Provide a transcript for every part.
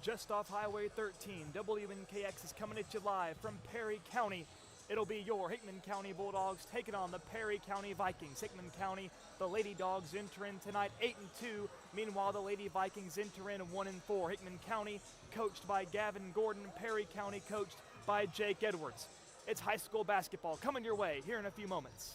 just off Highway 13. WNKX is coming at you live from Perry County. It'll be your Hickman County Bulldogs taking on the Perry County Vikings. Hickman County, the Lady Dogs enter in tonight 8-2. Meanwhile, the Lady Vikings enter in 1-4. Hickman County coached by Gavin Gordon. Perry County coached by Jake Edwards. It's high school basketball coming your way here in a few moments.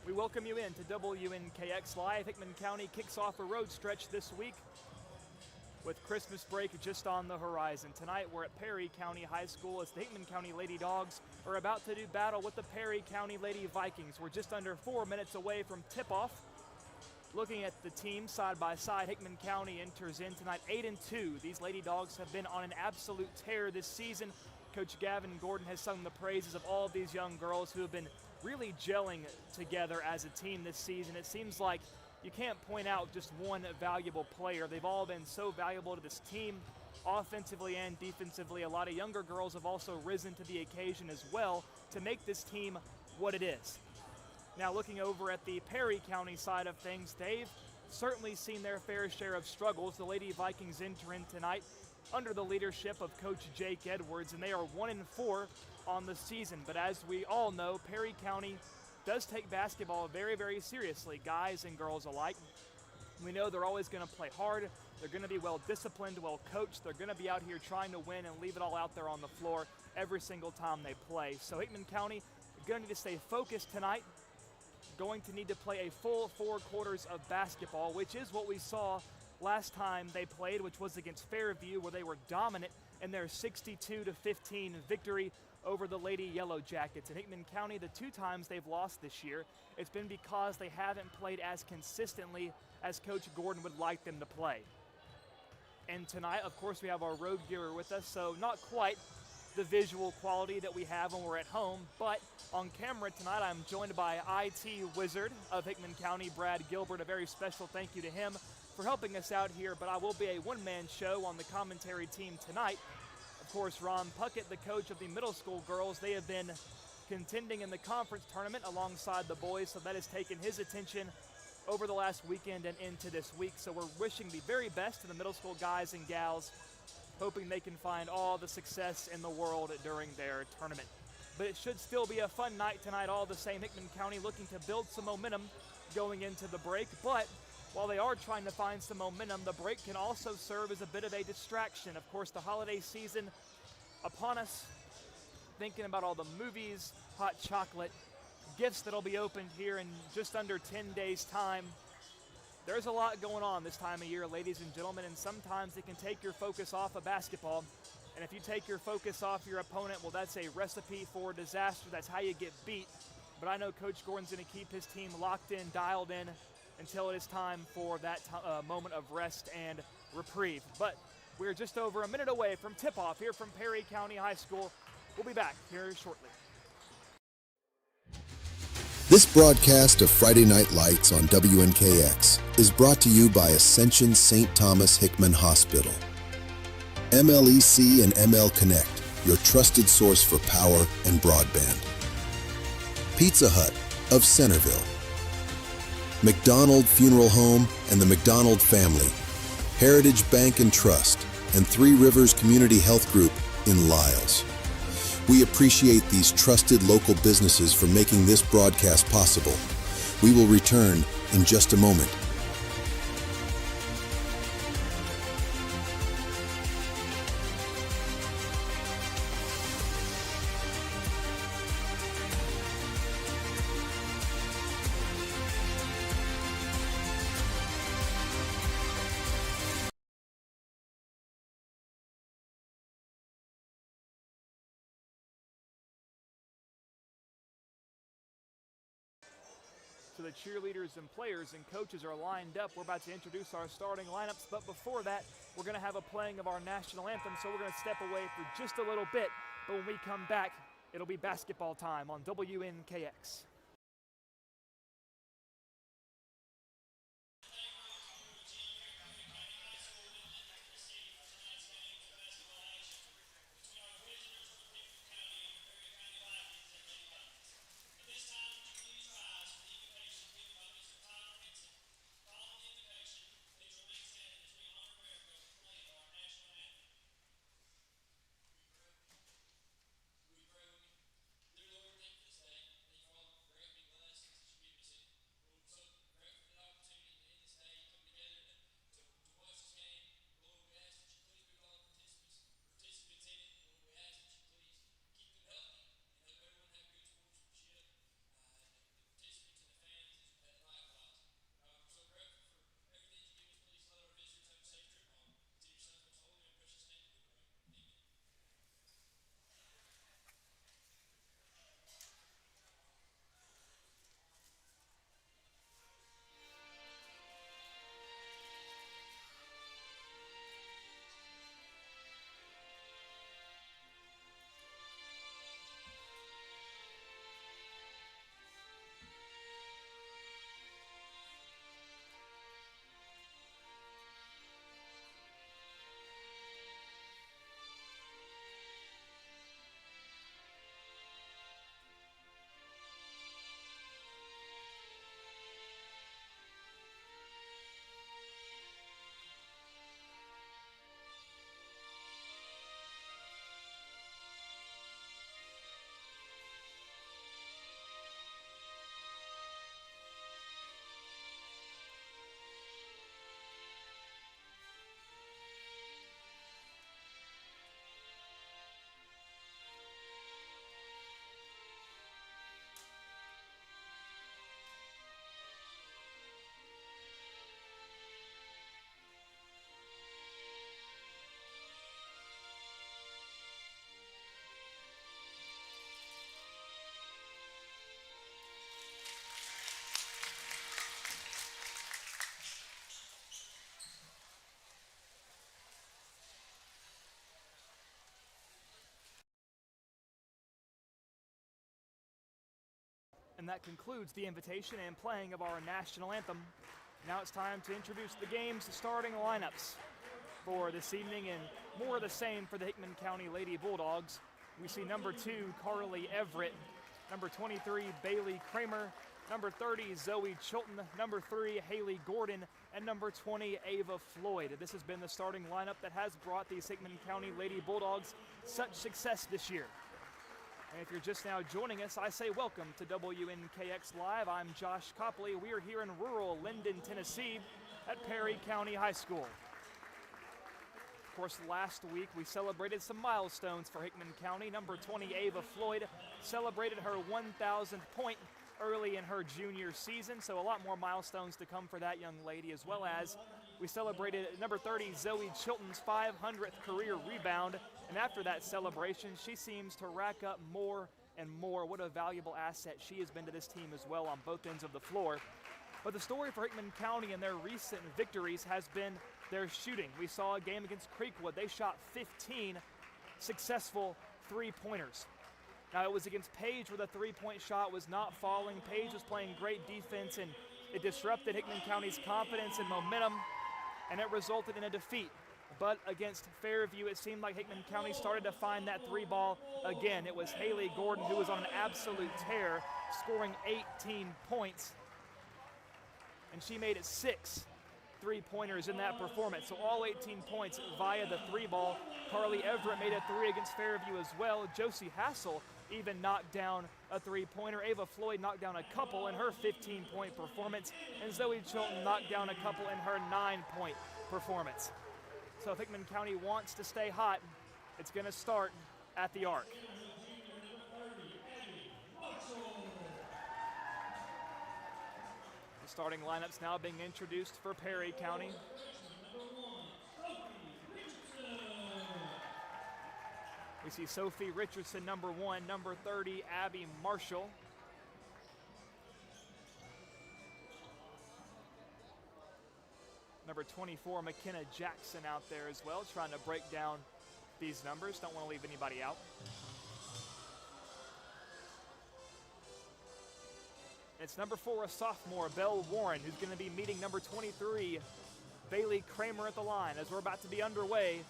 We welcome you in to WNKX Live. Hickman County kicks off a road stretch this week with Christmas break just on the horizon. Tonight we're at Perry County High School as the Hickman County Lady Dogs are about to do battle with the Perry County Lady Vikings. We're just under 4 minutes away from tip-off. Looking at the team side by side, Hickman County enters in tonight 8-2. These Lady Dogs have been on an absolute tear this season. Coach Gavin Gordon has sung the praises of all of these young girls who have been really gelling together as a team this season. It seems like you can't point out just one valuable player. They've all been so valuable to this team, offensively and defensively. A lot of younger girls have also risen to the occasion as well to make this team what it is. Now looking over at the Perry County side of things, they've certainly seen their fair share of struggles. The Lady Vikings enter in tonight under the leadership of Coach Jake Edwards, and they are 1-4 on the season. But as we all know, Perry County does take basketball very, very seriously, guys and girls alike. We know they're always going to play hard. They're going to be well disciplined, well coached. They're going to be out here trying to win and leave it all out there on the floor every single time they play. So Hickman County are going to need to stay focused tonight. Going to need to play a full 4 quarters of basketball, which is what we saw last time they played, which was against Fairview, where they were dominant in their 62-15 victory over the Lady Yellow Jackets. In Hickman County, the 2 times they've lost this year, it's been because they haven't played as consistently as Coach Gordon would like them to play. And tonight, of course, we have our road gear with us, so not quite the visual quality that we have when we're at home, but on camera tonight, I'm joined by IT Wizard of Hickman County, Brad Gilbert. A very special thank you to him for helping us out here, but I will be a one-man show on the commentary team tonight. Of course, Ron Puckett, the coach of the middle school girls, they have been contending in the conference tournament alongside the boys, so that has taken his attention over the last weekend and into this week. So we're wishing the very best to the middle school guys and gals, hoping they can find all the success in the world during their tournament. But it should still be a fun night tonight all the same. Hickman County looking to build some momentum going into the break, but while they are trying to find some momentum, the break can also serve as a bit of a distraction. Of course, the holiday season upon us, thinking about all the movies, hot chocolate, gifts that'll be opened here in just under 10 days' time. There's a lot going on this time of year, ladies and gentlemen, and sometimes it can take your focus off of basketball. And if you take your focus off your opponent, well, that's a recipe for disaster. That's how you get beat. But I know Coach Gordon's going to keep his team locked in, dialed in, until it is time for that moment of rest and reprieve. But we're just over a minute away from tip-off here from Perry County High School. We'll be back here shortly. This broadcast of Friday Night Lights on WNKX is brought to you by Ascension St. Thomas Hickman Hospital. MLEC and ML Connect, your trusted source for power and broadband. Pizza Hut of Centerville. McDonald Funeral Home and the McDonald Family, Heritage Bank and Trust, and Three Rivers Community Health Group in Lyles. We appreciate these trusted local businesses for making this broadcast possible. We will return in just a moment. So the cheerleaders and players and coaches are lined up. We're about to introduce our starting lineups, but before that, we're going to have a playing of our national anthem, so we're going to step away for just a little bit. But when we come back, it'll be basketball time on WNKX. And that concludes the invitation and playing of our national anthem. Now it's time to introduce the game's starting lineups for this evening, and more of the same for the Hickman County Lady Bulldogs. We see number 2, Carly Everett, number 23, Bailey Kramer, number 30, Zoe Chilton, number 3, Haley Gordon, and number 20, Ava Floyd. This has been the starting lineup that has brought these Hickman County Lady Bulldogs such success this year. And if you're just now joining us, I say welcome to WNKX Live. I'm Josh Copley. We are here in rural Linden, Tennessee at Perry County High School. Of course, last week we celebrated some milestones for Hickman County. Number 20, Ava Floyd, celebrated her 1,000th point early in her junior season, so a lot more milestones to come for that young lady, as well as we celebrated number 30, Zoe Chilton's 500th career rebound, and after that celebration, she seems to rack up more and more. What a valuable asset she has been to this team as well on both ends of the floor. But the story for Hickman County and their recent victories has been their shooting. We saw a game against Creekwood. They shot 15 successful three-pointers. Now, it was against Page where the three-point shot was not falling. Page was playing great defense, and it disrupted Hickman County's confidence and momentum, and it resulted in a defeat. But against Fairview, it seemed like Hickman County started to find that three ball again. It was Haley Gordon who was on an absolute tear, scoring 18 points, and she made it 6 three-pointers in that performance. So all 18 points via the three ball. Carly Everett made a 3 against Fairview as well. Josie Hassel even knocked down a three-pointer. Ava Floyd knocked down a couple in her 15-point performance, and Zoe Chilton knocked down a couple in her 9-point performance. So if Hickman County wants to stay hot, it's going to start at the arc. The starting lineups now being introduced for Perry County. We see Sophie Richardson, number 1, number 30, Abby Marshall. Number 24, McKenna Jackson out there as well, trying to break down these numbers. Don't want to leave anybody out. It's number 4, a sophomore, Belle Warren, who's going to be meeting number 23, Bailey Kramer at the line as we're about to be underway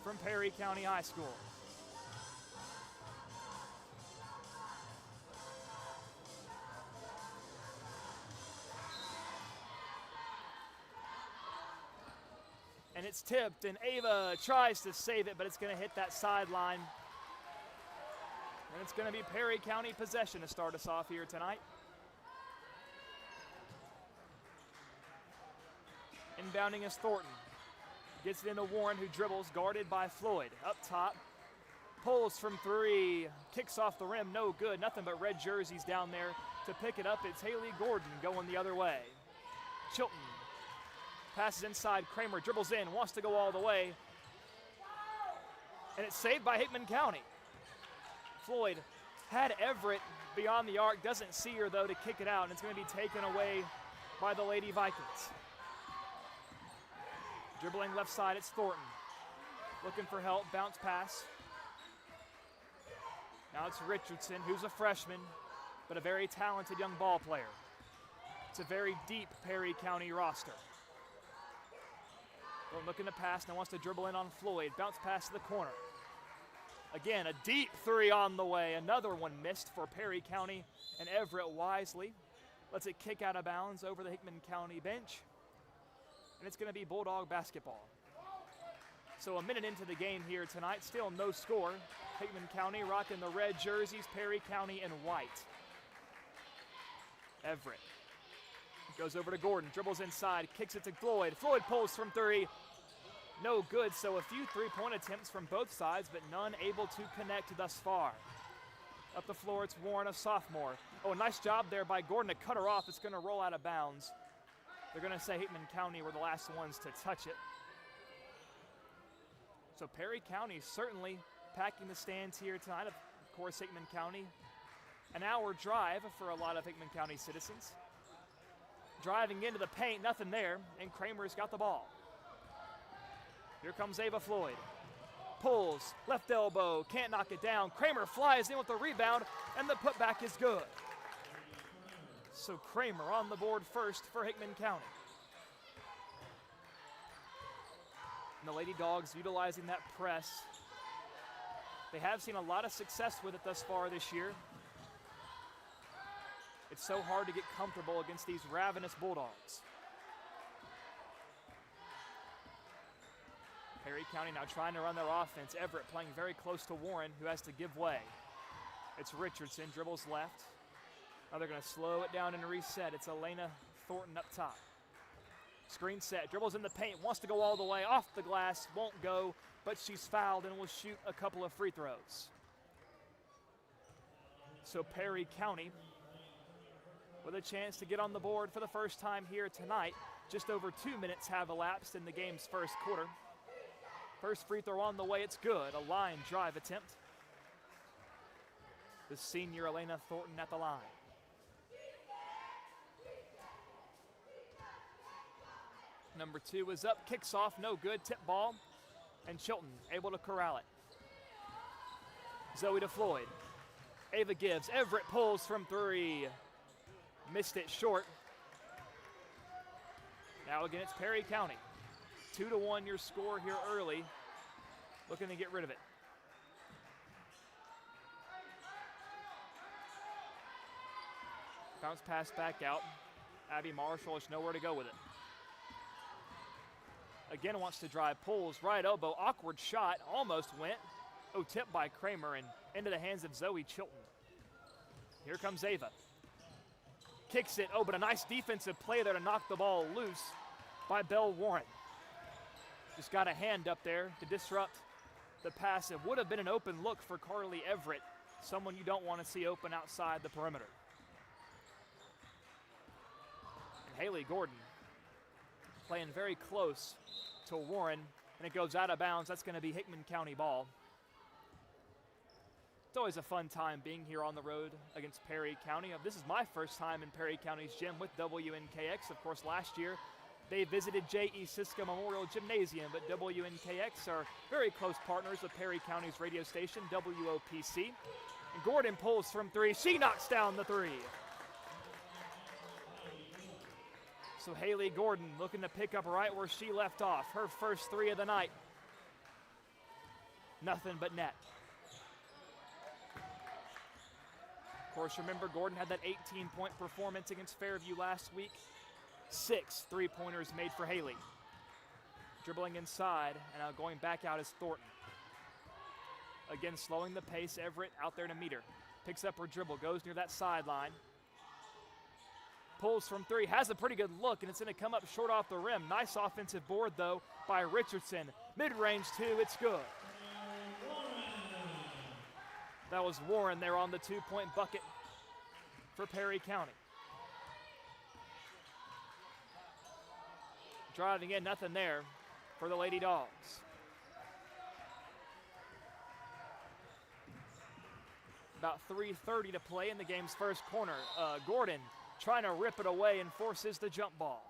from Perry County High School. And it's tipped, and Ava tries to save it, but it's going to hit that sideline. And it's going to be Perry County possession to start us off here tonight. Inbounding is Thornton. Gets it into Warren, who dribbles, guarded by Floyd. Up top, pulls from 3, kicks off the rim, no good. Nothing but red jerseys down there to pick it up. It's Haley Gordon going the other way. Chilton passes inside, Kramer dribbles in, wants to go all the way. And it's saved by Hickman County. Floyd had Everett beyond the arc, doesn't see her though to kick it out, and it's going to be taken away by the Lady Vikings. Dribbling left side, it's Thornton. Looking for help, bounce pass. Now it's Richardson, who's a freshman, but a very talented young ball player. It's a very deep Perry County roster. Looking to pass, now wants to dribble in on Floyd. Bounce pass to the corner. Again, a deep 3 on the way. Another one missed for Perry County, and Everett wisely lets it kick out of bounds over the Hickman County bench. And it's going to be Bulldog basketball. So a minute into the game here tonight, still no score. Hickman County rocking the red jerseys, Perry County in white. Everett goes over to Gordon, dribbles inside, kicks it to Floyd. Floyd pulls from 3. No good, so a few three-point attempts from both sides, but none able to connect thus far. Up the floor, it's Warren, a sophomore. Oh, a nice job there by Gordon to cut her off. It's going to roll out of bounds. They're going to say Hickman County were the last ones to touch it. So Perry County certainly packing the stands here tonight. Of course, Hickman County, an hour drive for a lot of Hickman County citizens. Driving into the paint, nothing there, and Kramer's got the ball. Here comes Ava Floyd. Pulls, left elbow, can't knock it down. Kramer flies in with the rebound, and the putback is good. So Kramer on the board first for Hickman County. And the Lady Dogs utilizing that press. They have seen a lot of success with it thus far this year. It's so hard to get comfortable against these ravenous Bulldogs. Perry County now trying to run their offense. Everett playing very close to Warren, who has to give way. It's Richardson, dribbles left. Now they're going to slow it down and reset. It's Elena Thornton up top. Screen set, dribbles in the paint, wants to go all the way, off the glass, won't go, but she's fouled and will shoot a couple of free throws. So Perry County with a chance to get on the board for the first time here tonight. Just over 2 minutes have elapsed in the game's first quarter. First free throw on the way, it's good. A line drive attempt. The senior Elena Thornton at the line. Number 2 is up, kicks off, no good, tip ball, and Chilton able to corral it. Zoe to Floyd. Ava gives, Everett pulls from 3. Missed it short. Now again, it's Perry County. 2-1 your score here early. Looking to get rid of it. Bounce pass back out. Abby Marshall has nowhere to go with it. Again wants to drive, pulls, right elbow, awkward shot, almost went. Oh, tipped by Kramer and into the hands of Zoe Chilton. Here comes Ava. Kicks it, oh, but a nice defensive play there to knock the ball loose by Belle Warren. Just got a hand up there to disrupt the pass. It would have been an open look for Carly Everett, someone you don't want to see open outside the perimeter. And Haley Gordon playing very close to Warren, and it goes out of bounds. That's going to be Hickman County ball. It's always a fun time being here on the road against Perry County. This is my first time in Perry County's gym with WNKX. Of course, last year they visited J.E. Siska Memorial Gymnasium, but WNKX are very close partners with Perry County's radio station, WOPC. And Gordon pulls from 3. She knocks down the 3. So Haley Gordon looking to pick up right where she left off. Her first 3 of the night. Nothing but net. Of course, remember Gordon had that 18-point performance against Fairview last week. 6 3-pointers made for Haley. Dribbling inside and now going back out is Thornton. Again, slowing the pace. Everett out there to meet her. Picks up her dribble, goes near that sideline. Pulls from 3, has a pretty good look, and it's going to come up short off the rim. Nice offensive board, though, by Richardson. Mid-range 2, it's good. That was Warren there on the 2-point bucket for Perry County. Driving in, nothing there for the Lady Dogs. About 3:30 to play in the game's first corner. Gordon trying to rip it away and forces the jump ball.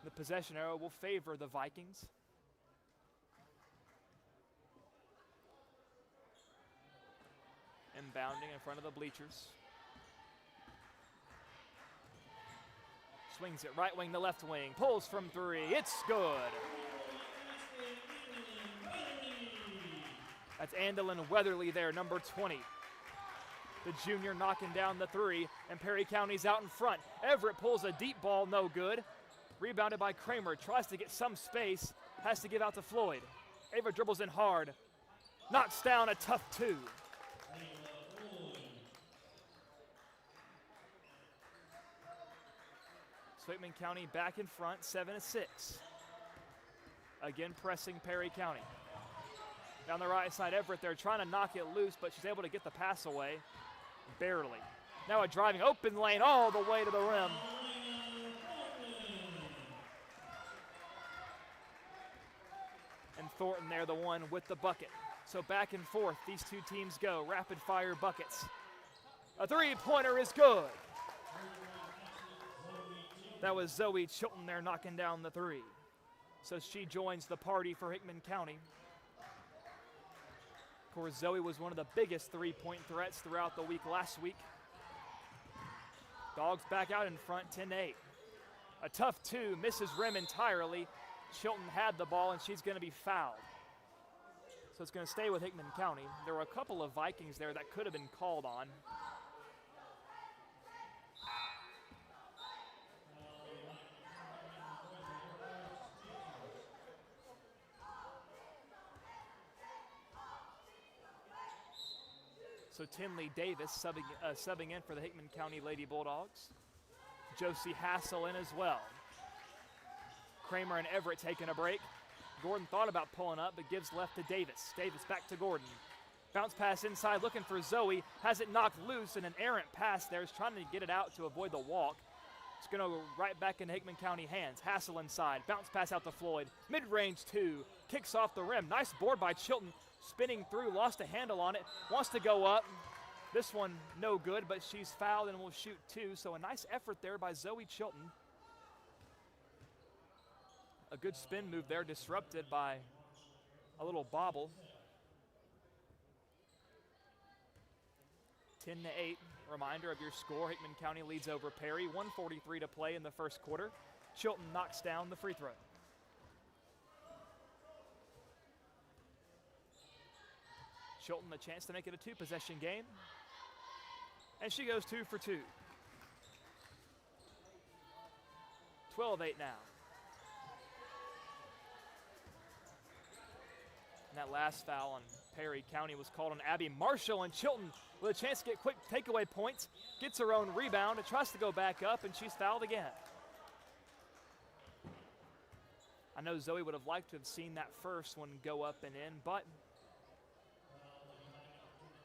The possession arrow will favor the Vikings. Inbounding in front of the bleachers. Swings it right wing to left wing. Pulls from 3. It's good. That's Andalyn Weatherly there, number 20. The junior knocking down the 3, and Perry County's out in front. Everett pulls a deep ball, no good. Rebounded by Kramer, tries to get some space, has to give out to Floyd. Ava dribbles in hard, knocks down a tough 2. Hickman County back in front, 7-6. Again pressing Perry County. Down the right side, Everett there trying to knock it loose, but she's able to get the pass away. Barely. Now a driving open lane all the way to the rim. And Thornton there, the one with the bucket. So back and forth, these two teams go. Rapid fire buckets. A 3-pointer is good. That was Zoe Chilton there knocking down the 3. So she joins the party for Hickman County. Of course, Zoe was one of the biggest 3-point threats throughout the week last week. Dogs back out in front, 10-8. A tough two, misses rim entirely. Chilton had the ball, and she's going to be fouled. So it's going to stay with Hickman County. There were a couple of Vikings there that could have been called on. So Tinley Davis subbing in for the Hickman County Lady Bulldogs. Josie Hassel in as well. Kramer and Everett taking a break. Gordon thought about pulling up, but gives left to Davis. Davis back to Gordon. Bounce pass inside, looking for Zoe. Has it knocked loose, and an errant pass there. Is trying to get it out to avoid the walk. It's going to go right back into Hickman County hands. Hassel inside. Bounce pass out to Floyd. Mid-range two. Kicks off the rim. Nice board by Chilton. Spinning through, lost a handle on it. Wants to go up. This one no good, but she's fouled and will shoot two. So a nice effort there by Zoe Chilton. A good spin move there, disrupted by a little bobble. 10-8. Reminder of your score. Hickman County leads over Perry. 1:43 to play in the first quarter. Chilton knocks down the free throw. Chilton a chance to make it a two-possession game. And she goes 2 for 2. 12-8 now. And that last foul on Perry County was called on Abby Marshall, and Chilton with a chance to get quick takeaway points, gets her own rebound, and tries to go back up, and she's fouled again. I know Zoe would have liked to have seen that first one go up and in, but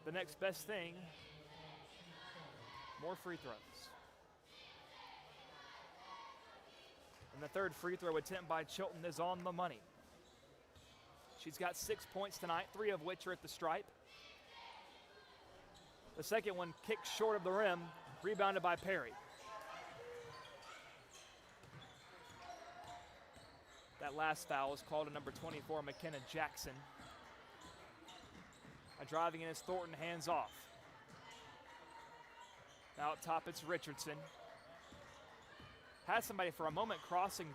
the next best thing, more free throws. And the third free throw attempt by Chilton is on the money. She's got 6 points tonight, 3 of which are at the stripe. The second one kicked short of the rim, rebounded by Perry. That last foul was called to number 24, McKenna Jackson. Driving in is Thornton, hands off. Now up top it's Richardson. Had somebody for a moment crossing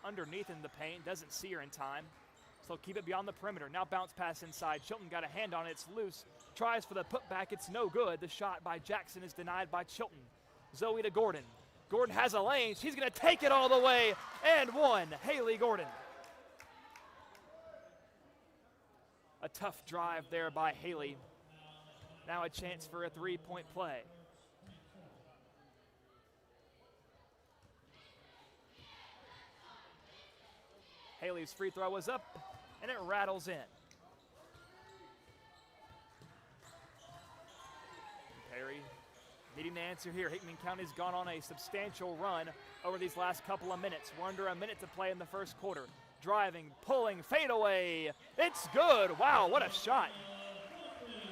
underneath in the paint, doesn't see her in time. So keep it beyond the perimeter. Now bounce pass inside. Chilton got a hand on it, it's loose. Tries for the putback, it's no good. The shot by Jackson is denied by Chilton. Zoe to Gordon. Gordon has a lane, she's gonna take it all the way, and one, Haley Gordon. A tough drive there by Haley. Now a chance for a three-point play. Haley's free throw was up, and it rattles in. Perry needing to answer here. Hickman County's gone on a substantial run over these last couple of minutes. We're under a minute to play in the first quarter. Driving, pulling, fade away. It's good. Wow, what a shot.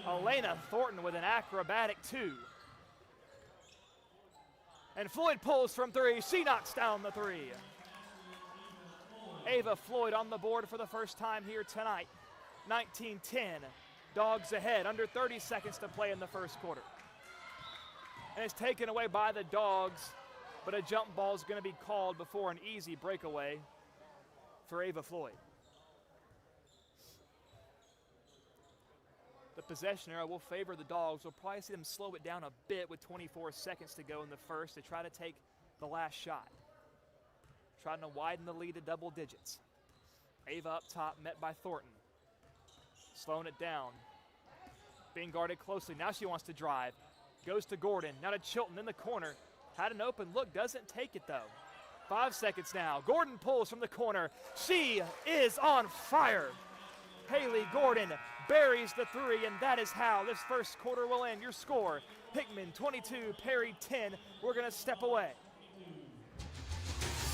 Elena Thornton with an acrobatic two. And Floyd pulls from three. She knocks down the three. Ava Floyd on the board for the first time here tonight. 19-10. Dogs ahead. Under 30 seconds to play in the first quarter. And it's taken away by the Dogs, but a jump ball is going to be called before an easy breakaway for Ava Floyd. The possession arrow will favor the Dogs. We'll probably see them slow it down a bit with 24 seconds to go in the first to try to take the last shot. Trying to widen the lead to double digits. Ava up top, met by Thornton. Slowing it down. Being guarded closely. Now she wants to drive. Goes to Gordon. Now to Chilton in the corner. Had an open look. Doesn't take it though. 5 seconds now. Gordon pulls from the corner. She is on fire. Haley Gordon buries the three, and that is how this first quarter will end. Your score, Hickman 22, Perry 10. We're going to step away.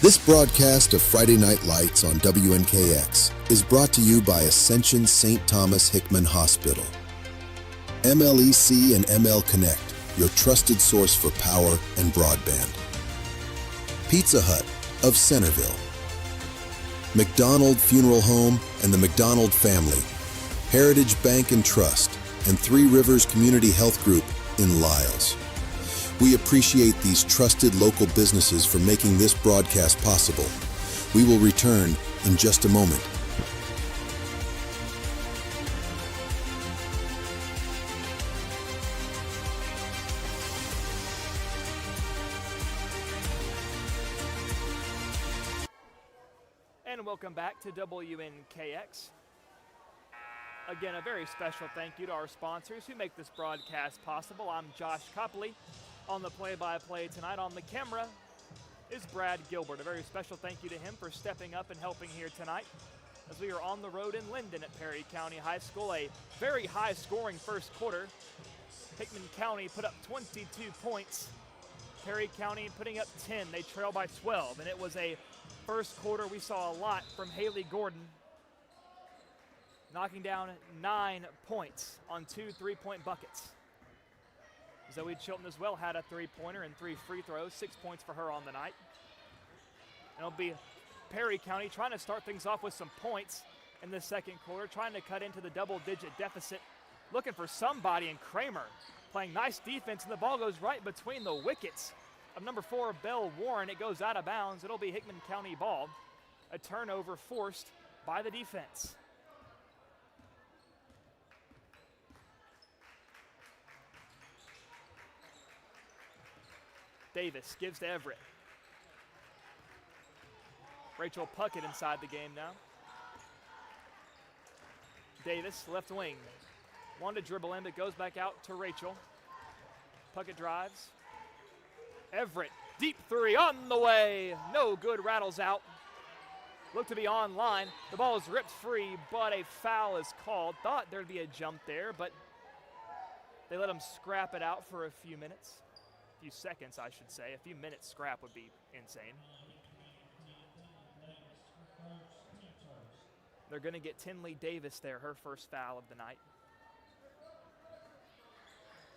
This broadcast of Friday Night Lights on WNKX is brought to you by Ascension St. Thomas Hickman Hospital. MLEC and ML Connect, your trusted source for power and broadband. Pizza Hut of Centerville. McDonald Funeral Home and the McDonald Family. Heritage Bank and Trust and Three Rivers Community Health Group in Lyles. We appreciate these trusted local businesses for making this broadcast possible. We will return in just a moment. And welcome back to WNKX. Again, a very special thank you to our sponsors who make this broadcast possible. I'm Josh Copley. On the play-by-play tonight, on the camera is Brad Gilbert. A very special thank you to him for stepping up and helping here tonight as we are on the road in Linden at Perry County High School. A very high-scoring first quarter. Hickman County put up 22 points. Perry County putting up 10. They trail by 12, and it was a first quarter we saw a lot from Haley Gordon, knocking down 9 points on 2 3-point buckets. Zoe Chilton as well had a 3-pointer and 3 free throws, 6 points for her on the night. And it'll be Perry County trying to start things off with some points in the second quarter, trying to cut into the double-digit deficit, looking for somebody, and Kramer playing nice defense, and the ball goes right between the wickets of number 4, Belle Warren. It goes out of bounds. It'll be Hickman County ball. A turnover forced by the defense. Davis gives to Everett. Rachel Puckett inside the game now. Davis, left wing. Wanted to dribble in, but goes back out to Rachel. Puckett drives. Everett, deep three on the way. No good, rattles out. Looked to be online. The ball is ripped free, but a foul is called. Thought there'd be a jump there, but they let him scrap it out for a few minutes. A few seconds, I should say. A few minutes scrap would be insane. They're going to get Tinley Davis there, her first foul of the night.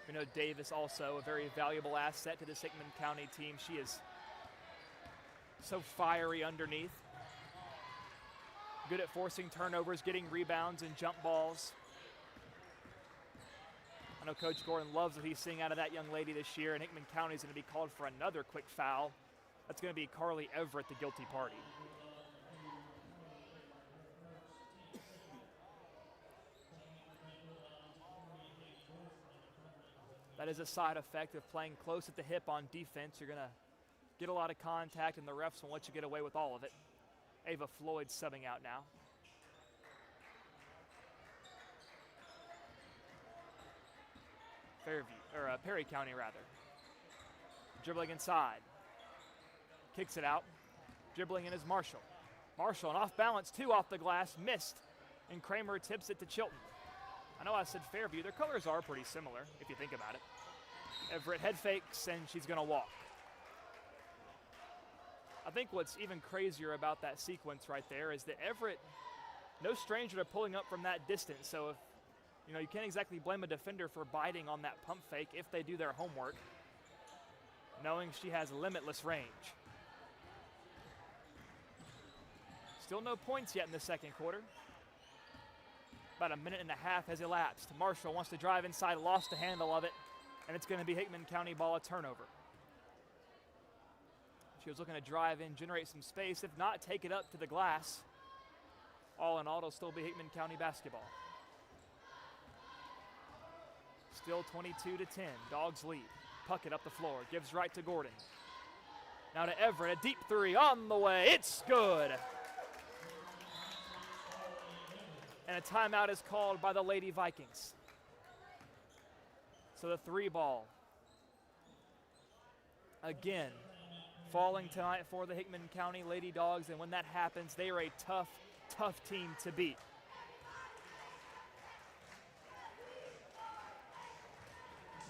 We know Davis also a very valuable asset to this Hickman County team. She is so fiery underneath. Good at forcing turnovers, getting rebounds and jump balls. I know Coach Gordon loves what he's seeing out of that young lady this year, and Hickman County is going to be called for another quick foul. That's going to be Carly Everett, the guilty party. That is a side effect of playing close at the hip on defense. You're going to get a lot of contact, and the refs won't let you get away with all of it. Ava Floyd subbing out now. Perry County rather. Dribbling inside. Kicks it out. Dribbling in is Marshall. Marshall, and off balance, 2 off the glass, missed. And Kramer tips it to Chilton. I know I said Fairview. Their colors are pretty similar, if you think about it. Everett head fakes, and she's going to walk. I think what's even crazier about that sequence right there is that Everett, no stranger to pulling up from that distance. So if you can't exactly blame a defender for biting on that pump fake if they do their homework, knowing she has limitless range. Still no points yet in the second quarter. About a minute and a half has elapsed. Marshall wants to drive inside, lost the handle of it, and it's going to be Hickman County ball, a turnover. She was looking to drive in, generate some space. If not, take it up to the glass. All in all, it'll still be Hickman County basketball. Still 22-10. Dogs lead. Puckett up the floor. Gives right to Gordon. Now to Everett. A deep 3 on the way. It's good. And a timeout is called by the Lady Vikings. So the 3 ball. Again, falling tonight for the Hickman County Lady Dogs. And when that happens, they are a tough, tough team to beat.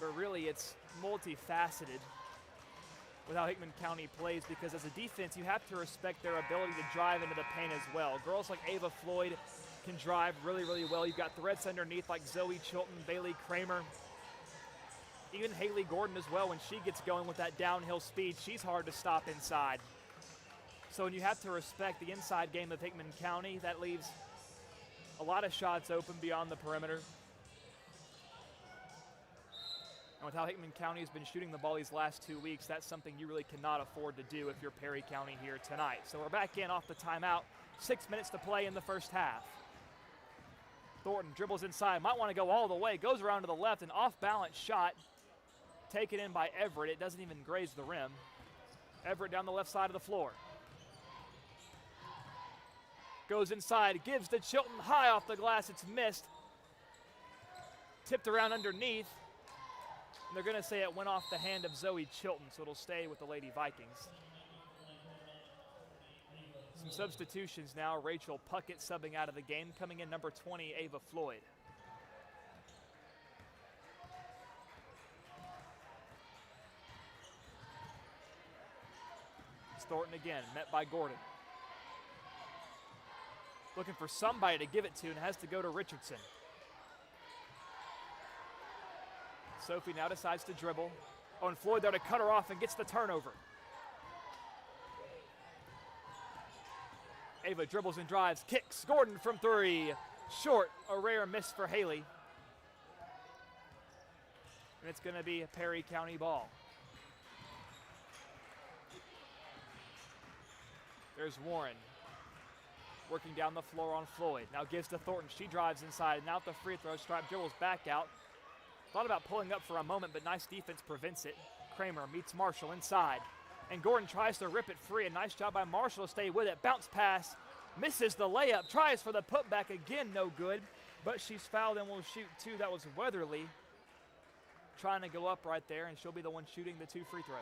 But really, it's multifaceted with how Hickman County plays, because as a defense, you have to respect their ability to drive into the paint as well. Girls like Ava Floyd can drive really, really well. You've got threats underneath like Zoe Chilton, Bailey Kramer, even Haley Gordon as well. When she gets going with that downhill speed, she's hard to stop inside. So when you have to respect the inside game of Hickman County, that leaves a lot of shots open beyond the perimeter. And with how Hickman County has been shooting the ball these last 2 weeks, that's something you really cannot afford to do if you're Perry County here tonight. So we're back in off the timeout. 6 minutes to play in the first half. Thornton dribbles inside, might want to go all the way, goes around to the left, an off-balance shot taken in by Everett. It doesn't even graze the rim. Everett down the left side of the floor. Goes inside, gives to Chilton, high off the glass, it's missed. Tipped around underneath. And they're going to say it went off the hand of Zoe Chilton, so it'll stay with the Lady Vikings. Some substitutions now. Rachel Puckett subbing out of the game. Coming in number 20, Ava Floyd. It's Thornton again, met by Gordon. Looking for somebody to give it to and has to go to Richardson. Sophie now decides to dribble. Oh, and Floyd there to cut her off and gets the turnover. Ava dribbles and drives, kicks, Gordon from three. Short, a rare miss for Haley. And it's going to be a Perry County ball. There's Warren working down the floor on Floyd. Now gives to Thornton, she drives inside, and now at the free throw stripe, dribbles back out. Thought about pulling up for a moment, but nice defense prevents it. Kramer meets Marshall inside. And Gordon tries to rip it free. A nice job by Marshall to stay with it. Bounce pass, misses the layup, tries for the putback again, no good. But she's fouled and will shoot two. That was Weatherly trying to go up right there, and she'll be the one shooting the 2 free throws.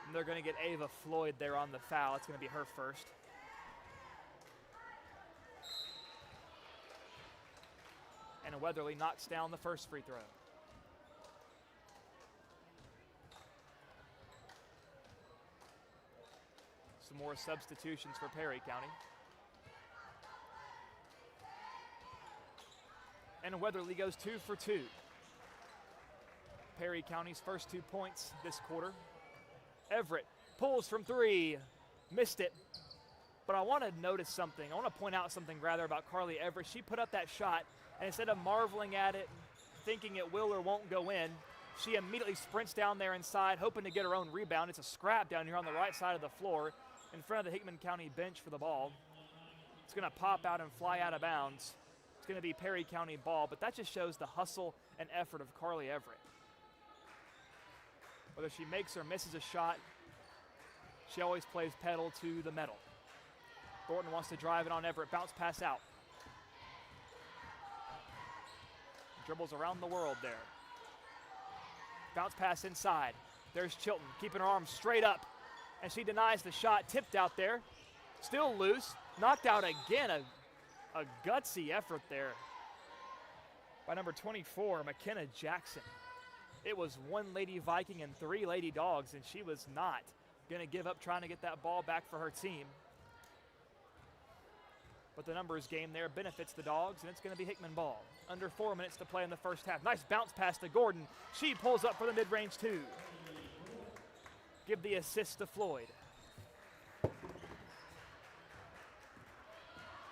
And they're going to get Ava Floyd there on the foul. It's going to be her first. And Weatherly knocks down the first free throw. Some more substitutions for Perry County. And Weatherly goes 2 for 2. Perry County's first 2 points this quarter. Everett pulls from 3, missed it. But I want to notice something. I want to point out something rather about Carly Everett. She put up that shot, and instead of marveling at it, thinking it will or won't go in, she immediately sprints down there inside, hoping to get her own rebound. It's a scrap down here on the right side of the floor in front of the Hickman County bench for the ball. It's going to pop out and fly out of bounds. It's going to be Perry County ball, but that just shows the hustle and effort of Carly Everett. Whether she makes or misses a shot, she always plays pedal to the metal. Thornton wants to drive it on Everett. Bounce pass out. Dribbles around the world there. Bounce pass inside. There's Chilton keeping her arms straight up. And she denies the shot. Tipped out there. Still loose. Knocked out again. A gutsy effort there by number 24, McKenna Jackson. It was 1 Lady Viking and 3 Lady Dogs, and she was not going to give up trying to get that ball back for her team. But the numbers game there benefits the Dogs, and it's going to be Hickman ball. Under 4 minutes to play in the first half. Nice bounce pass to Gordon. She pulls up for the mid-range 2. Give the assist to Floyd.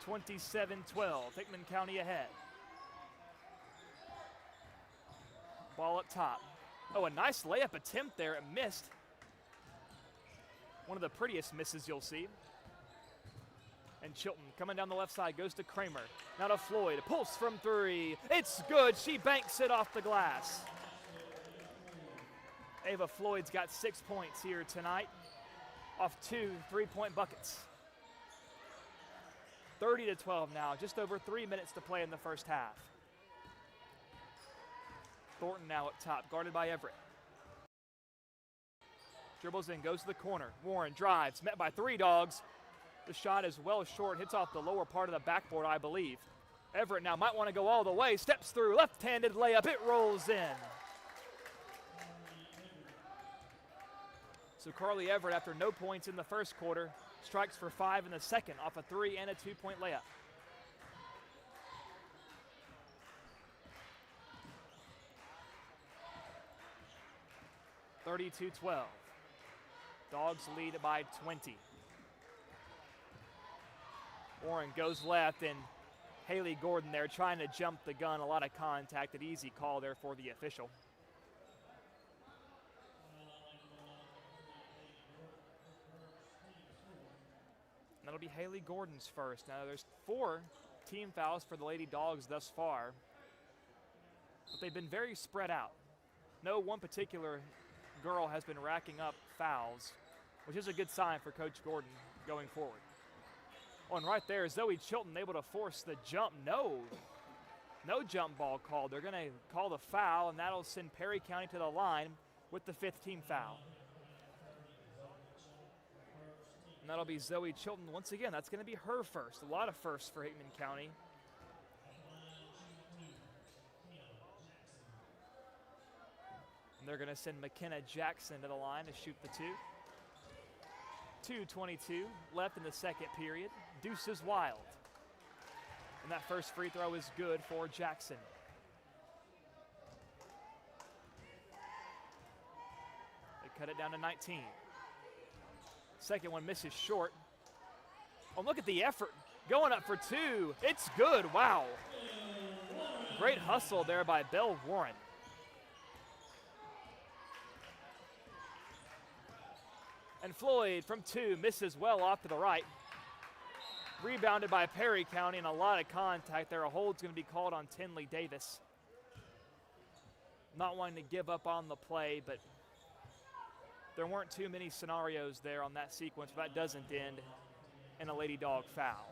27-12, Hickman County ahead. Ball up top. Oh, a nice layup attempt there. It missed. One of the prettiest misses you'll see. And Chilton coming down the left side goes to Kramer. Now to Floyd. A pulse from 3. It's good. She banks it off the glass. Ava Floyd's got 6 points here tonight off 2 3-point buckets. 30-12 now. Just over 3 minutes to play in the first half. Thornton now up top, guarded by Everett. Dribbles in, goes to the corner. Warren drives, met by 3 Dogs. The shot is well short, hits off the lower part of the backboard, I believe. Everett now might want to go all the way, steps through, left-handed layup, it rolls in. So Carly Everett, after no points in the first quarter, strikes for 5 in the second off a 3 and a 2-point layup. (32-12). Dogs lead by 20. Warren goes left, and Haley Gordon there trying to jump the gun. A lot of contact. An easy call there for the official. And that'll be Haley Gordon's first. Now there's 4 team fouls for the Lady Dogs thus far, but they've been very spread out. No one particular girl has been racking up fouls, which is a good sign for Coach Gordon going forward. Oh, and right there, Zoe Chilton able to force the jump. No jump ball called. They're going to call the foul, and that'll send Perry County to the line with the 5th team foul. And that'll be Zoe Chilton once again. That's going to be her first. A lot of firsts for Hickman County. And they're going to send McKenna Jackson to the line to shoot the 2. 2:22 left in the second period. Deuce is wild. And that first free throw is good for Jackson. They cut it down to 19. Second one misses short. Oh, look at the effort. Going up for 2. It's good. Wow. Great hustle there by Belle Warren. And Floyd from 2 misses well off to the right. Rebounded by Perry County, and a lot of contact there. A hold's going to be called on Tinley Davis. Not wanting to give up on the play, but there weren't too many scenarios there on that sequence, but that doesn't end in a Lady Dog foul.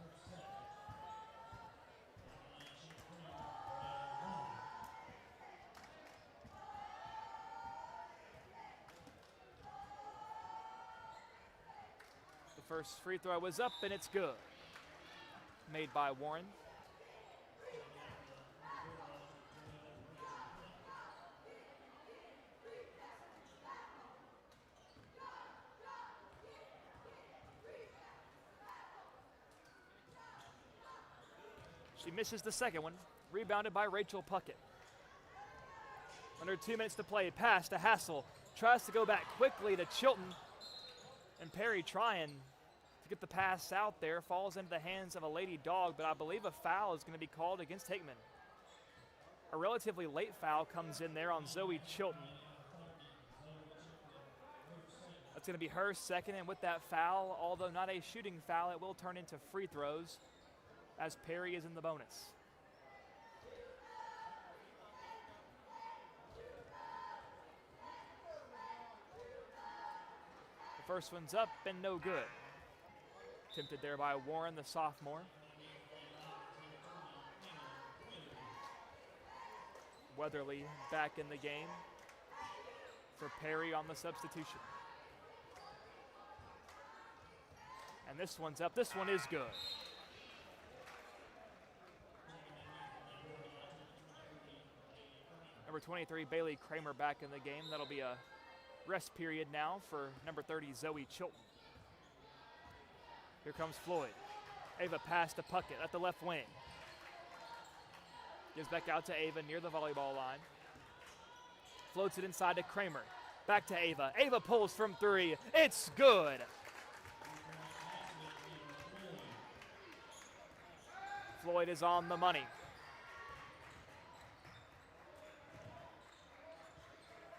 The first free throw was up, and it's good. Made by Warren. She misses the second one. Rebounded by Rachel Puckett. Under 2 minutes to play. Pass to Hassel. Tries to go back quickly to Chilton. And Perry trying to get the pass out there. Falls into the hands of a Lady Dog, but I believe a foul is going to be called against Hickman. A relatively late foul comes in there on Zoe Chilton. That's going to be her second, and with that foul, although not a shooting foul, it will turn into free throws as Perry is in the bonus. The first one's up and no good. Attempted there by Warren, the sophomore. Weatherly back in the game for Perry on the substitution. And this one's up. This one is good. Number 23, Bailey Kramer back in the game. That'll be a rest period now for number 30, Zoe Chilton. Here comes Floyd. Ava pass to Puckett at the left wing. Gives back out to Ava near the volleyball line. Floats it inside to Kramer. Back to Ava. Ava pulls from 3. It's good. Floyd is on the money.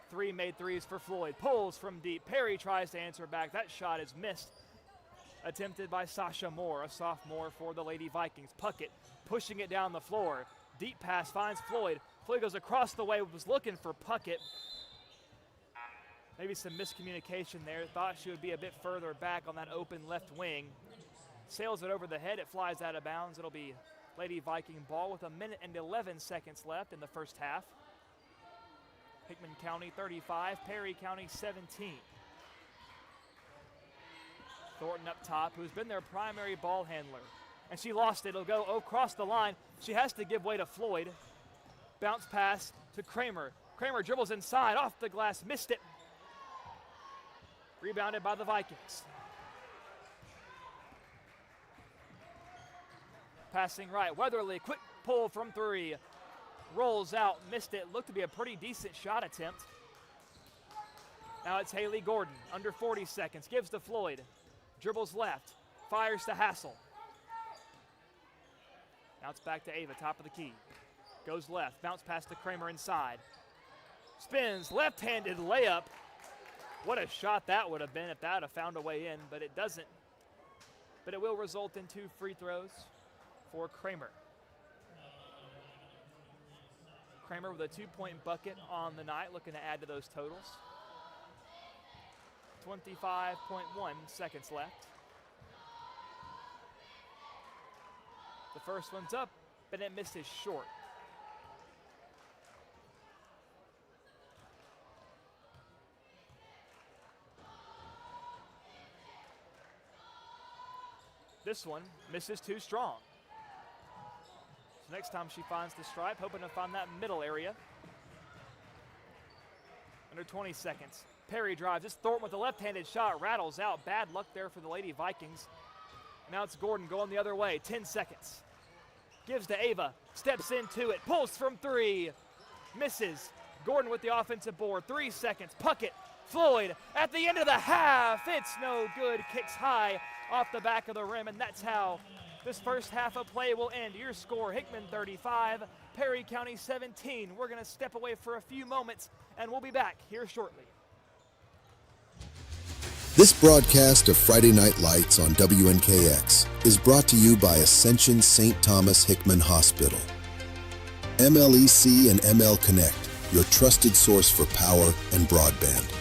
3 made threes for Floyd. Pulls from deep. Perry tries to answer back. That shot is missed. Attempted by Sasha Moore, a sophomore for the Lady Vikings. Puckett pushing it down the floor. Deep pass finds Floyd. Floyd goes across the way, was looking for Puckett. Maybe some miscommunication there. Thought she would be a bit further back on that open left wing. Sails it over the head. It flies out of bounds. It'll be Lady Viking ball with 1 minute and 11 seconds left in the first half. Hickman County 35, Perry County 17. Thornton up top, who's been their primary ball handler. And she lost it. It'll go across the line. She has to give way to Floyd. Bounce pass to Kramer. Kramer dribbles inside, off the glass, missed it. Rebounded by the Vikings. Passing right, Weatherly, quick pull from 3. Rolls out, missed it. Looked to be a pretty decent shot attempt. Now it's Haley Gordon, under 40 seconds. Gives to Floyd. Dribbles left, fires to Hassel. Bounce back to Ava, top of the key. Goes left, bounce pass to Kramer inside. Spins, left-handed layup. What a shot that would have been if that would have found a way in, but it doesn't. But it will result in 2 free throws for Kramer. Kramer with a 2-point bucket on the night, looking to add to those totals. 25.1 seconds left. The first one's up, but it misses short. This one misses too strong. So next time she finds the stripe, hoping to find that middle area. Under 20 seconds. Perry drives. This Thornton with a left-handed shot rattles out. Bad luck there for the Lady Vikings. Now it's Gordon going the other way. 10 seconds. Gives to Ava. Steps into it. Pulls from 3. Misses. Gordon with the offensive board. 3 seconds. Puckett. Floyd at the end of the half. It's no good. Kicks high off the back of the rim, and that's how this first half of play will end. Your score, Hickman 35, Perry County 17. We're going to step away for a few moments, and we'll be back here shortly. This broadcast of Friday Night Lights on WNKX is brought to you by Ascension St. Thomas Hickman Hospital. MLEC and ML Connect, your trusted source for power and broadband.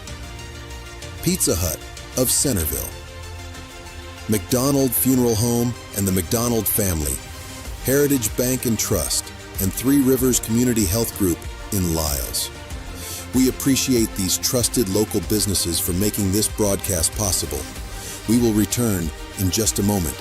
Pizza Hut of Centerville. McDonald Funeral Home and the McDonald Family, Heritage Bank and Trust, and Three Rivers Community Health Group in Lyles. We appreciate these trusted local businesses for making this broadcast possible. We will return in just a moment.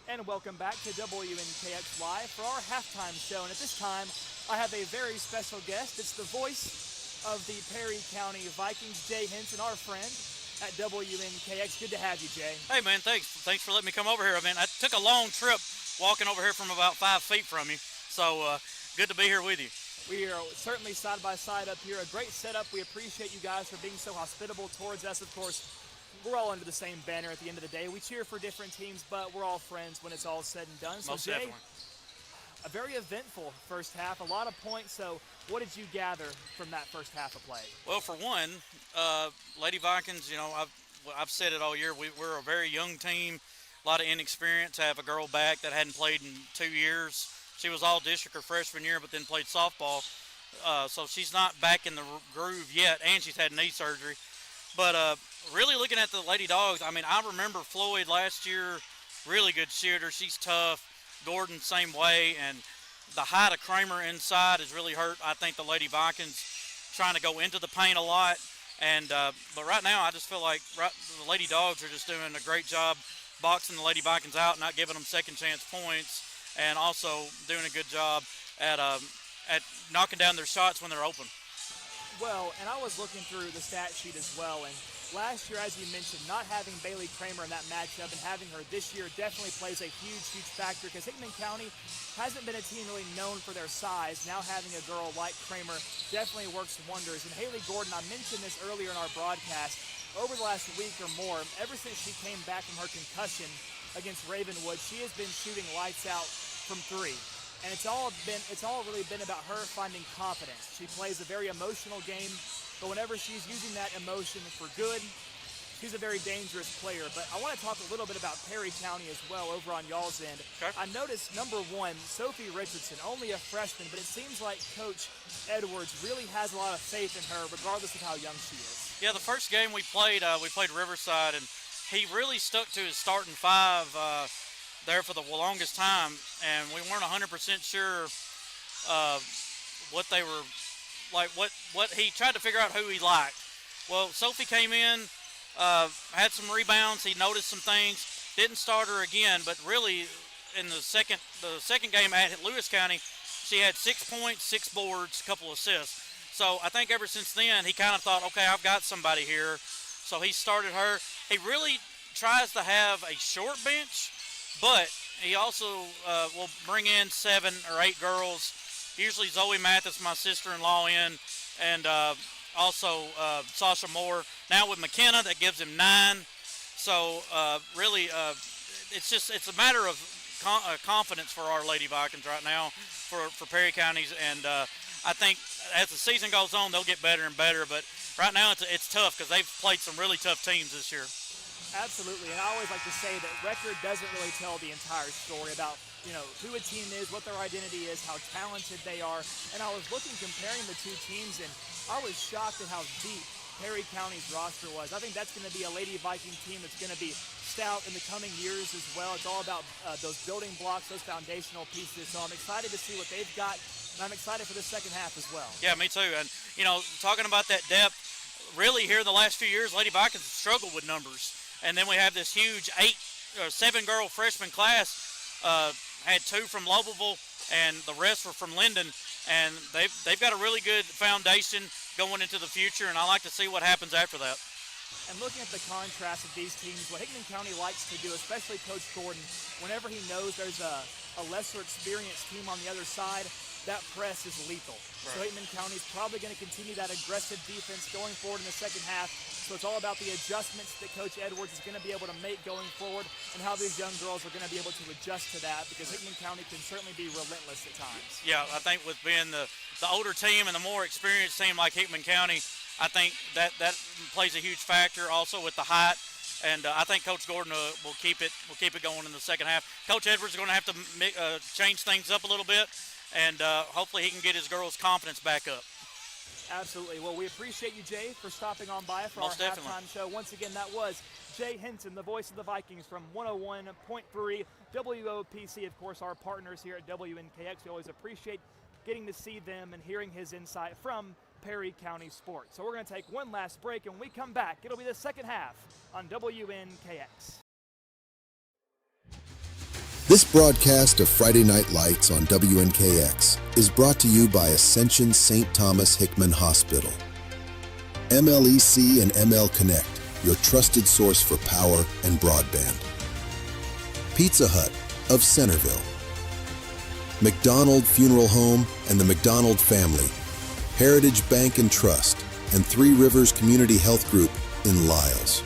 And welcome back to WNKX Live for our halftime show. And at this time, I have a very special guest. It's the voice of the Perry County Vikings, Jay Henson, our friend at WNKX. Good to have you, Jay. Hey, man, thanks. Thanks for letting me come over here. I mean, I took a long trip walking over here from about 5 feet from you. So good to be here with you. We are certainly side by side up here. A great setup. We appreciate you guys for being so hospitable towards us. Of course, we're all under the same banner at the end of the day. We cheer for different teams, but we're all friends when it's all said and done. So, Most Jay, definitely. a very eventful first half, a lot of points. So what did you gather from that first half of play? Well, for one, Lady Vikings, you know, I've said it all year. We're a very young team, a lot of inexperience. I have a girl back that hadn't played in 2 years. She was all district her freshman year, but then played softball. So she's not back in the groove yet, and she's had knee surgery. But really looking at the Lady Dogs, I mean, I remember Floyd last year, really good shooter. She's tough. Gordon, same way. And the height of Kramer inside has really hurt, I think, the Lady Vikings trying to go into the paint a lot. And but right now, I just feel like the Lady Dogs are just doing a great job boxing the Lady Vikings out, not giving them second chance points, and also doing a good job at knocking down their shots when they're open. Well, and I was looking through the stat sheet as well, and last year, as you mentioned, not having Bailey Kramer in that matchup and having her this year definitely plays a huge, huge factor because Hickman County hasn't been a team really known for their size. Now having a girl like Kramer definitely works wonders. And Haley Gordon, I mentioned this earlier in our broadcast, over the last week or more, ever since she came back from her concussion against Ravenwood, she has been shooting lights out from three. And it's all really been about her finding confidence. She plays a very emotional game, but whenever she's using that emotion for good, she's a very dangerous player. But I want to talk a little bit about Perry County as well over on y'all's end. Okay. I noticed, number one, Sophie Richardson, only a freshman, but it seems like Coach Edwards really has a lot of faith in her, regardless of how young she is. Yeah, the first game we played Riverside, and he really stuck to his starting five there for the longest time, and we weren't 100% sure what they were like. What he tried to figure out who he liked. Well, Sophie came in, had some rebounds. He noticed some things. Didn't start her again, but really in the second game at Lewis County, she had 6 points, 6 boards, a couple assists. So I think ever since then he kind of thought, okay, I've got somebody here. So he started her. He really tries to have a short bench, but he also will bring in 7 or 8 girls. Usually Zoe Mathis, my sister-in-law, and also Sasha Moore. Now with McKenna, that gives him 9. So really, it's a matter of confidence for our Lady Vikings right now for Perry Counties, and I think as the season goes on, they'll get better and better. But right now, it's tough because they've played some really tough teams this year. Absolutely, and I always like to say that record doesn't really tell the entire story about, you know, who a team is, what their identity is, how talented they are. And I was comparing the two teams, and I was shocked at how deep Perry County's roster was. I think that's going to be a Lady Viking team that's going to be stout in the coming years as well. It's all about those building blocks, those foundational pieces. So I'm excited to see what they've got, and I'm excited for the second half as well. Yeah, me too. And, you know, talking about that depth, really here the last few years, Lady Vikings have struggled with numbers. And then we have this huge 7-girl freshman class. Had 2 from Lobelville, and the rest were from Linden. And they've got a really good foundation going into the future, and I like to see what happens after that. And looking at the contrast of these teams, what Hickman County likes to do, especially Coach Gordon, whenever he knows there's a lesser experienced team on the other side, that press is lethal. Right. So Hickman County is probably going to continue that aggressive defense going forward in the second half. So it's all about the adjustments that Coach Edwards is going to be able to make going forward and how these young girls are going to be able to adjust to that, because Hickman County can certainly be relentless at times. Yeah, I think with being the older team and the more experienced team like Hickman County, I think that plays a huge factor also with the height. And I think Coach Gordon will keep it going in the second half. Coach Edwards is going to have to change things up a little bit, and hopefully he can get his girls' confidence back up. Absolutely. Well, we appreciate you, Jay, for stopping on by for Most our definitely. halftime show. Once again, that was Jay Henson, the voice of the Vikings from 101.3 WOPC. Of course, our partners here at WNKX. We always appreciate getting to see them and hearing his insight from Perry County sports. So we're going to take one last break, and when we come back, it'll be the second half on WNKX. This broadcast of Friday Night Lights on WNKX is brought to you by Ascension St. Thomas Hickman Hospital. MLEC and ML Connect, your trusted source for power and broadband. Pizza Hut of Centerville. McDonald Funeral Home and the McDonald Family. Heritage Bank and Trust and Three Rivers Community Health Group in Lyles.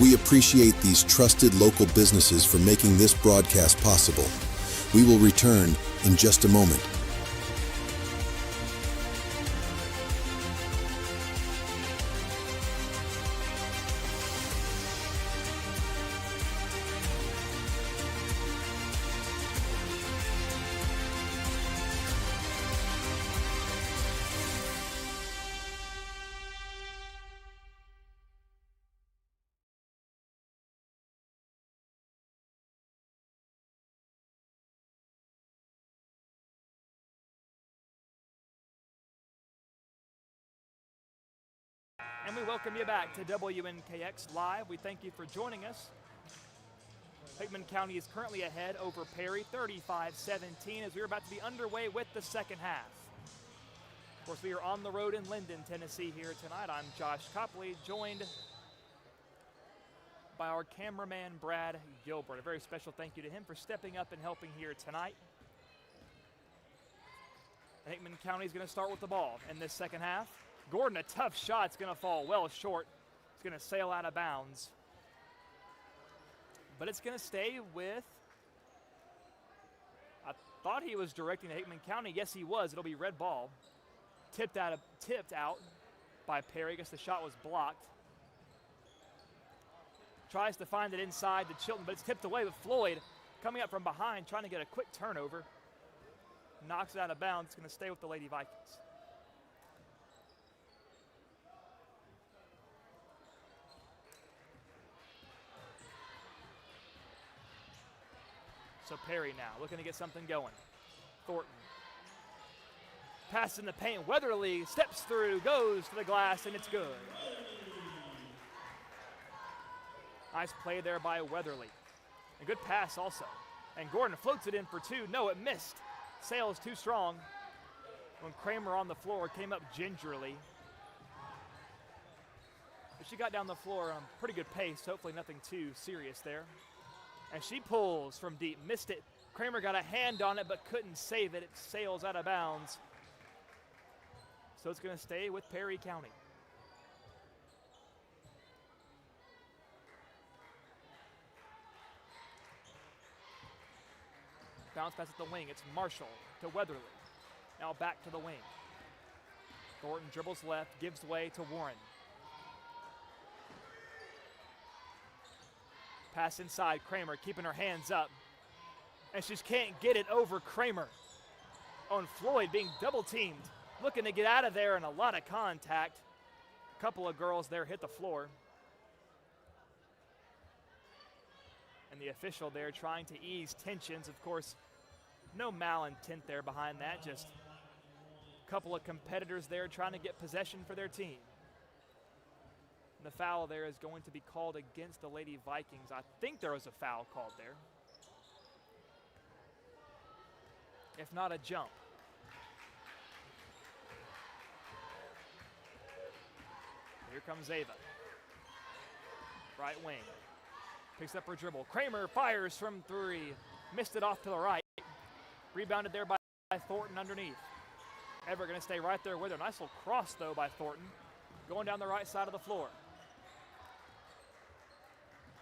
We appreciate these trusted local businesses for making this broadcast possible. We will return in just a moment. And we welcome you back to WNKX Live. We thank you for joining us. Hickman County is currently ahead over Perry, 35-17, as we're about to be underway with the second half. Of course, we are on the road in Linden, Tennessee here tonight. I'm Josh Copley, joined by our cameraman, Brad Gilbert. A very special thank you to him for stepping up and helping here tonight. Hickman County is going to start with the ball in this second half. Gordon, a tough shot. It's going to fall well short. It's going to sail out of bounds. But it's going to stay with, I thought he was directing to Hickman County. Yes, he was. It'll be red ball. Tipped out by Perry. I guess the shot was blocked. Tries to find it inside to Chilton, but it's tipped away with Floyd coming up from behind, trying to get a quick turnover. Knocks it out of bounds. It's going to stay with the Lady Vikings. So Perry now looking to get something going. Thornton. Pass in the paint. Weatherly steps through, goes to the glass, and it's good. Nice play there by Weatherly. A good pass also. And Gordon floats it in for two. No, it missed. Sails too strong. When Kramer on the floor came up gingerly. But she got down the floor on pretty good pace. Hopefully nothing too serious there. And she pulls from deep, missed it. Kramer got a hand on it but couldn't save it. It sails out of bounds. So it's going to stay with Perry County. Bounce pass at the wing. It's Marshall to Weatherly. Now back to the wing. Thornton dribbles left, gives way to Warren. Pass inside, Kramer keeping her hands up. And she can't get it over Kramer. On Floyd being double teamed. Looking to get out of there and a lot of contact. A couple of girls there hit the floor. And the official there trying to ease tensions. Of course, no malintent there behind that. Just a couple of competitors there trying to get possession for their team. The foul there is going to be called against the Lady Vikings. I think there was a foul called there. If not, a jump. Here comes Ava. Right wing. Picks up her dribble. Kramer fires from three. Missed it off to the right. Rebounded there by Thornton underneath. Everett going to stay right there with her. Nice little cross, though, by Thornton. Going down the right side of the floor.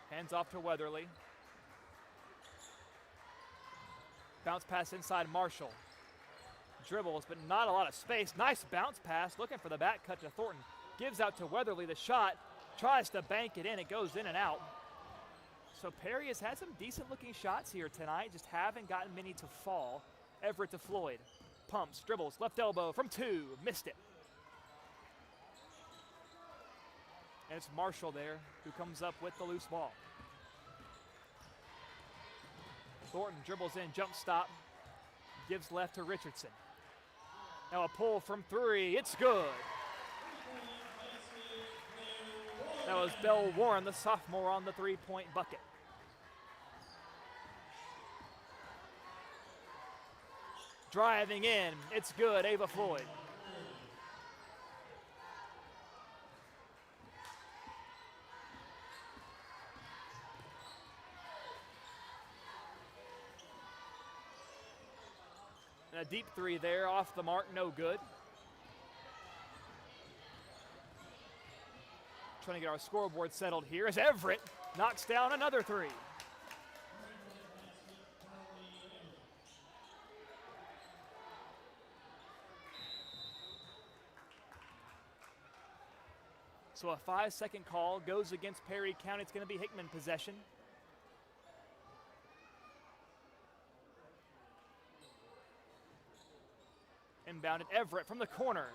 Hands off to Weatherly. Bounce pass inside Marshall. Dribbles, but not a lot of space. Nice bounce pass, looking for the back cut to Thornton. Gives out to Weatherly. The shot, tries to bank it in. It goes in and out. So Perry has had some decent-looking shots here tonight, just haven't gotten many to fall. Everett to Floyd. Pumps, dribbles, left elbow from two. Missed it. And it's Marshall there who comes up with the loose ball. Thornton dribbles in, jump stop, gives left to Richardson. Now a pull from three, it's good. That was Belle Warren, the sophomore, on the three-point bucket. driving in. It's good, Ava Floyd. And a deep three there, off the mark, no good. Trying to get our scoreboard settled here as Everett knocks down another three. So a 5-second call goes against Perry County. It's going to be Hickman possession. Inbounded Everett from the corner.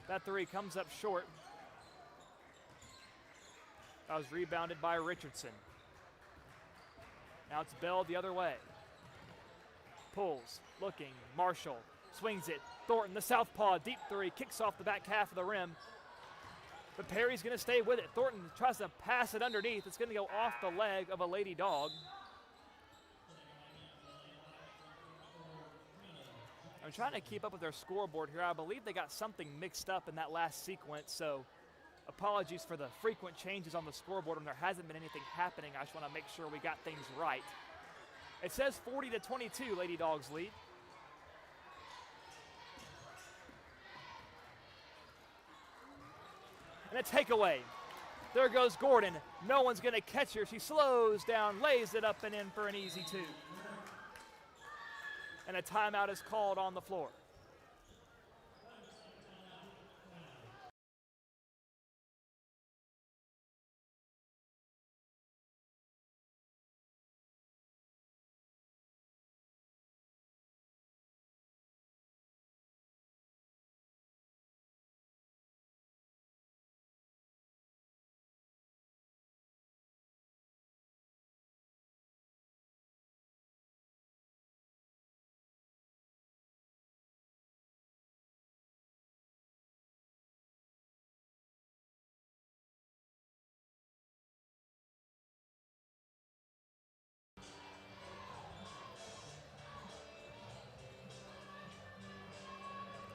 That three comes up short. That was rebounded by Richardson. Now it's Bell the other way. Pulls, looking, Marshall swings it. Thornton, the southpaw, deep three, kicks off the back half of the rim. But Perry's going to stay with it. Thornton tries to pass it underneath. It's going to go off the leg of a Lady Dog. I'm trying to keep up with their scoreboard here. I believe they got something mixed up in that last sequence, so apologies for the frequent changes on the scoreboard when there hasn't been anything happening. I just want to make sure we got things right. It says 40-22, Lady Dogs lead. And a takeaway. There goes Gordon. No one's going to catch her. She slows down, lays it up and in for an easy two. And a timeout is called on the floor.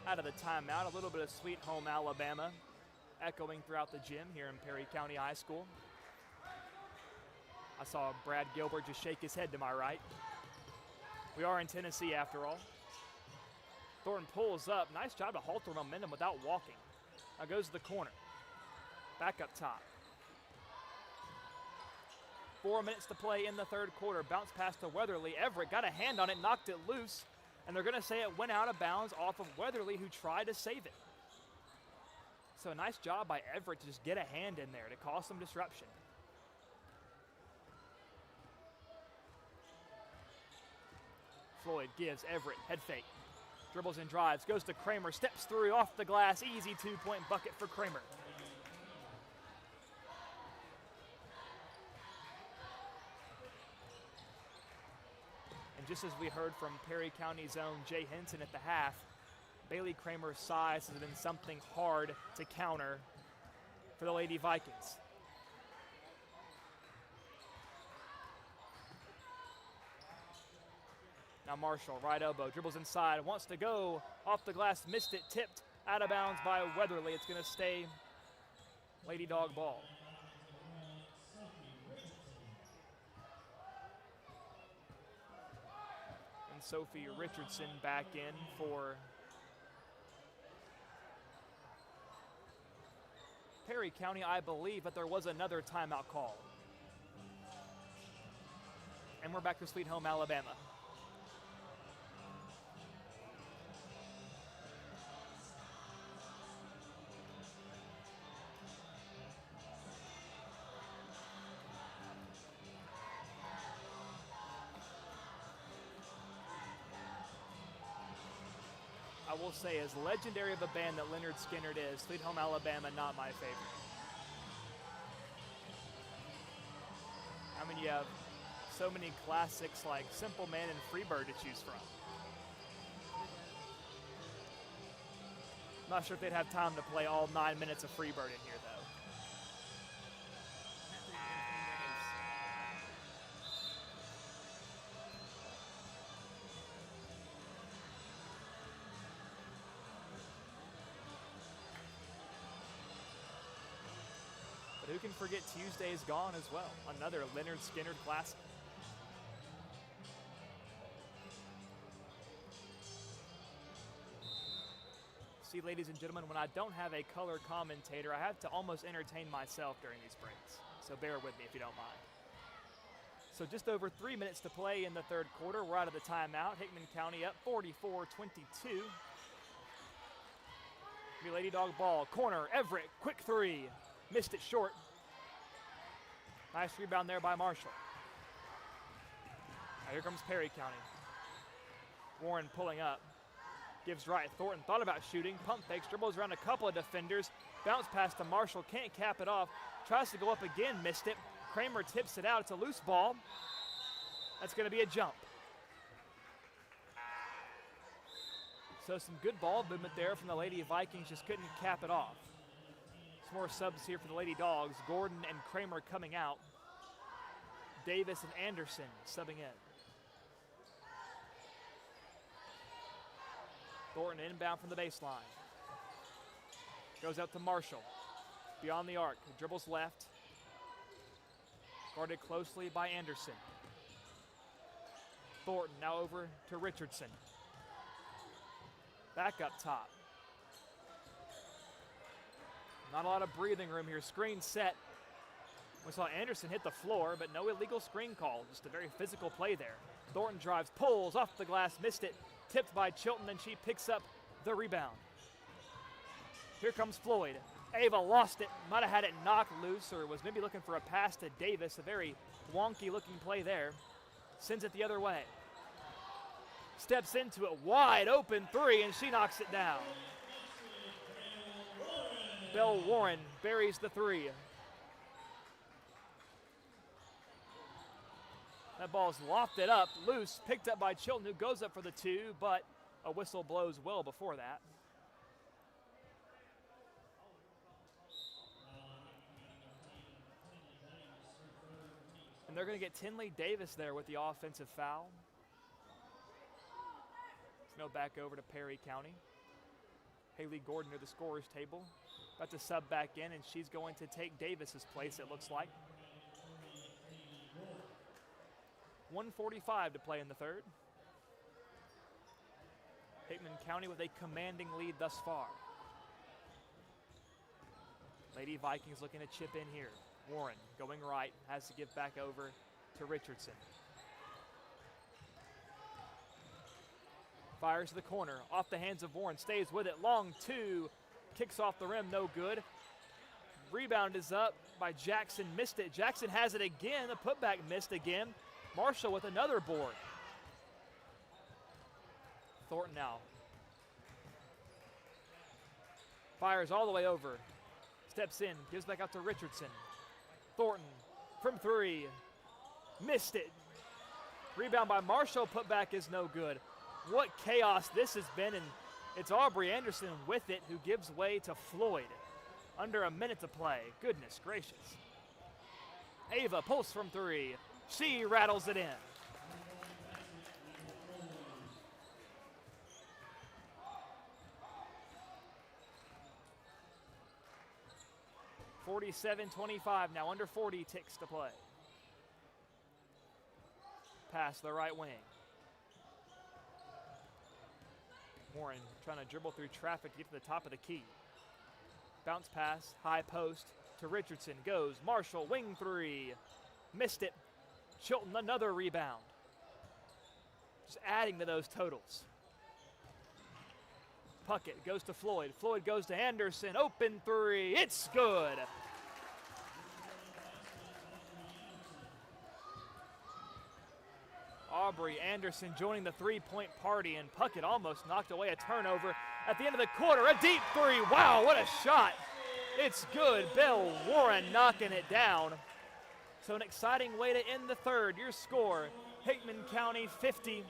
Out of the timeout, a little bit of Sweet Home Alabama echoing throughout the gym here in Perry County High School. I saw Brad Gilbert just shake his head to my right. We are in Tennessee after all. Thornton pulls up. Nice job to halt their momentum without walking. Now goes to the corner. Back up top. 4 minutes to play in the third quarter. Bounce pass to Weatherly. Everett got a hand on it, knocked it loose. And they're going to say it went out of bounds off of Weatherly, who tried to save it. So a nice job by Everett to just get a hand in there to cause some disruption. Floyd gives Everett head fake. Dribbles and drives, goes to Kramer, steps through off the glass. Easy two-point bucket for Kramer. Just as we heard from Perry County's own Jay Henson at the half, Bailey Kramer's size has been something hard to counter for the Lady Vikings. Now Marshall, right elbow, dribbles inside, wants to go off the glass, missed it, tipped, out of bounds by Weatherly. It's going to stay Lady Dog ball. Sophie Richardson back in for Perry County. I believe that there was another timeout call. And we're back to Sweet Home Alabama. I will say, as legendary of a band that Leonard Skinner is, Sweet Home Alabama, not my favorite. I mean, you have so many classics like Simple Man and Freebird to choose from. I'm not sure if they'd have time to play all 9 minutes of Freebird in here, though. who can forget Tuesday's Gone as well? Another Leonard Skinner classic. See, ladies and gentlemen, when I don't have a color commentator, I have to almost entertain myself during these breaks. So bear with me if you don't mind. So just over 3 minutes to play in the third quarter. We're out of the timeout. Hickman County up 44-22. Lady Dog ball, corner, Everett, quick three. Missed it short. Nice rebound there by Marshall. Now here comes Perry County. Warren pulling up. Gives right. Thornton thought about shooting. Pump fakes, dribbles around a couple of defenders. Bounce pass to Marshall, can't cap it off. Tries to go up again, missed it. Kramer tips it out. It's a loose ball. That's going to be a jump. So some good ball movement there from the Lady Vikings, just couldn't cap it off. Some more subs here for the Lady Dogs. Gordon and Kramer coming out. Davis and Anderson subbing in. Thornton inbound from the baseline. Goes out to Marshall. Beyond the arc, dribbles left. Guarded closely by Anderson. Thornton now over to Richardson. Back up top. Not a lot of breathing room here. Screen set. We saw Anderson hit the floor, but no illegal screen call. Just a very physical play there. Thornton drives, pulls off the glass, missed it. Tipped by Chilton, and she picks up the rebound. Here comes Floyd. Ava lost it. Might have had it knocked loose, or was maybe looking for a pass to Davis. A very wonky looking play there. Sends it the other way. Steps into it, wide open three, and she knocks it down. Belle Warren buries the three. That ball's lofted up, loose, picked up by Chilton, who goes up for the two, but a whistle blows well before that. And they're going to get Tinley Davis there with the offensive foul. No, back over to Perry County. Haley Gordon near the scorer's table. About to sub back in, and she's going to take Davis's place, it looks like. 1:45 to play in the third. Hickman County with a commanding lead thus far. Lady Vikings looking to chip in here. Warren going right, has to give back over to Richardson. Fires to the corner, off the hands of Warren, stays with it, long two, kicks off the rim, no good. Rebound is up by Jackson, missed it. Jackson has it again, the putback missed again. Marshall with another board. Thornton now. Fires all the way over, steps in, gives back out to Richardson. Thornton from three, missed it. Rebound by Marshall, putback is no good. What chaos this has been, and it's Aubrey Anderson with it who gives way to Floyd. Under a minute to play. Goodness gracious. Ava pulls from three. She rattles it in. (47-25) now, under 40 ticks to play. Pass the right wing. Warren trying to dribble through traffic to get to the top of the key. Bounce pass, high post to Richardson. Goes Marshall, wing three. Missed it. Chilton, another rebound. Just adding to those totals. Puckett goes to Floyd. Floyd goes to Anderson. Open three. It's good. Aubrey Anderson joining the three-point party, and Puckett almost knocked away a turnover at the end of the quarter. A deep three. Wow, what a shot. It's good. Belle Warren knocking it down. So an exciting way to end the third. Your score, Hickman County 50,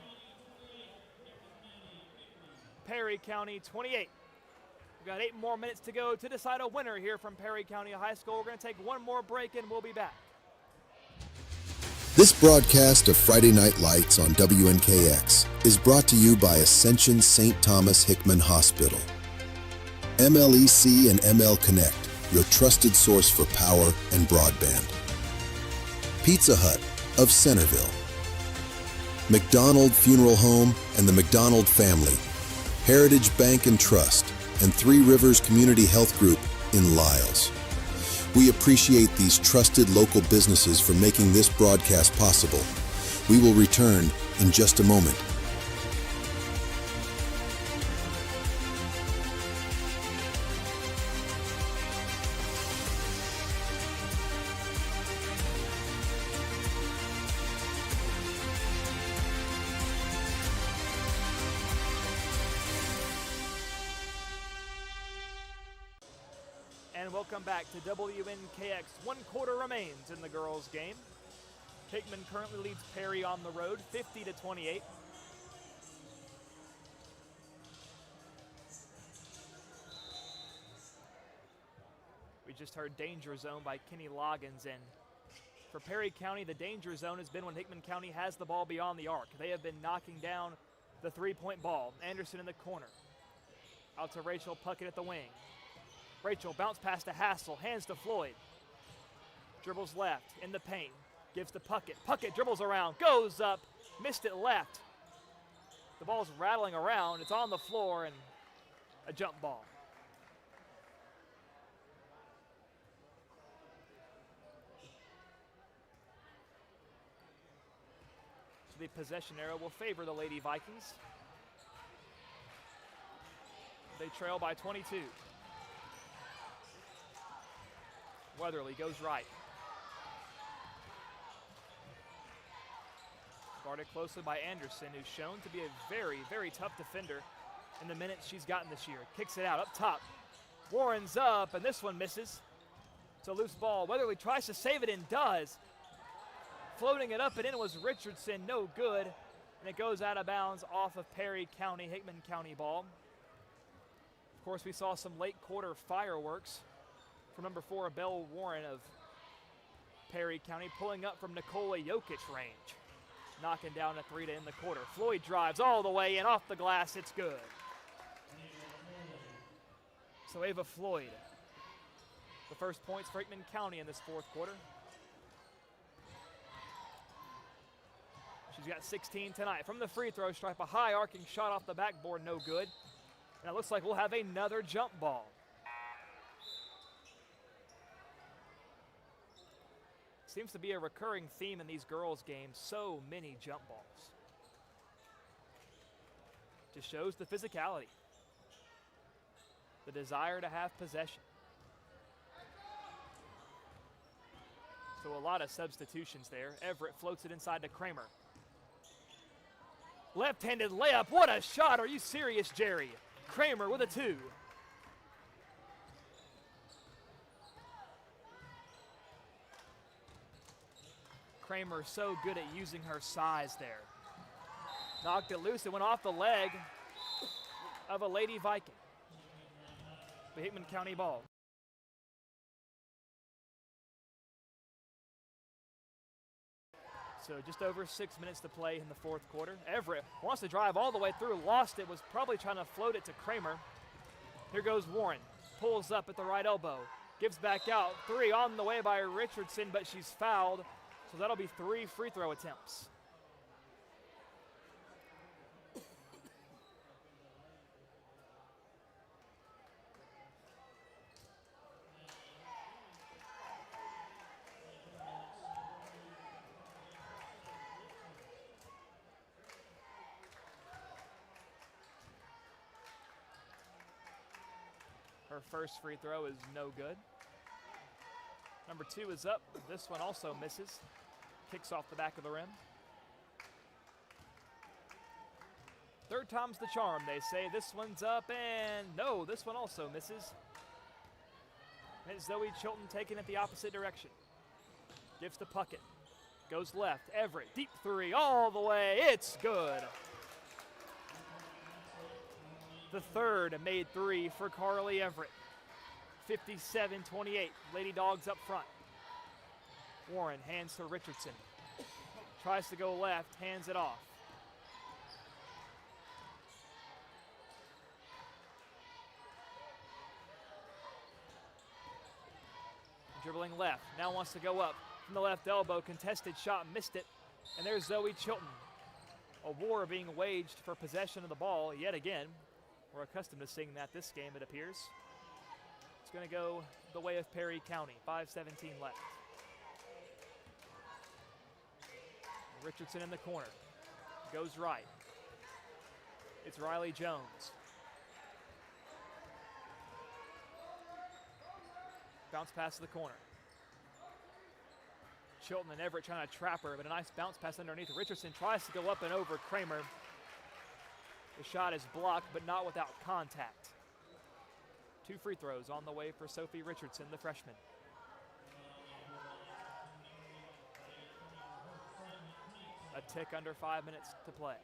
Perry County 28. We've got 8 more minutes to go to decide a winner here from Perry County High School. We're going to take one more break, and we'll be back. This broadcast of Friday Night Lights on WNKX is brought to you by Ascension St. Thomas Hickman Hospital. MLEC and ML Connect your trusted source for power and broadband. Pizza Hut of Centerville. McDonald Funeral Home and the McDonald Family. Heritage Bank and Trust, and Three Rivers Community Health Group in Lyles. We appreciate these trusted local businesses for making this broadcast possible. We will return in just a moment. And welcome back to WNKX. 1 quarter remains in the girls' game. Hickman currently leads Perry on the road, 50-28. We just heard Danger Zone by Kenny Loggins, and for Perry County, the danger zone has been when Hickman County has the ball beyond the arc. They have been knocking down the three-point ball. Anderson in the corner. Out to Rachel Puckett at the wing. Rachel bounce pass to Hassel, hands to Floyd. Dribbles left, in the paint, gives to Puckett. Puckett dribbles around, goes up, missed it left. The ball's rattling around, it's on the floor, and a jump ball. So the possession arrow will favor the Lady Vikings. They trail by 22. Weatherly goes right. Guarded closely by Anderson, who's shown to be a very, very tough defender in the minutes she's gotten this year. Kicks it out up top. Warren's up, and this one misses. It's a loose ball. Weatherly tries to save it and does. Floating it up and in was Richardson, no good. And it goes out of bounds off of Perry County, Hickman County ball. Of course, we saw some late quarter fireworks from number 4, Belle Warren of Perry County, pulling up from Nikola Jokic range. Knocking down a 3 to end the quarter. Floyd drives all the way in, off the glass, it's good. So Ava Floyd, the first points for Hickman County in this fourth quarter. She's got 16 tonight. From the free throw stripe, a high arcing shot off the backboard, no good. And it looks like we'll have another jump ball. Seems to be a recurring theme in these girls' games, so many jump balls. Just shows the physicality, the desire to have possession. So a lot of substitutions there. Everett floats it inside to Kramer. Left-handed layup, what a shot, are you serious, Jerry? Kramer with a 2. Kramer so good at using her size there. Knocked it loose, it went off the leg of a Lady Viking. The Hickman County ball. So just over 6 minutes to play in the fourth quarter. Everett wants to drive all the way through, lost it, was probably trying to float it to Kramer. Here goes Warren, pulls up at the right elbow, gives back out, 3 on the way by Richardson, but she's fouled. So that'll be 3 free throw attempts. Her first free throw is no good. Number 2 is up. This one also misses. Kicks off the back of the rim. Third time's the charm, they say. This one's up, and no, this one also misses. And it's Zoe Chilton taking it the opposite direction. Gives to Puckett. Goes left. Everett, deep 3, all the way. It's good. The third made 3 for Carly Everett. 57-28. Lady Dogs up front. Warren hands to Richardson. Tries to go left, hands it off. dribbling left, now wants to go up from the left elbow, contested shot, missed it, and there's Zoe Chilton. A war being waged for possession of the ball yet again. We're accustomed to seeing that this game, it appears. It's going to go the way of Perry County, 5:17 left. Richardson in the corner, goes right. It's Riley Jones. Bounce pass to the corner. Chilton and Everett trying to trap her, but a nice bounce pass underneath. Richardson tries to go up and over Kramer. The shot is blocked, but not without contact. 2 free throws on the way for Sophie Richardson, the freshman. A tick under 5 minutes to play.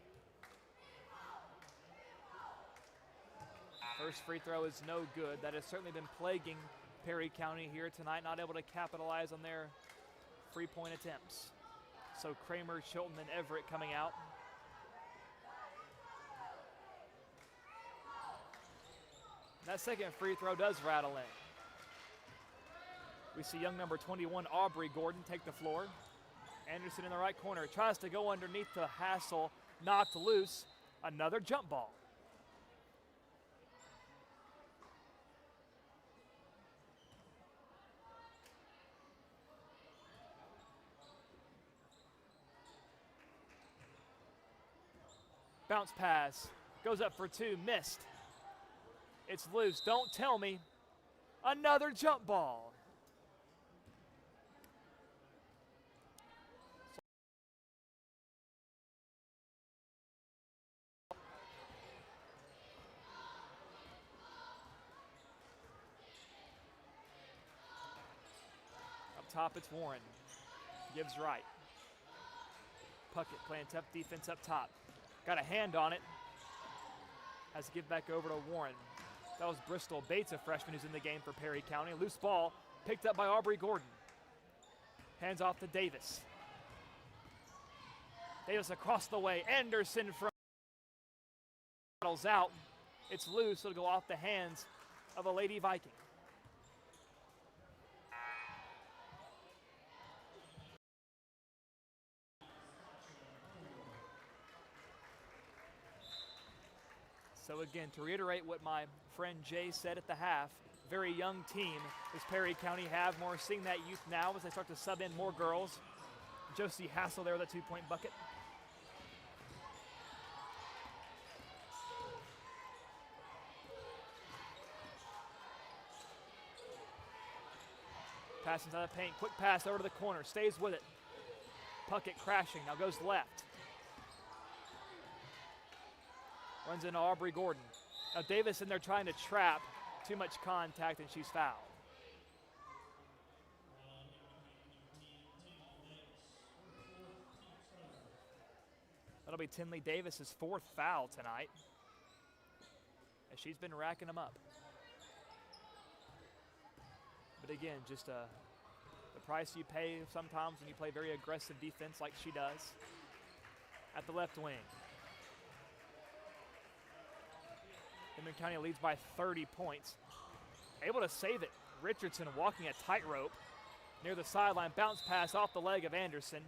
First free throw is no good. That has certainly been plaguing Perry County here tonight, not able to capitalize on their free-point attempts. So Kramer, Chilton, and Everett coming out. That second free throw does rattle in. We see young number 21, Aubrey Gordon, take the floor. Anderson in the right corner, tries to go underneath the Hassel, knocked loose. Another jump ball. Bounce pass, goes up for 2, missed. It's loose, don't tell me. Another jump ball. Up top, it's Warren. Gives right. Puckett playing tough defense up top. Got a hand on it. Has to give back over to Warren. That was Bristol Bates, a freshman who's in the game for Perry County. Loose ball picked up by Aubrey Gordon. Hands off to Davis. Davis across the way. Anderson rattles out. It's loose. It'll go off the hands of a Lady Viking. So again, to reiterate what my friend Jay said at the half, very young team does Perry County have. We're seeing that youth now as they start to sub in more girls. Josie Hassel there with a 2-point bucket. Pass inside the paint, quick pass over to the corner, stays with it. Puckett crashing, now goes left. Runs into Aubrey Gordon. Now Davis in there trying to trap. Too much contact and she's fouled. That'll be Tinley Davis's 4th foul tonight, as she's been racking them up. But again, just the price you pay sometimes when you play very aggressive defense like she does. At the left wing. Inman County leads by 30 points. Able to save it. Richardson walking a tightrope near the sideline. Bounce pass off the leg of Anderson.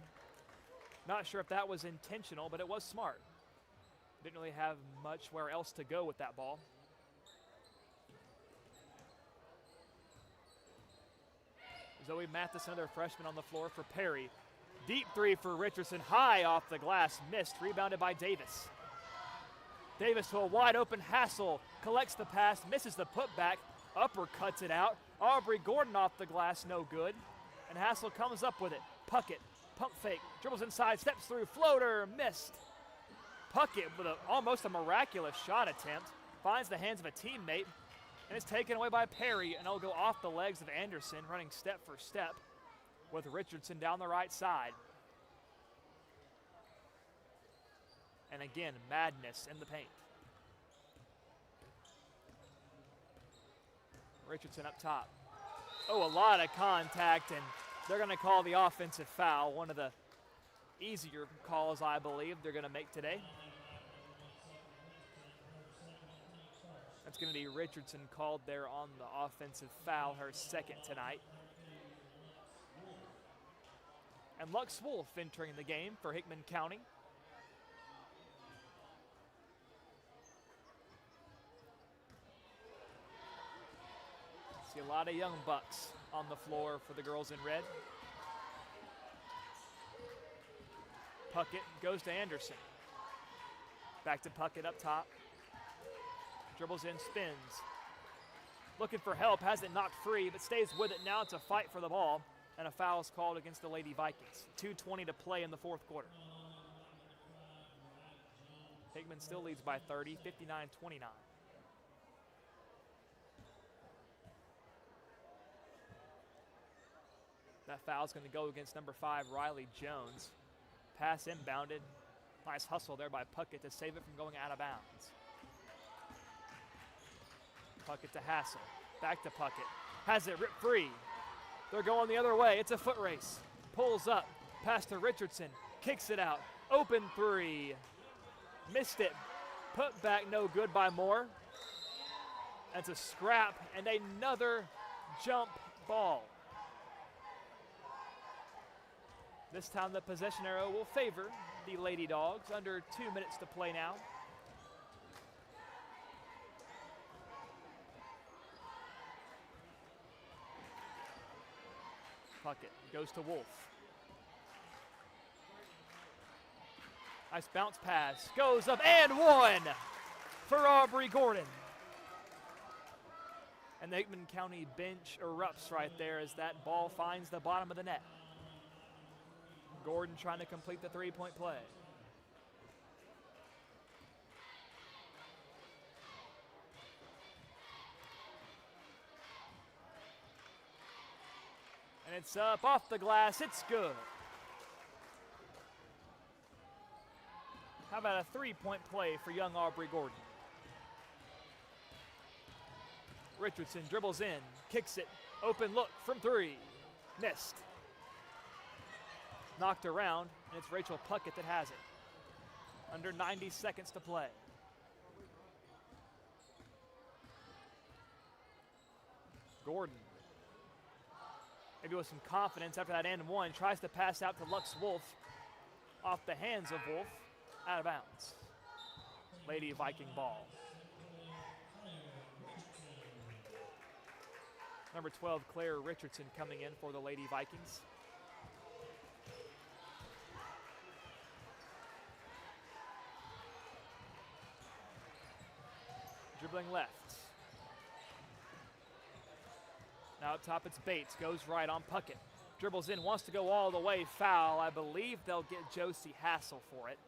Not sure if that was intentional, but it was smart. Didn't really have much where else to go with that ball. Zoe Mathis, another freshman on the floor for Perry. Deep 3 for Richardson. High off the glass. Missed. Rebounded by Davis. Davis to a wide open Hassel, collects the pass, misses the putback, uppercuts it out. Aubrey Gordon off the glass, no good. And Hassel comes up with it. Puckett, pump fake, dribbles inside, steps through, floater, missed. Puckett with almost a miraculous shot attempt, finds the hands of a teammate, and it's taken away by Perry, and it'll go off the legs of Anderson, running step for step with Richardson down the right side. And again, madness in the paint. Richardson up top. Oh, a lot of contact, and they're going to call the offensive foul. One of the easier calls, I believe, they're going to make today. That's going to be Richardson called there on the offensive foul, her 2nd tonight. And Lux Wolf entering the game for Hickman County. See a lot of young bucks on the floor for the girls in red. Puckett goes to Anderson. Back to Puckett up top. Dribbles in, spins. Looking for help, has it knocked free, but stays with it now. It's a fight for the ball, and a foul is called against the Lady Vikings. 2:20 to play in the fourth quarter. Hickman still leads by 30, 59-29. That foul's going to go against number 5, Riley Jones. Pass inbounded. Nice hustle there by Puckett to save it from going out of bounds. Puckett to Hassel. Back to Puckett. Has it ripped free. They're going the other way. It's a foot race. Pulls up. Pass to Richardson. Kicks it out. Open three. Missed it. Put back no good by Moore. That's a scrap and another jump ball. This time the possession arrow will favor the Lady Dogs. Under 2 minutes to play now. Puckett goes to Wolf. Nice bounce pass. Goes up and one for Aubrey Gordon. And the Hickman County bench erupts right there as that ball finds the bottom of the net. Gordon trying to complete the three-point play. And it's up off the glass. It's good. How about a three-point play for young Aubrey Gordon? Richardson dribbles in, kicks it. Open look from three. Missed. Knocked around, and it's Rachel Puckett that has it. Under 90 seconds to play. Gordon, maybe with some confidence after that and one, tries to pass out to Lux Wolf. Off the hands of Wolf, out of bounds. Lady Viking ball. Number 12, Claire Richardson coming in for the Lady Vikings. Dribbling left. Now up top it's Bates, goes right on Puckett. Dribbles in, wants to go all the way, foul. I believe they'll get Josie Hassel for it.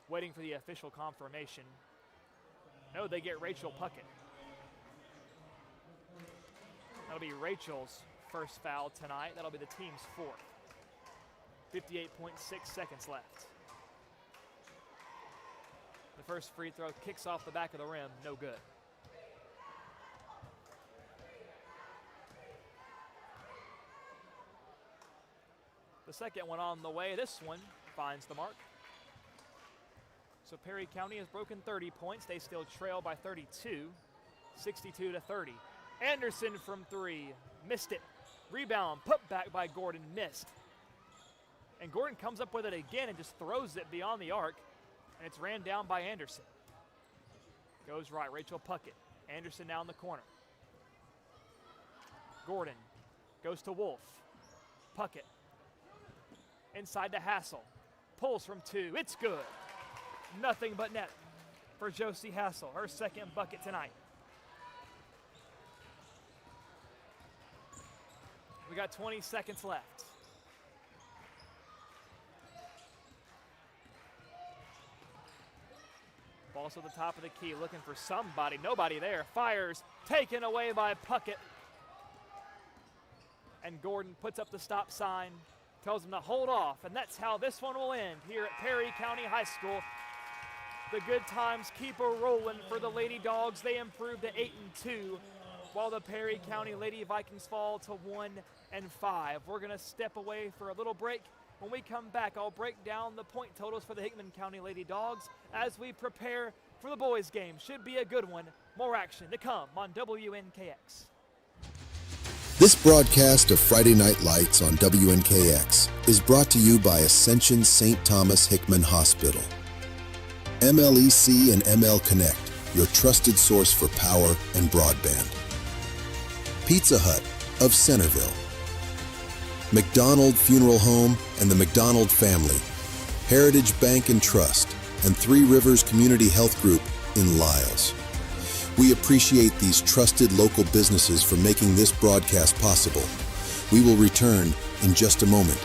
Waiting for the official confirmation. No, they get Rachel Puckett. That'll be Rachel's first foul tonight. That'll be the team's fourth. 58.6 seconds left. The first free throw kicks off the back of the rim, no good. The second one on the way. This one finds the mark. So Perry County has broken 30 points. They still trail by 32, 62 to 30. Anderson from three, missed it. Rebound, put back by Gordon, missed. And Gordon comes up with it again and just throws it beyond the arc. And it's ran down by Anderson. Goes right, Rachel Puckett. Anderson now in the corner. Gordon goes to Wolf. Puckett. Inside to Hassel. Pulls from two, it's good. Nothing but net for Josie Hassel, her second bucket tonight. We got 20 seconds left. Ball's at the top of the key, looking for somebody. Nobody there. Fires, taken away by Puckett. And Gordon puts up the stop sign, tells him to hold off, and that's how this one will end here at Perry County High School. The good times keep a-rolling for the Lady Dogs. They improve to 8-2, while the Perry County Lady Vikings fall to 1-5. We're going to step away for a little break. When we come back, I'll break down the point totals for the Hickman County Lady Dogs as we prepare for the boys' game. Should be a good one. More action to come on WNKX. This broadcast of Friday Night Lights on WNKX is brought to you by Ascension St. Thomas Hickman Hospital. MLEC and ML Connect, your trusted source for power and broadband. Pizza Hut of Centerville. McDonald Funeral Home and the McDonald Family. Heritage Bank and Trust and Three Rivers Community Health Group in Lisles. We appreciate these trusted local businesses for making this broadcast possible. We will return in just a moment.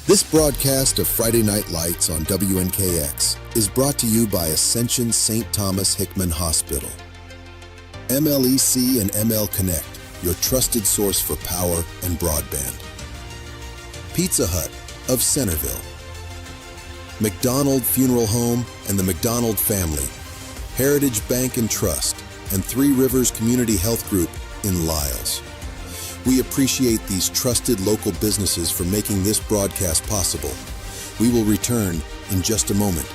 This broadcast of Friday Night Lights on WNKX is brought to you by Ascension St. Thomas Hickman Hospital. MLEC and ML Connect, your trusted source for power and broadband. Pizza Hut of Centerville. McDonald Funeral Home and the McDonald Family. Heritage Bank and Trust and Three Rivers Community Health Group in Lyles. We appreciate these trusted local businesses for making this broadcast possible. We will return in just a moment.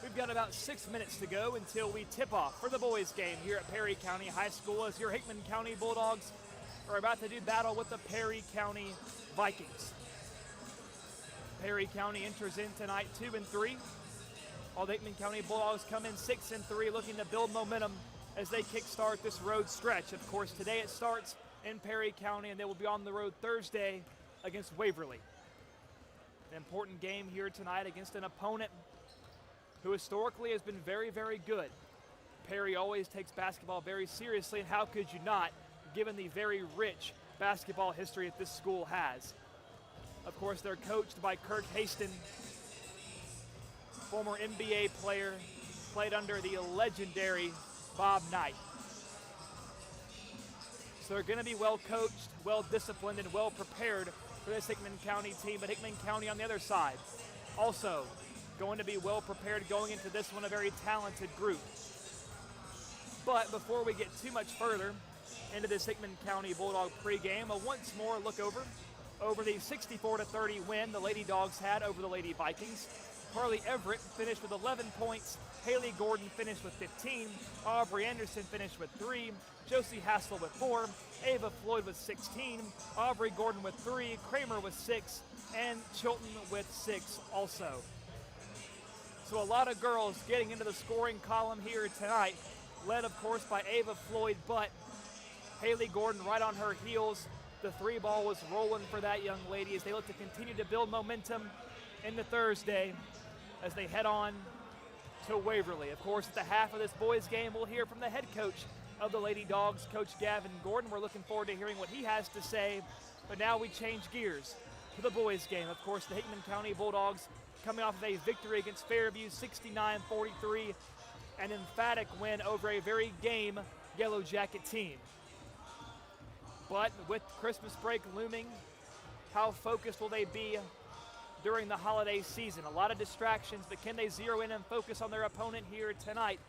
We've got about 6 minutes to go until we tip off for the boys game here at Perry County High School as your Hickman County Bulldogs are about to do battle with the Perry County Vikings. Perry County enters in tonight 2-3. While the Hickman County Bulldogs come in 6-3, looking to build momentum as they kickstart this road stretch. Of course, today it starts in Perry County and they will be on the road Thursday against Waverly. An important game here tonight against an opponent who historically has been very, very good. Perry always takes basketball very seriously, and how could you not, given the very rich basketball history that this school has. Of course, they're coached by Kirk Haston, former NBA player, played under the legendary Bob Knight. So they're going to be well coached, well disciplined, and well prepared for this Hickman County team, but Hickman County on the other side also going to be well prepared going into this one, a very talented group. But before we get too much further into this Hickman County Bulldog pregame, a once more look over the 64-30 win the Lady Dogs had over the Lady Vikings. Carly Everett finished with 11 points. Haley Gordon finished with 15. Aubrey Anderson finished with 3. Josie Hassel with 4. Ava Floyd with 16. Aubrey Gordon with 3. Kramer with 6. And Chilton with 6 also. So a lot of girls getting into the scoring column here tonight, led of course by Ava Floyd, but Haley Gordon right on her heels. The three ball was rolling for that young lady as they look to continue to build momentum into Thursday as they head on to Waverly. Of course, at the half of this boys game, we'll hear from the head coach of the Lady Dogs, Coach Gavin Gordon. We're looking forward to hearing what he has to say, but now we change gears to the boys game. Of course, the Hickman County Bulldogs coming off of a victory against Fairview, 69-43, an emphatic win over a very game Yellow Jacket team. But with Christmas break looming, how focused will they be during the holiday season? A lot of distractions, but can they zero in and focus on their opponent here tonight?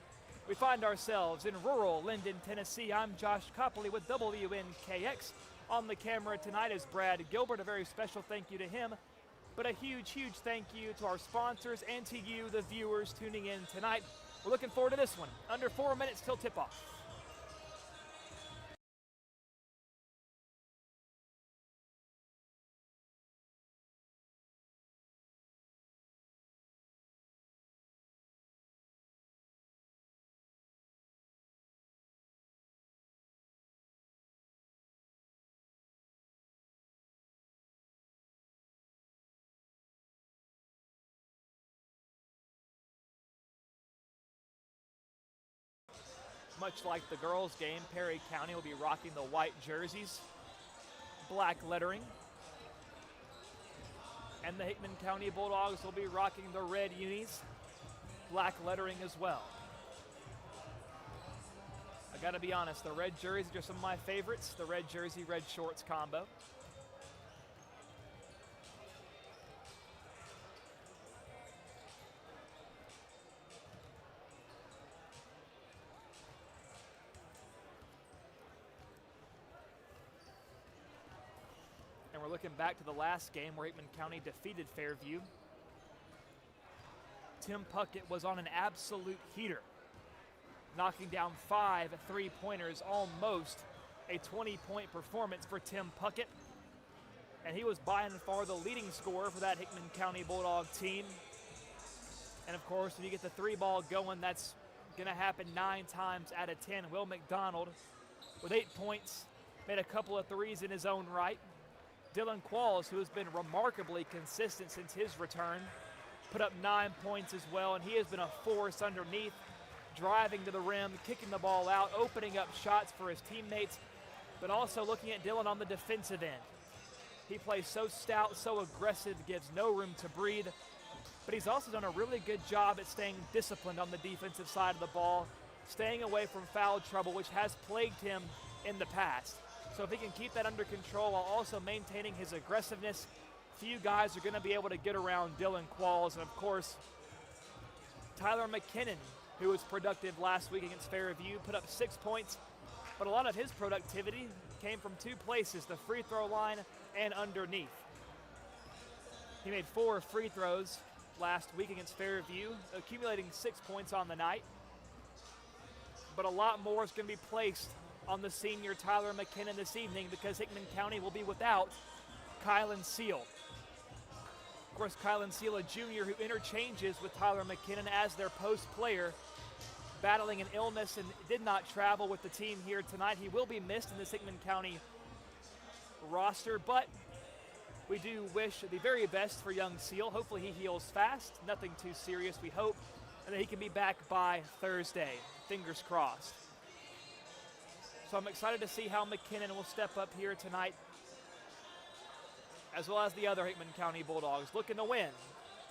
We find ourselves in rural Linden, Tennessee. I'm Josh Copley with WNKX. On the camera tonight is Brad Gilbert. A very special thank you to him. But a huge, huge thank you to our sponsors and to you, the viewers, tuning in tonight. We're looking forward to this one. Under 4 minutes till tip-off. Much like the girls' game, Perry County will be rocking the white jerseys, black lettering. And the Hickman County Bulldogs will be rocking the red unis, black lettering as well. Got to be honest, the red jerseys are some of my favorites, the red jersey, red shorts combo. And we're looking back to the last game where Hickman County defeated Fairview. Tim Puckett was on an absolute heater, knocking down 5 3-pointers, almost a 20-point performance for Tim Puckett. And he was by and far the leading scorer for that Hickman County Bulldog team. And of course, if you get the 3-ball going, that's going to happen 9 times out of 10. Will McDonald with 8 points, made a couple of threes in his own right. Dylan Qualls, who has been remarkably consistent since his return, put up 9 points as well, and he has been a force underneath, driving to the rim, kicking the ball out, opening up shots for his teammates, but also looking at Dylan on the defensive end. He plays so stout, so aggressive, gives no room to breathe, but he's also done a really good job at staying disciplined on the defensive side of the ball, staying away from foul trouble, which has plagued him in the past. So if he can keep that under control while also maintaining his aggressiveness, few guys are going to be able to get around Dylan Qualls. And of course, Tyler McKinnon, who was productive last week against Fairview, put up 6 points, but a lot of his productivity came from 2 places, the free throw line and underneath. He made 4 free throws last week against Fairview, accumulating 6 points on the night. But a lot more is going to be placed on the senior Tyler McKinnon this evening because Hickman County will be without Kylan Seal. Of course, Kylan Seal, a junior who interchanges with Tyler McKinnon as their post player, battling an illness and did not travel with the team here tonight. He will be missed in this Hickman County roster, but we do wish the very best for young Seal. Hopefully he heals fast, nothing too serious, we hope, and that he can be back by Thursday. Fingers crossed. So I'm excited to see how McKinnon will step up here tonight, as well as the other Hickman County Bulldogs, looking to win,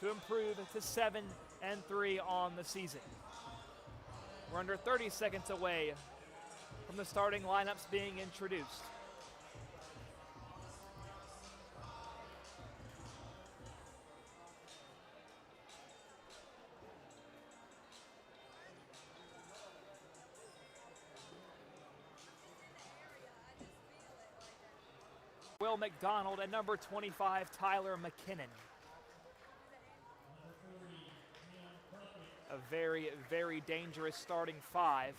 to improve to 7-3 on the season. We're under 30 seconds away from the starting lineups being introduced. Will McDonald and number 25, Tyler McKinnon. A very, very dangerous starting 5.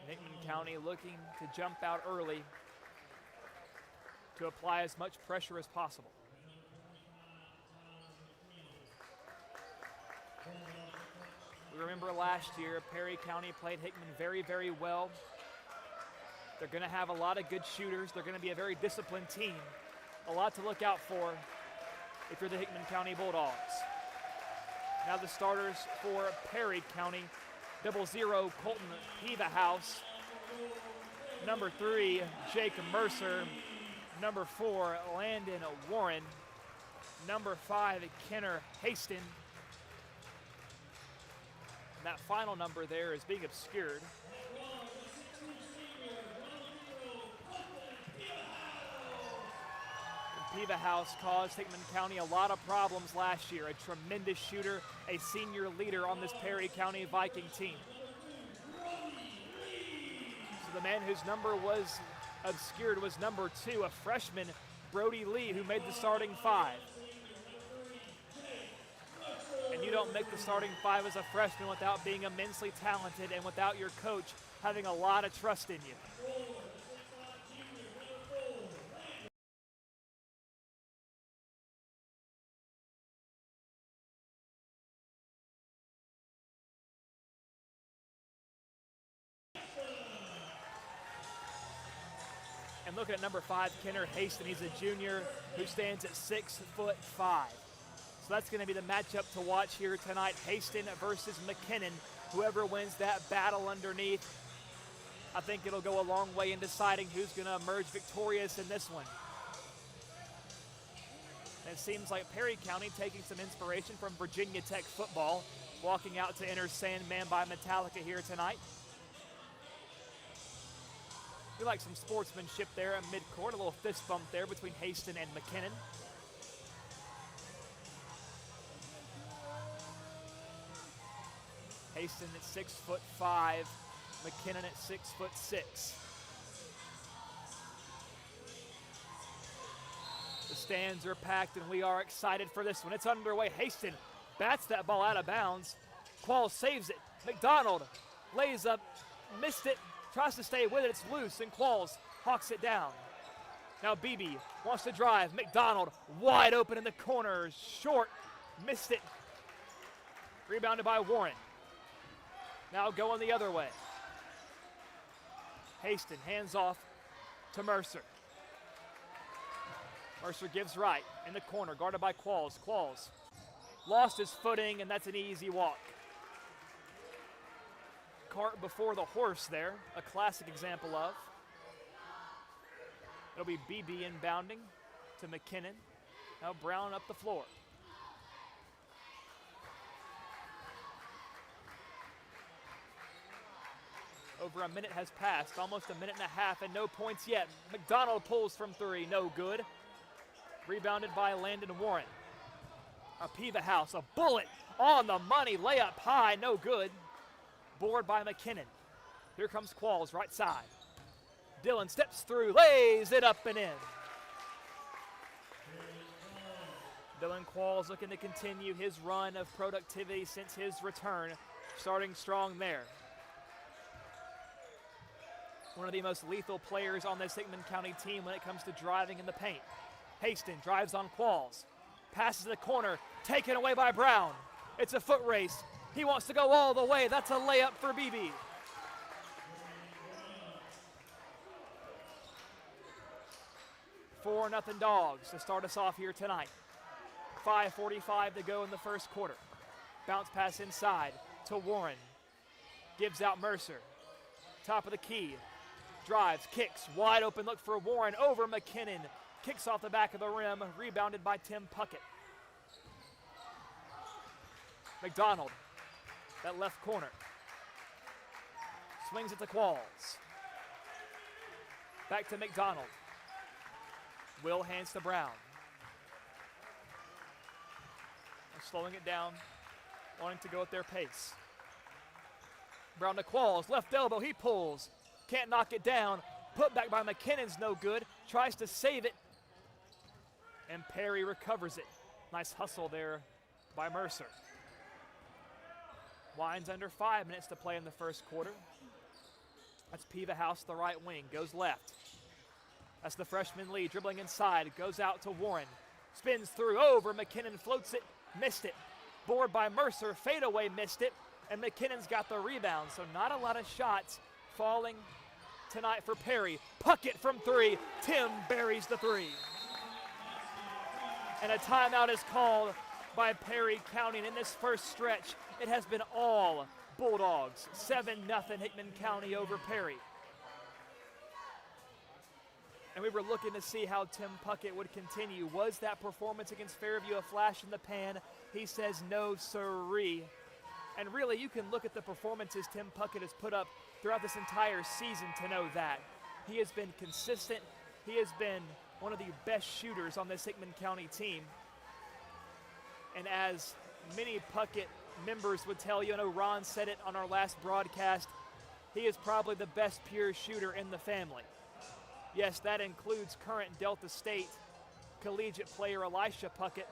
Hickman County looking to jump out early to apply as much pressure as possible. We remember last year, Perry County played Hickman very, very well. They're going to have a lot of good shooters. They're going to be a very disciplined team. A lot to look out for if you're the Hickman County Bulldogs. Now the starters for Perry County. 00, Colton Pevahouse. Number 3, Jake Mercer. Number 4, Landon Warren. Number 5, Kenner Haston. And that final number there is being obscured. Pevahouse caused Hickman County a lot of problems last year. A tremendous shooter, a senior leader on this Perry County Viking team. So the man whose number was obscured was number 2, a freshman, Brody Lee, who made the starting 5. And you don't make the starting 5 as a freshman without being immensely talented and without your coach having a lot of trust in you. And looking at number 5, Kenner Haston, he's a junior who stands at 6'5". So that's going to be the matchup to watch here tonight, Haston versus McKinnon. Whoever wins that battle underneath, I think it'll go a long way in deciding who's going to emerge victorious in this one. And it seems like Perry County taking some inspiration from Virginia Tech football. walking out to enter Sandman by Metallica here tonight. We like some sportsmanship there at midcourt, a little fist bump there between Haston and McKinnon. Haston at 6'5", McKinnon at 6'6". The stands are packed and we are excited for this one. It's underway. Haston bats that ball out of bounds. Qualls saves it. McDonald lays up, missed it, tries to stay with it. It's loose and Qualls hawks it down. Now Beebe wants to drive. McDonald wide open in the corner. Short, missed it. Rebounded by Warren. Now going the other way. Haston hands off to Mercer. Mercer gives right in the corner, guarded by Qualls. Qualls lost his footing, and that's an easy walk. Cart before the horse there, a classic example of. It'll be BB inbounding to McKinnon. Now Brown up the floor. Over a minute has passed, almost a minute and a half, and no points yet. McDonald pulls from three, no good. Rebounded by Landon Warren. A Piva House, a bullet on the money, layup high, no good. Board by McKinnon. Here comes Qualls, right side. Dillon steps through, lays it up and in. Dylan Qualls looking to continue his run of productivity since his return, starting strong there. One of the most lethal players on this Hickman County team when it comes to driving in the paint. Haston drives on Qualls, passes the corner, taken away by Brown. It's a foot race. He wants to go all the way. That's a layup for BB. Four nothing Dogs to start us off here tonight. 5:45 to go in the first quarter. Bounce pass inside to Warren. Gives out Mercer. Top of the key. Drives, kicks, wide open look for Warren over McKinnon. Kicks off the back of the rim, rebounded by Tim Puckett. McDonald, that left corner. Swings it to Qualls. Back to McDonald. Will hands to Brown. Slowing it down, wanting to go at their pace. Brown to Qualls, left elbow, he pulls. Can't knock it down. Put back by McKinnon's no good. Tries to save it. And Perry recovers it. Nice hustle there by Mercer. Winds under 5 minutes to play in the first quarter. That's Piva House, the right wing, goes left. That's the freshman lead, dribbling inside, goes out to Warren. Spins through, over, McKinnon floats it, missed it. Board by Mercer, fadeaway missed it, and McKinnon's got the rebound, so not a lot of shots falling tonight for Perry. Puckett from three, Tim buries the three. And a timeout is called by Perry County, and in this first stretch, it has been all Bulldogs. 7-0 Hickman County over Perry. And we were looking to see how Tim Puckett would continue. Was that performance against Fairview a flash in the pan? He says no, sirree. And really, you can look at the performances Tim Puckett has put up throughout this entire season to know that. He has been consistent. He has been one of the best shooters on this Hickman County team. And as many Puckett members would tell you, I know Ron said it on our last broadcast, he is probably the best pure shooter in the family. Yes, that includes current Delta State collegiate player Elisha Puckett,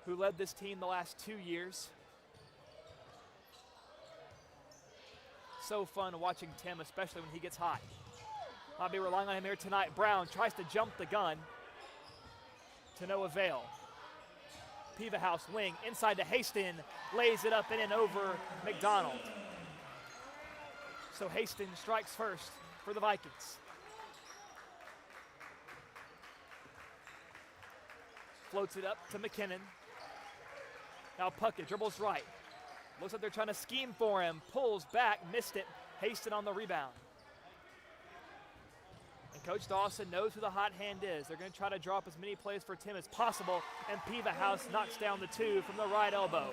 who led this team the last 2 years. So fun watching Tim, especially when he gets hot. I'll be relying on him here tonight. Brown tries to jump the gun to no avail. Piva House wing inside to Haston, lays it up and in over McDonald. So Haston strikes first for the Vikings. Floats it up to McKinnon. Now Puckett dribbles right. Looks like they're trying to scheme for him. Pulls back, missed it. Haston on the rebound. And Coach Dawson knows who the hot hand is. They're going to try to draw up as many plays for Tim as possible. And Piva House knocks down the two from the right elbow.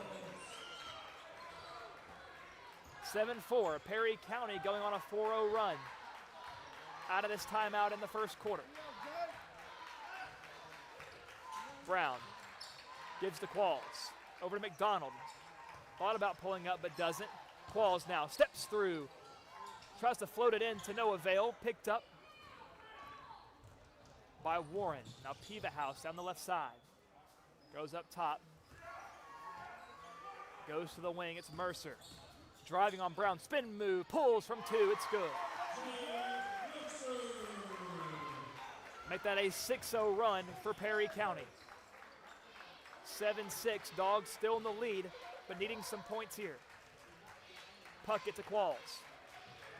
7-4, Perry County going on a 4-0 run out of this timeout in the first quarter. Brown gives to Qualls. Over to McDonald. Thought about pulling up but doesn't. Qualls now steps through. Tries to float it in to no avail. Picked up by Warren. Now Peevahouse down the left side. Goes up top. Goes to the wing. It's Mercer. Driving on Brown. Spin move. Pulls from 2. It's good. Make that a 6-0 run for Perry County. 7-6. Dogs still in the lead, but needing some points here. Puckett to Qualls.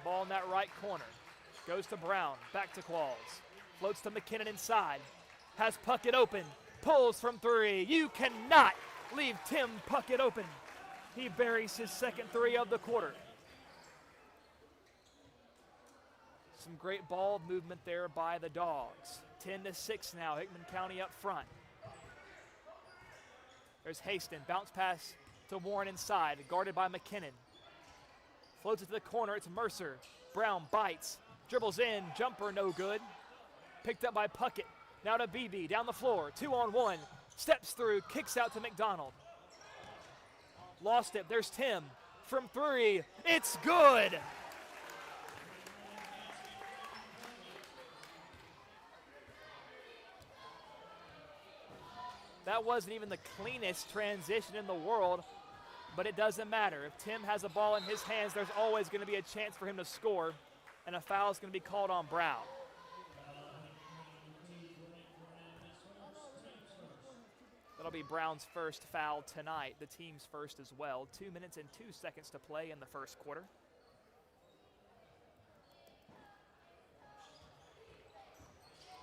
Ball in that right corner. Goes to Brown. Back to Qualls. Floats to McKinnon inside. Has Puckett open. Pulls from 3. You cannot leave Tim Puckett open. He buries his second 3 of the quarter. Some great ball movement there by the Dogs. 10-6 now. Hickman County up front. There's Haston. Bounce pass to Warren inside. Guarded by McKinnon. Floats it to the corner. It's Mercer. Brown bites. Dribbles in. Jumper no good. Picked up by Puckett. Now to Beebe. Down the floor. 2-on-1. Steps through. Kicks out to McDonald. Lost it. There's Tim. From 3. It's good. That wasn't even the cleanest transition in the world, but it doesn't matter. If Tim has a ball in his hands, there's always going to be a chance for him to score, and a foul is going to be called on Brown. That'll be Brown's first foul tonight, the team's first as well. 2 minutes and 2 seconds to play in the first quarter.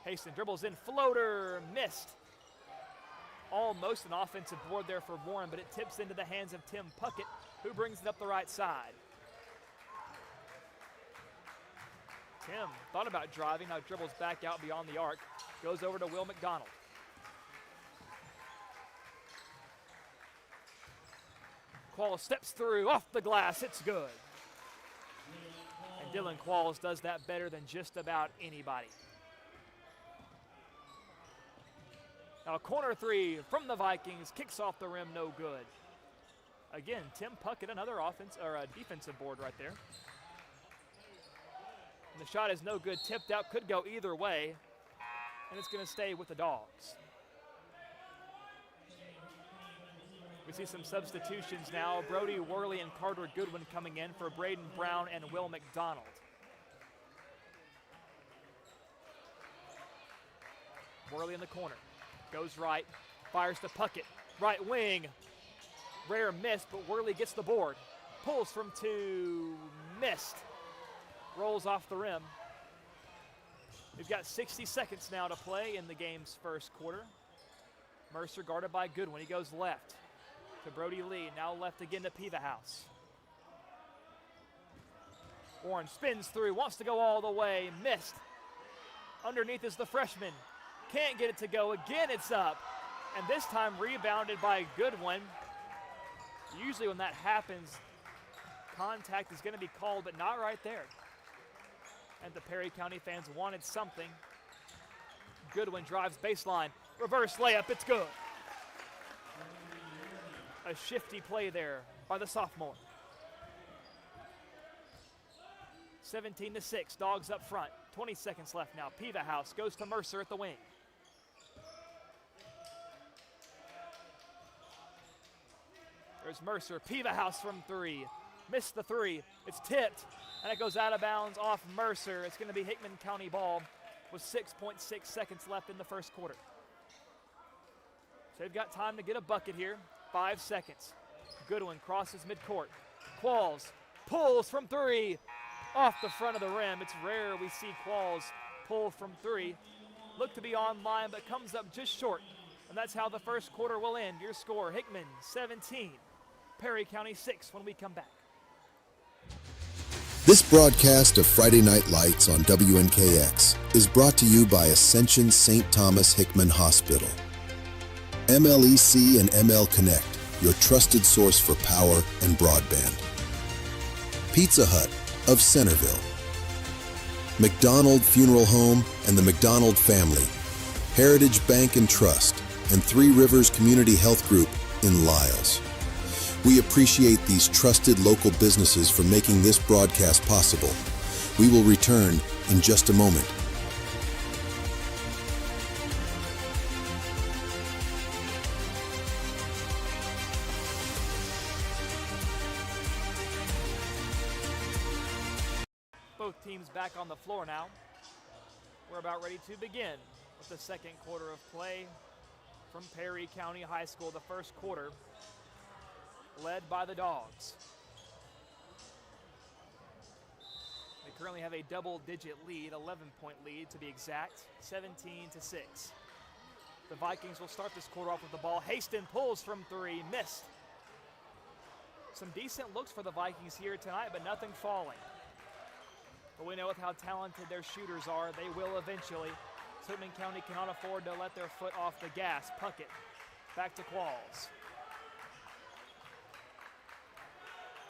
Haston dribbles in, floater, missed. Almost an offensive board there for Warren, but it tips into the hands of Tim Puckett, who brings it up the right side. Tim thought about driving, now dribbles back out beyond the arc. Goes over to Will McDonald. Qualls steps through, off the glass, it's good. And Dylan Qualls does that better than just about anybody. Now corner 3 from the Vikings, kicks off the rim, no good. Again, Tim Puckett, another offense or a defensive board right there. And the shot is no good, tipped out, could go either way, and it's going to stay with the Dogs. We see some substitutions now. Brody Worley and Carter Goodwin coming in for Braden Brown and Will McDonald. Worley in the corner. Goes right, fires to Puckett. Right wing, rare miss, but Worley gets the board. Pulls from 2, missed. Rolls off the rim. We've got 60 seconds now to play in the game's first quarter. Mercer guarded by Goodwin. He goes left to Brody Lee. Now left again to Peevahouse. Warren spins through, wants to go all the way, missed. Underneath is the freshman. Can't get it to go. Again, it's up. And this time rebounded by Goodwin. Usually when that happens, contact is going to be called, but not right there. And the Perry County fans wanted something. Goodwin drives baseline. Reverse layup, it's good. A shifty play there by the sophomore. 17-6, Dogs up front. 20 seconds left now. Peevahouse goes to Mercer at the wing. There's Mercer. Peevahouse from 3. Missed the 3. It's tipped, and it goes out of bounds off Mercer. It's going to be Hickman County ball with 6.6 seconds left in the first quarter. So they've got time to get a bucket here. 5 seconds. Goodwin crosses midcourt. Qualls pulls from 3. Off the front of the rim. It's rare we see Qualls pull from 3. Look to be on line, but comes up just short. And that's how the first quarter will end. Your score, Hickman 17, Perry County 6 when we come back. This broadcast of Friday Night Lights on WNKX is brought to you by Ascension St. Thomas Hickman Hospital. MLEC and ML Connect, your trusted source for power and broadband. Pizza Hut of Centerville, McDonald Funeral Home and the McDonald family, Heritage Bank and Trust, and Three Rivers Community Health Group in Lyles. We appreciate these trusted local businesses for making this broadcast possible. We will return in just a moment. Both teams back on the floor now. We're about ready to begin with the second quarter of play from Perry County High School. The first quarter led by the Dogs. They currently have a double-digit lead, 11-point lead to be exact, 17-6. The Vikings will start this quarter off with the ball. Haston pulls from three, missed. Some decent looks for the Vikings here tonight, but nothing falling. But we know with how talented their shooters are, they will eventually. Whitman County cannot afford to let their foot off the gas. Puckett back to Qualls.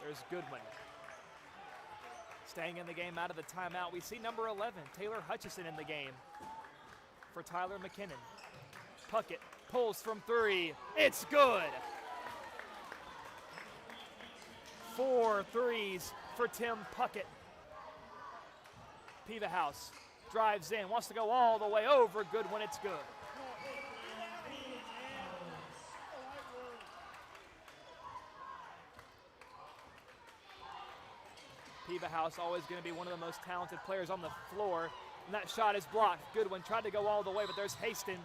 There's Goodwin. Staying in the game out of the timeout, we see number 11, Taylor Hutchison, in the game for Tyler McKinnon. Puckett pulls from three. It's good. 4 threes for Tim Puckett. Piva House drives in, wants to go all the way over. Goodwin, it's good. Piva House always going to be one of the most talented players on the floor, and that shot is blocked. Goodwin tried to go all the way, but there's Haston,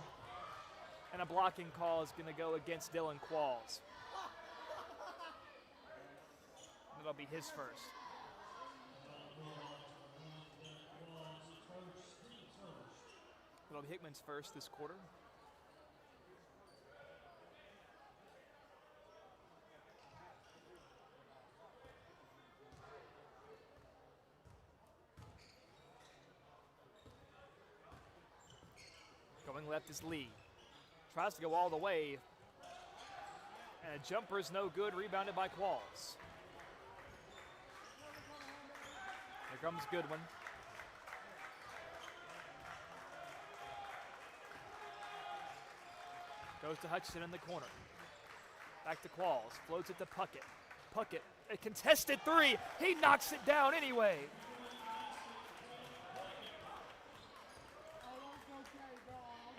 and a blocking call is going to go against Dylan Qualls. It'll be his first. It'll be Hickman's first this quarter. Going left is Lee. Tries to go all the way. And a jumper is no good, rebounded by Qualls. Here comes Goodwin. Goes to Hutchison in the corner. Back to Qualls. Floats it to Puckett. Puckett, a contested three. He knocks it down anyway.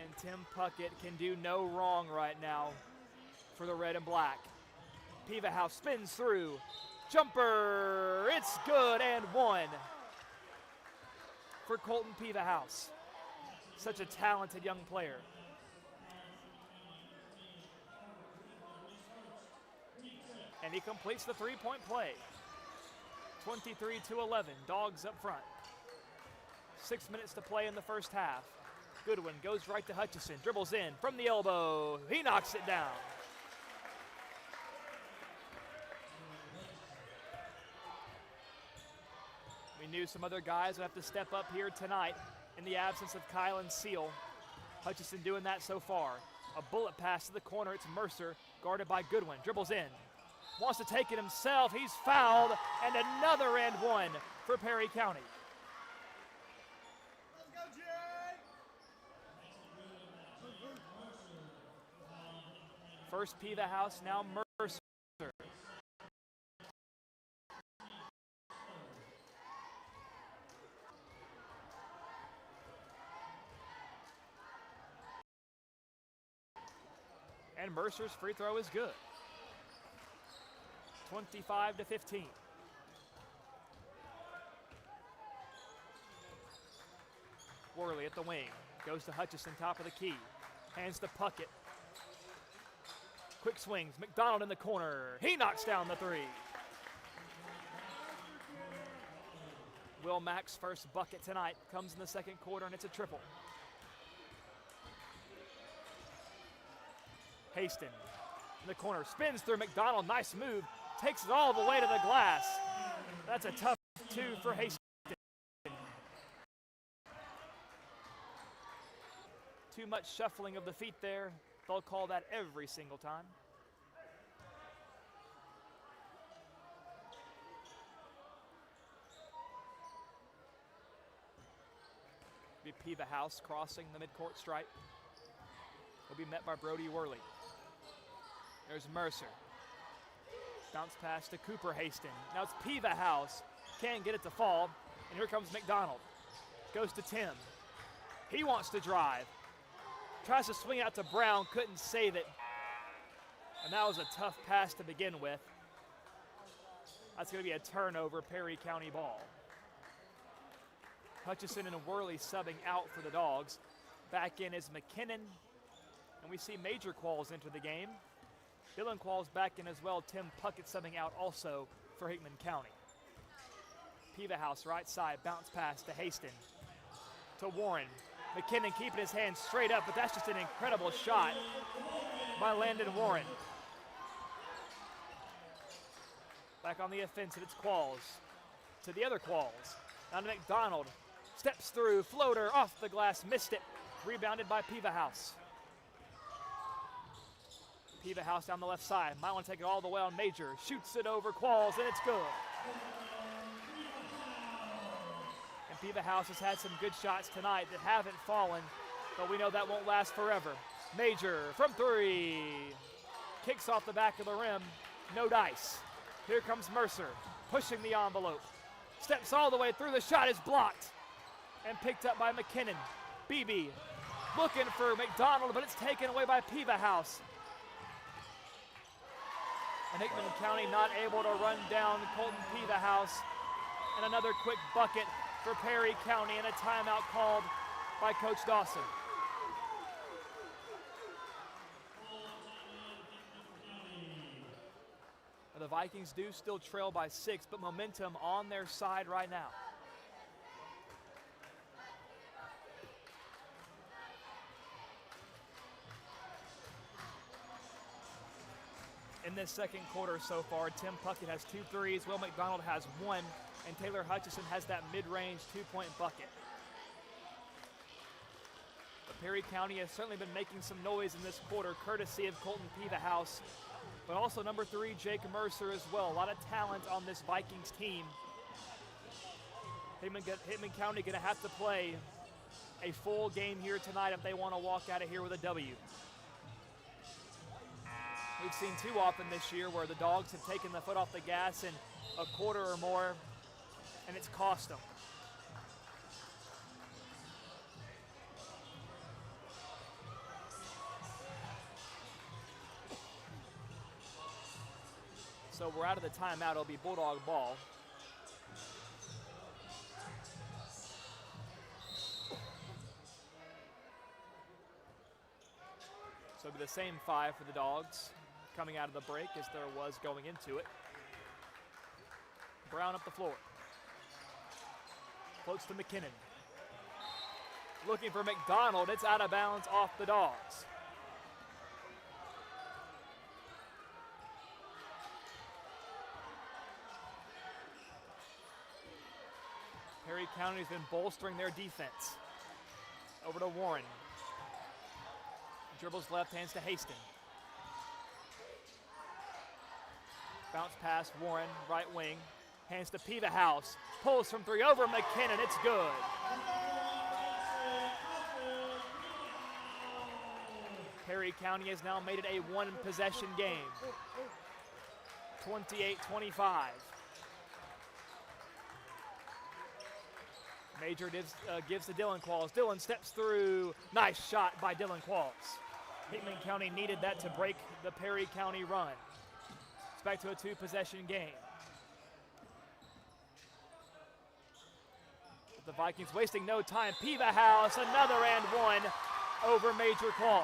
And Tim Puckett can do no wrong right now for the red and black. Piva House spins through. Jumper, it's good, and one for Colton Piva House. Such a talented young player. And he completes the three-point play. 23-11, Dogs up front. 6 minutes to play in the first half. Goodwin goes right to Hutchison, dribbles in from the elbow. He knocks it down. We knew some other guys would have to step up here tonight in the absence of Kylan Seal. Hutchison doing that so far. A bullet pass to the corner. It's Mercer, guarded by Goodwin. Dribbles in. Wants to take it himself. He's fouled, and another and one for Perry County. Let's go, Jay! First Piva House, now Mercer. And Mercer's free throw is good. 25-15. Worley at the wing. Goes to Hutchison, top of the key. Hands to Puckett. Quick swings. McDonald in the corner. He knocks down the three. Will Mack's first bucket tonight comes in the second quarter, and it's a triple. Haston in the corner. Spins through McDonald. Nice move. Takes it all the way to the glass. That's a tough two for Haston. Too much shuffling of the feet there. They'll call that every single time. Be Piva House crossing the midcourt stripe. Will be met by Brody Worley. There's Mercer. Bounce pass to Cooper Haston. Now it's Piva House. Can't get it to fall. And here comes McDonald. Goes to Tim. He wants to drive. Tries to swing out to Brown. Couldn't save it. And that was a tough pass to begin with. That's going to be a turnover, Perry County ball. Hutchison and Worley subbing out for the Dogs. Back in is McKinnon. And we see Major Qualls enter the game. Dylan Qualls back in as well. Tim Puckett subbing out also for Hickman County. Piva House right side, bounce pass to Haston. To Warren. McKinnon keeping his hands straight up, but that's just an incredible shot by Landon Warren. Back on the offensive, it's Qualls. To the other Qualls. Down to McDonald. Steps through, floater off the glass, missed it. Rebounded by Piva House. Piva House down the left side. Might want to take it all the way on Major. Shoots it over Qualls, and it's good. And Piva House has had some good shots tonight that haven't fallen, but we know that won't last forever. Major from three. Kicks off the back of the rim. No dice. Here comes Mercer, pushing the envelope. Steps all the way through. The shot is blocked and picked up by McKinnon. Beebe looking for McDonald, but it's taken away by Piva House. And Hickman County not able to run down Colton Piva House. And another quick bucket for Perry County and a timeout called by Coach Dawson. The Vikings do still trail by 6, but momentum on their side right now. In this second quarter so far, Tim Puckett has 2 threes, Will McDonald has 1, and Taylor Hutchison has that mid-range 2-point bucket. But Perry County has certainly been making some noise in this quarter, courtesy of Colton Piva House, but also number 3, Jake Mercer as well. A lot of talent on this Vikings team. Hickman County going to have to play a full game here tonight if they want to walk out of here with a W. We've seen too often this year where the Dogs have taken the foot off the gas in a quarter or more, and it's cost them. So we're out of the timeout. It'll be Bulldog ball. So it'll be the same 5 for the Dogs coming out of the break as there was going into it. Brown up the floor. Floats to McKinnon. Looking for McDonald. It's out of bounds off the Dogs. Perry County's been bolstering their defense. Over to Warren. Dribbles left, hands to Haston. Bounce pass, Warren, right wing. Hands to Piva House. Pulls from 3 over McKinnon. It's good. Perry County has now made it a 1-possession game. 28-25. Major gives to Dylan Qualls. Dylan steps through. Nice shot by Dylan Qualls. Hickman County needed that to break the Perry County run. It's back to a 2-possession game. But the Vikings wasting no time. Piva House, another and 1 over Major Qualls.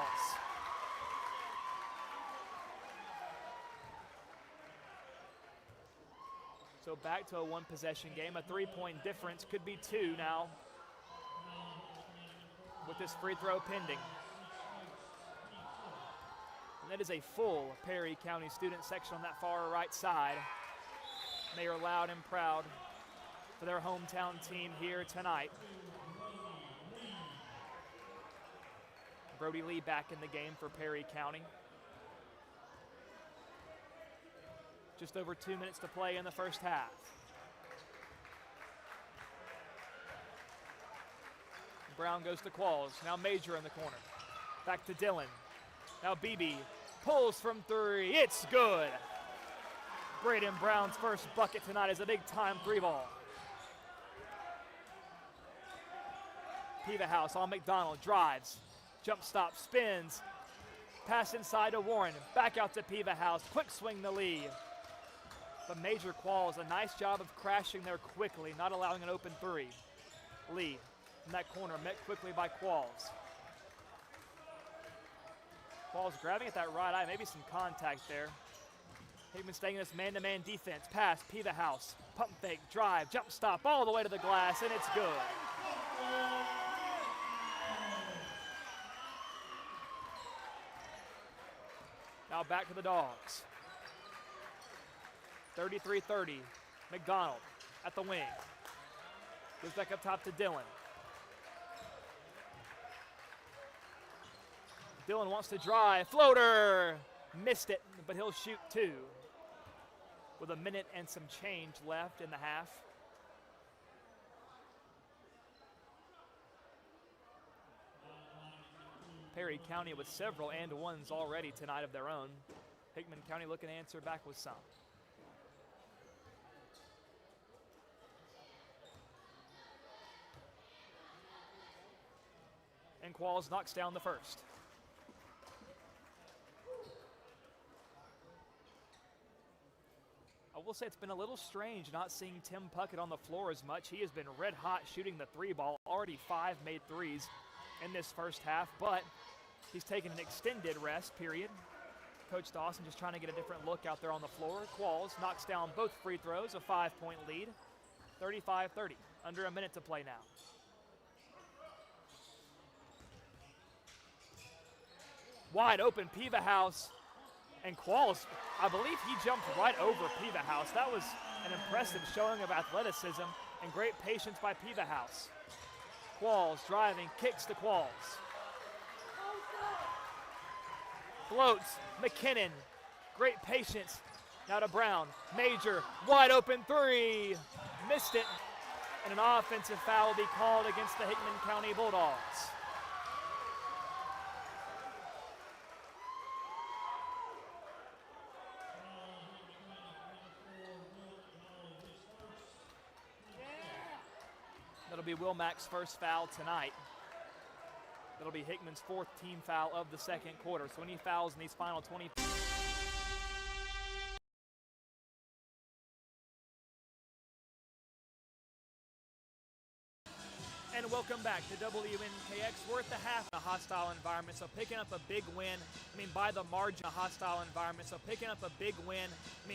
So back to a 1-possession game. A 3-point difference, could be 2 now with this free throw pending. And that is a full Perry County student section on that far right side. They are loud and proud for their hometown team here tonight. Brody Lee back in the game for Perry County. Just over 2 minutes to play in the first half. Brown goes to Qualls. Now Major in the corner. Back to Dillon. Now Beebe pulls from three. It's good. Braden Brown's first bucket tonight is a big-time three ball. Pevahouse on McDonald, drives, jump stop, spins, pass inside to Warren, back out to Pevahouse, quick swing to Lee. But Major Qualls, a nice job of crashing there quickly, not allowing an open three. Lee in that corner, met quickly by Qualls. Qualls grabbing at that right eye, maybe some contact there. Hickman staying in this man-to-man defense, pass, Pevahouse, pump fake, drive, jump stop, all the way to the glass, and it's good. Now back to the Dogs. 33-30, McDonald at the wing. Goes back up top to Dillon. Dillon wants to drive, floater! Missed it, but he'll shoot two. With a minute and some change left in the half. Perry County with several and-ones already tonight of their own. Hickman County looking to answer back with some. And Qualls knocks down the first. I will say it's been a little strange not seeing Tim Puckett on the floor as much. He has been red hot shooting the three ball, already 5 made threes in this first half, but he's taken an extended rest period. Coach Dawson just trying to get a different look out there on the floor. Qualls knocks down both free throws, a 5-point lead, 35-30, under a minute to play now. Wide open, Pevahouse, and Qualls, I believe he jumped right over Pevahouse. That was an impressive showing of athleticism and great patience by Pevahouse. Qualls driving, kicks to Qualls. Floats, McKinnon, great patience. Now to Brown, Major, wide open three, missed it, and an offensive foul will be called against the Hickman County Bulldogs. That'll be Will Mack's first foul tonight. That'll be Hickman's 4th team foul of the second quarter. So any fouls in these final 20. And welcome back to WNKX. We're at the half in a hostile environment, so picking up a big win. By the margin, a hostile environment, so picking up a big win.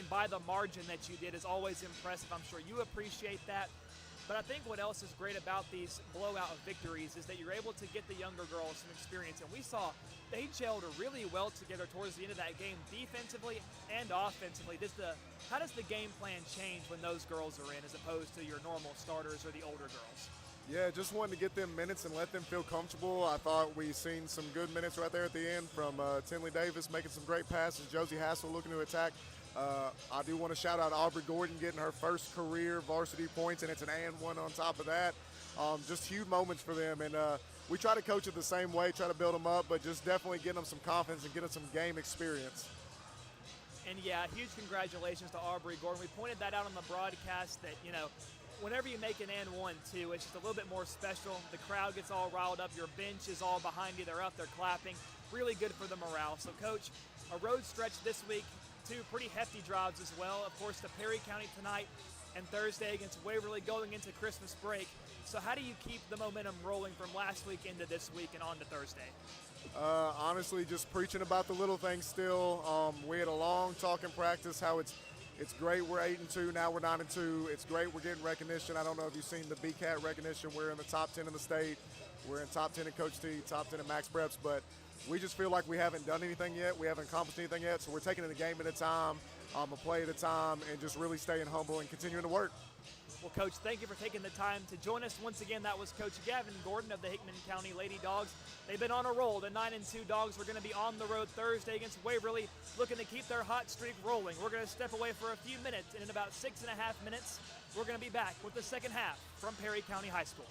By the margin that you did is always impressive. I'm sure you appreciate that. But I think what else is great about these blowout victories is that you're able to get the younger girls some experience. And we saw they gelled really well together towards the end of that game, defensively and offensively. How does the game plan change when those girls are in as opposed to your normal starters or the older girls? Yeah, just wanted to get them minutes and let them feel comfortable. I thought we seen some good minutes right there at the end from Tinley Davis making some great passes, Josie Hassel looking to attack. I do want to shout out Aubrey Gordon getting her first career varsity points, and it's an and-one on top of that. Just huge moments for them, and we try to coach it the same way, try to build them up, but just definitely getting them some confidence and getting some game experience. And yeah, huge congratulations to Aubrey Gordon. We pointed that out on the broadcast that, whenever you make an and-one too, it's just a little bit more special. The crowd gets all riled up, your bench is all behind you, they're up, they're clapping. Really good for the morale. So Coach, a road stretch this week, 2 pretty hefty drives as well. Of course, to Perry County tonight and Thursday against Waverly going into Christmas break. So how do you keep the momentum rolling from last week into this week and on to Thursday? Honestly, just preaching about the little things still. We had a long talk in practice how it's great we're 8-2, now we're 9-2. It's great we're getting recognition. I don't know if you've seen the BCAT recognition. We're in the top 10 in the state. We're in top 10 in Coach T, top 10 in Max Preps, but we just feel like we haven't done anything yet. We haven't accomplished anything yet, so we're taking it a game at a time, a play at a time, and just really staying humble and continuing to work. Well, Coach, thank you for taking the time to join us. Once again, that was Coach Gavin Gordon of the Hickman County Lady Dogs. They've been on a roll. The 9-2 Dogs are going to be on the road Thursday against Waverly, looking to keep their hot streak rolling. We're going to step away for a few minutes, and in about 6.5 minutes, we're going to be back with the second half from Perry County High School.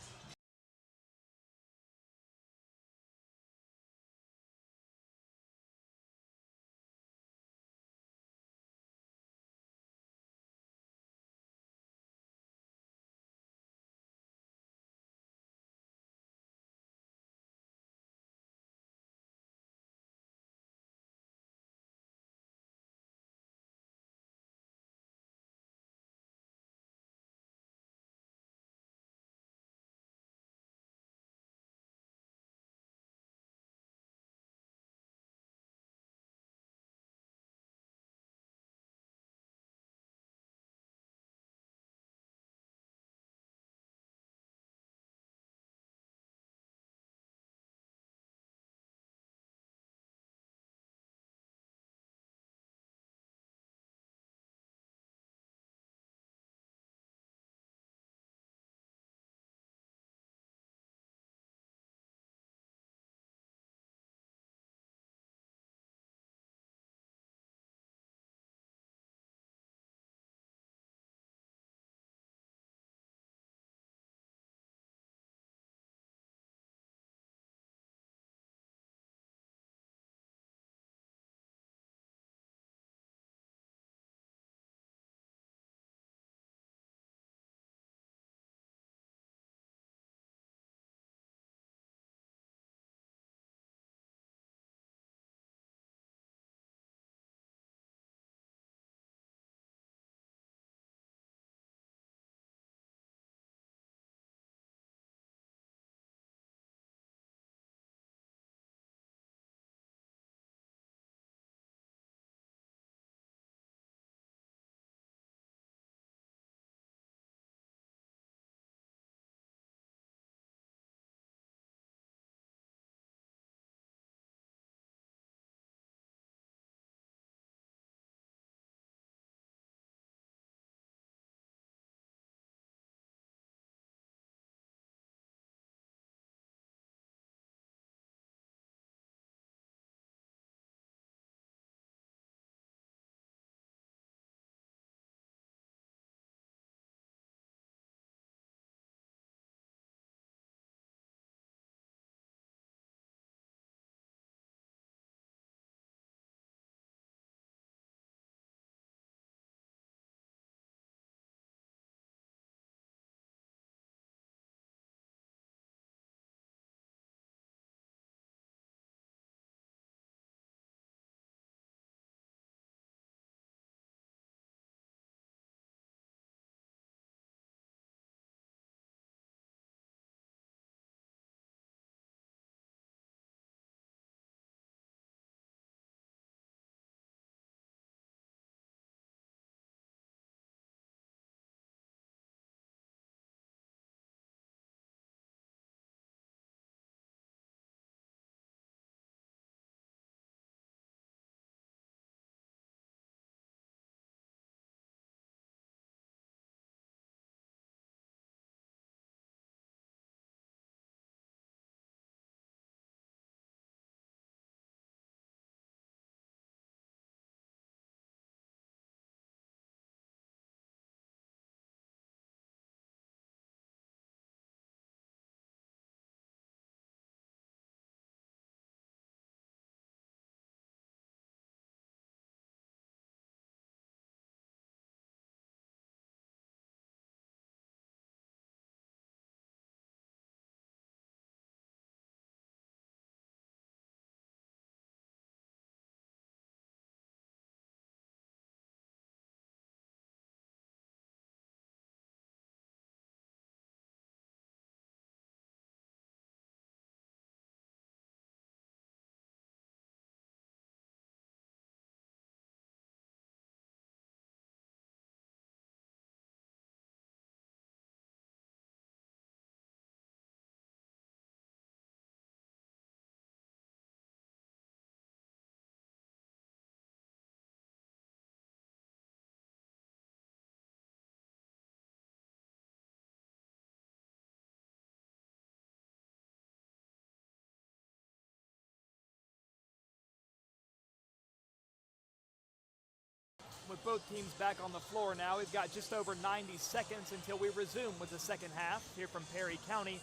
With both teams back on the floor now, we've got just over 90 seconds until we resume with the second half here from Perry County.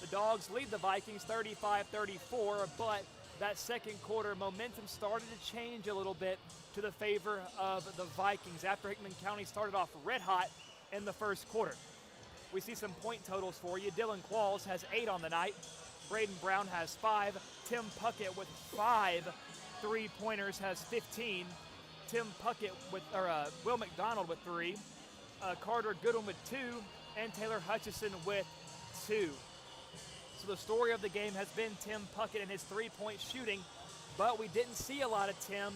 The Dogs lead the Vikings 35-34, but that second quarter momentum started to change a little bit to the favor of the Vikings after Hickman County started off red hot in the first quarter. We see some point totals for you. Dylan Qualls has 8 on the night. Braden Brown has 5. Tim Puckett with 5 3-pointers has 15. Tim Puckett Will McDonald with 3. Carter Goodwin with 2. And Taylor Hutchison with 2. So the story of the game has been Tim Puckett and his 3-point shooting, but we didn't see a lot of Tim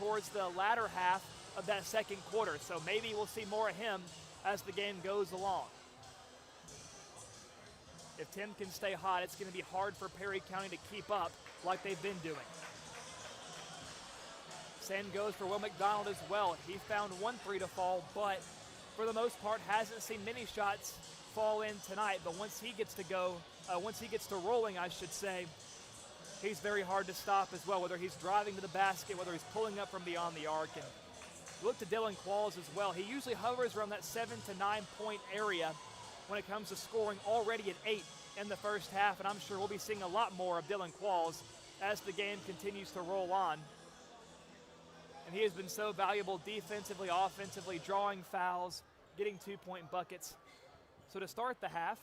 towards the latter half of that second quarter. So maybe we'll see more of him as the game goes along. If Tim can stay hot, it's going to be hard for Perry County to keep up like they've been doing. Same goes for Will McDonald as well. He found 1 3 to fall, but for the most part hasn't seen many shots fall in tonight. But once he gets to rolling, I should say, he's very hard to stop as well, whether he's driving to the basket, whether he's pulling up from beyond the arc. And look to Dylan Qualls as well. He usually hovers around that 7 to 9 point area when it comes to scoring, already at 8 in the first half, and I'm sure we'll be seeing a lot more of Dylan Qualls as the game continues to roll on. And he has been so valuable defensively, offensively, drawing fouls, getting 2-point buckets. So to start the half,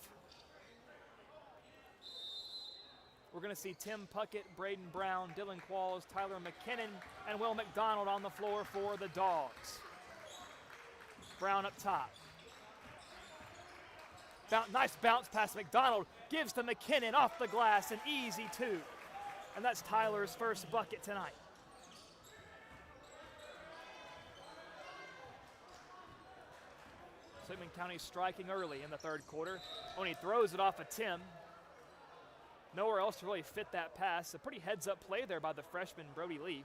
we're going to see Tim Puckett, Braden Brown, Dylan Qualls, Tyler McKinnon, and Will McDonald on the floor for the Dogs. Brown up top. Nice bounce pass. McDonald gives to McKinnon off the glass, an easy 2. And that's Tyler's first bucket tonight. Hickman County striking early in the third quarter when he throws it off of Tim. Nowhere else to really fit that pass. A pretty heads-up play there by the freshman Brody Lee.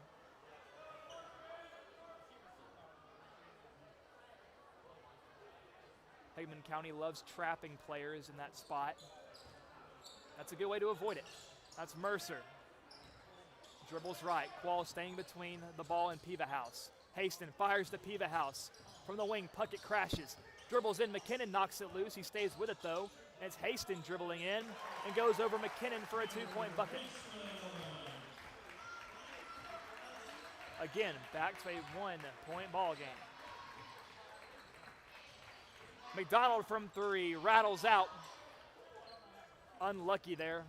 Hickman County loves trapping players in that spot. That's a good way to avoid it. That's Mercer. Dribbles right. Quall staying between the ball and Pevahouse. Haston fires to Pevahouse. From the wing, Puckett crashes. Dribbles in, McKinnon knocks it loose. He stays with it though. And it's Haston dribbling in and goes over McKinnon for a 2-point bucket. Again, back to a 1-point ball game. McDonald from 3, rattles out. Unlucky there.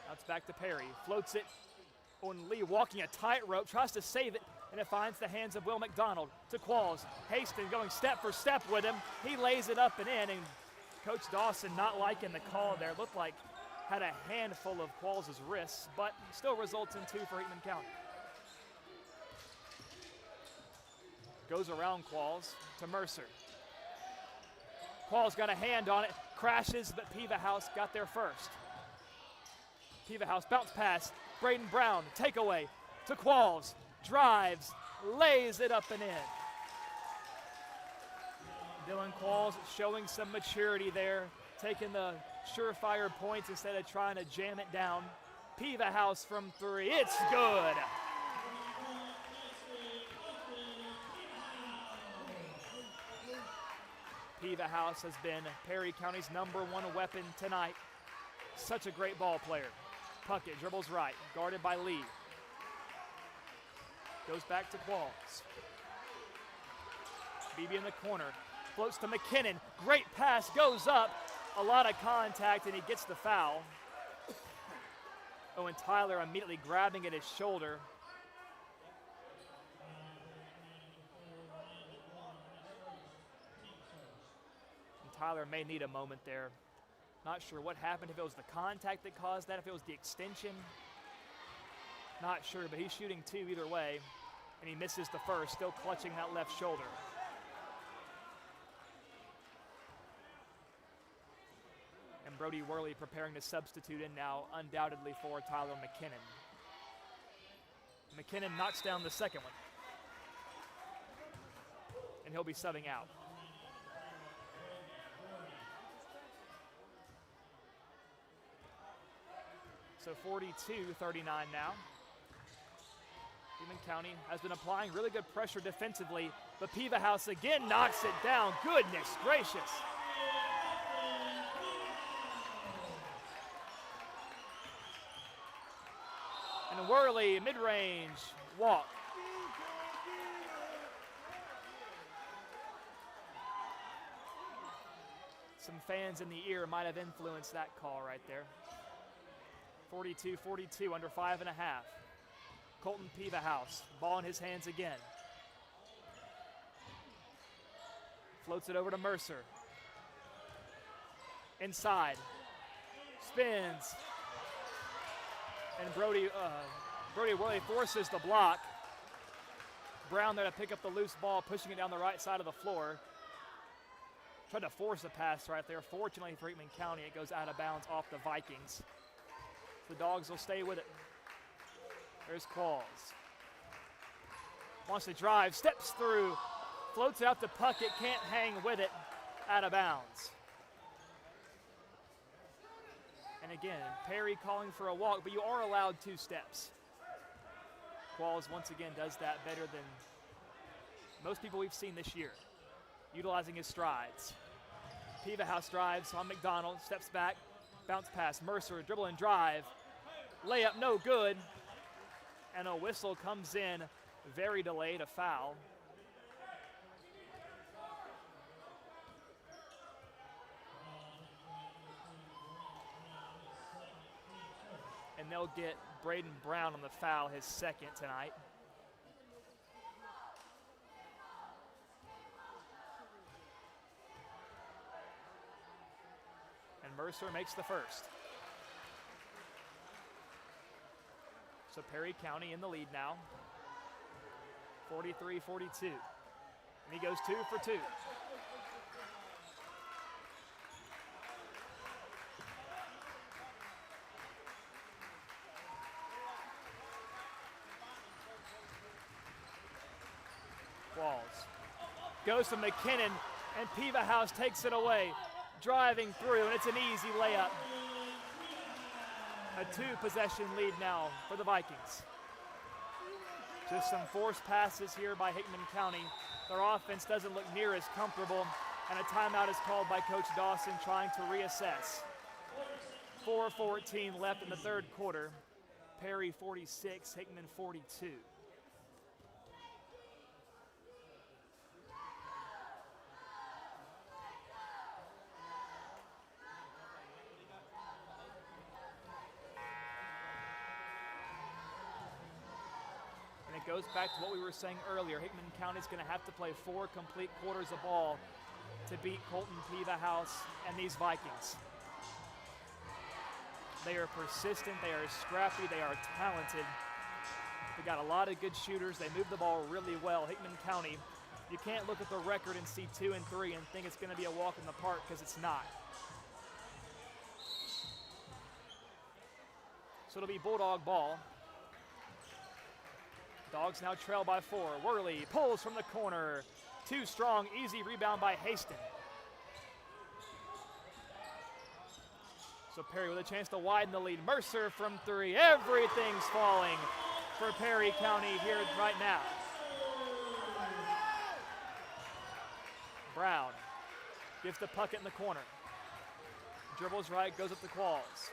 That's back to Perry. Floats it on Lee, walking a tightrope, tries to save it, and it finds the hands of Will McDonald to Qualls. Haston going step for step with him. He lays it up and in, and Coach Dawson not liking the call there. Looked like had a handful of Qualls' wrists, but still results in 2 for Hickman County. Goes around Qualls to Mercer. Qualls got a hand on it, crashes, but Pevahouse got there first. Pevahouse bounce pass, Braden Brown, takeaway to Qualls, drives, lays it up and in. Dylan Qualls showing some maturity there, taking the surefire points instead of trying to jam it down. Pevahouse from 3, it's good. Pevahouse has been Perry County's #1 weapon tonight. Such a great ball player. Puckett dribbles right, guarded by Lee. Goes back to Qualls. BB in the corner, floats to McKinnon. Great pass, goes up. A lot of contact, and he gets the foul. Oh, and Tyler immediately grabbing at his shoulder. Tyler may need a moment there. Not sure what happened, if it was the contact that caused that, if it was the extension. Not sure, but he's shooting 2 either way, and he misses the first, still clutching that left shoulder. And Brody Worley preparing to substitute in now, undoubtedly for Tyler McKinnon. McKinnon knocks down the second one. And he'll be subbing out. So 42-39 now. Hickman County has been applying really good pressure defensively, but Piva House again knocks it down. Goodness gracious. And Worley, mid-range, walk. Some fans in the ear might have influenced that call right there. 42-42, under 5.5. Colton Piva House, ball in his hands again. Floats it over to Mercer. Inside, spins. And Brody Worley forces the block. Brown there to pick up the loose ball, pushing it down the right side of the floor. Tried to force a pass right there. Fortunately for Hickman County, it goes out of bounds off the Vikings. The Dogs will stay with it. There's Qualls. Wants to drive, steps through, floats out to Puckett, can't hang with it, out of bounds. And again, Perry calling for a walk, but you are allowed 2 steps. Qualls once again does that better than most people we've seen this year, utilizing his strides. Piva House drives on McDonald, steps back, bounce pass, Mercer, dribble and drive. Layup no good, and a whistle comes in, very delayed, a foul. And they'll get Braden Brown on the foul, his second tonight. And Mercer makes the first. So Perry County in the lead now, 43-42. And he goes 2 for 2. Walls. Goes to McKinnon, and Piva House takes it away. Driving through, and it's an easy layup. A 2-possession lead now for the Vikings. Just some forced passes here by Hickman County. Their offense doesn't look near as comfortable, and a timeout is called by Coach Dawson trying to reassess. 4:14 left in the third quarter. Perry 46, Hickman 42. Goes back to what we were saying earlier. Hickman County's going to have to play 4 complete quarters of ball to beat Colton Piva House and these Vikings. They are persistent, they are scrappy, they are talented. They got a lot of good shooters. They move the ball really well. Hickman County, you can't look at the record and see 2 and 3 and think it's going to be a walk in the park, because it's not. So it'll be Bulldog ball. Dogs now trail by 4. Worley pulls from the corner. Too strong, easy rebound by Haston. So Perry with a chance to widen the lead. Mercer from 3. Everything's falling for Perry County here right now. Brown gives the Puckett in the corner. Dribbles right, goes up the Qualls.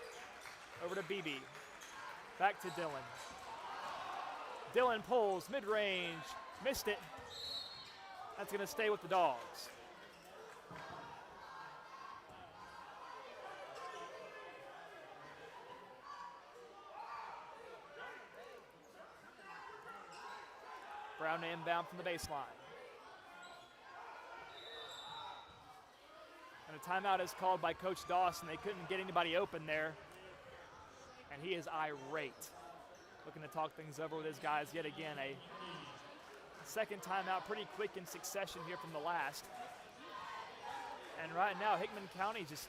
Over to BB. Back to Dillon. Dillon pulls, mid-range, missed it. That's going to stay with the Dogs. Brown inbound from the baseline. And a timeout is called by Coach Dawson. They couldn't get anybody open there. And he is irate. Looking to talk things over with his guys yet again. A second timeout, pretty quick in succession here from the last. And right now, Hickman County just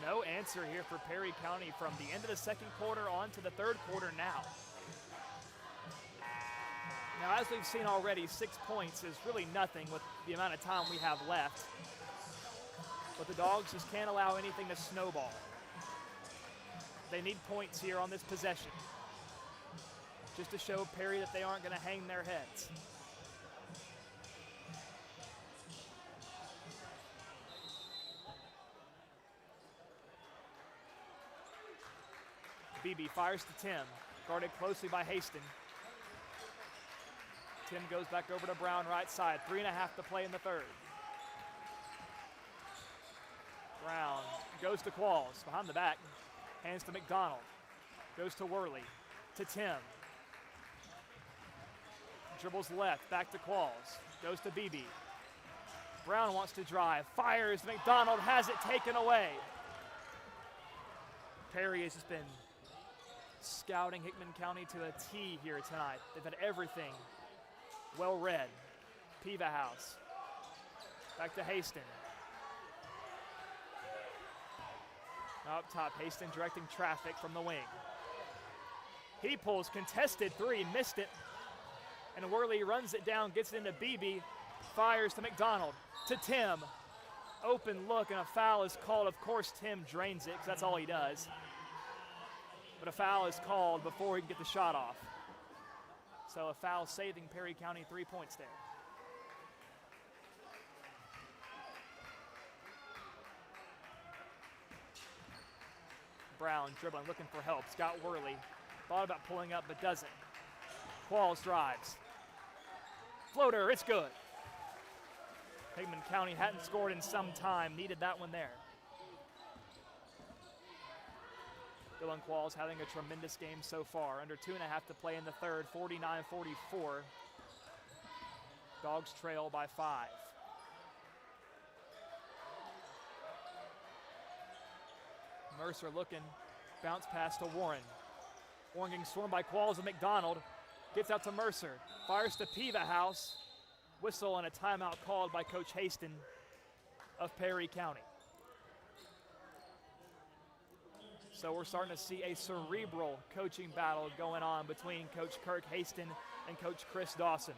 no answer here for Perry County from the end of the second quarter on to the third quarter now. Now, as we've seen already, 6 points is really nothing with the amount of time we have left. But the Dogs just can't allow anything to snowball. They need points here on this possession. just to show Perry that they aren't going to hang their heads. Beebe fires to Tim, guarded closely by Haston. Tim goes back over to Brown right side. 3.5 to play in the third. Brown goes to Qualls, behind the back. Hands to McDonald. Goes to Worley, to Tim. Dribbles left, back to Qualls. Goes to Beebe. Brown wants to drive, fires. McDonald has it taken away. Perry has just been scouting Hickman County to a T here tonight. They've had everything well read. Piva House. Back to Haston. Now up top, Haston directing traffic from the wing. He pulls, contested three, missed it. And Worley runs it down, gets it into Beebe, fires to McDonald, to Tim. Open look, and a foul is called. Of course, Tim drains it, because that's all he does. But a foul is called before he can get the shot off. So a foul saving Perry County 3 points there. Brown dribbling, looking for help. Scott Worley thought about pulling up, but doesn't. Qualls drives. Floater, it's good. Hickman County hadn't scored in some time, needed that one there. Dylan Qualls having a tremendous game so far. Under 2.5 to play in the third, 49-44. Dogs trail by 5. Mercer looking, bounce pass to Warren. Warren getting swarmed by Qualls and McDonald. Gets out to Mercer, fires to Piva House. Whistle and a timeout called by Coach Haston of Perry County. So we're starting to see a cerebral coaching battle going on between Coach Kirk Haston and Coach Chris Dawson.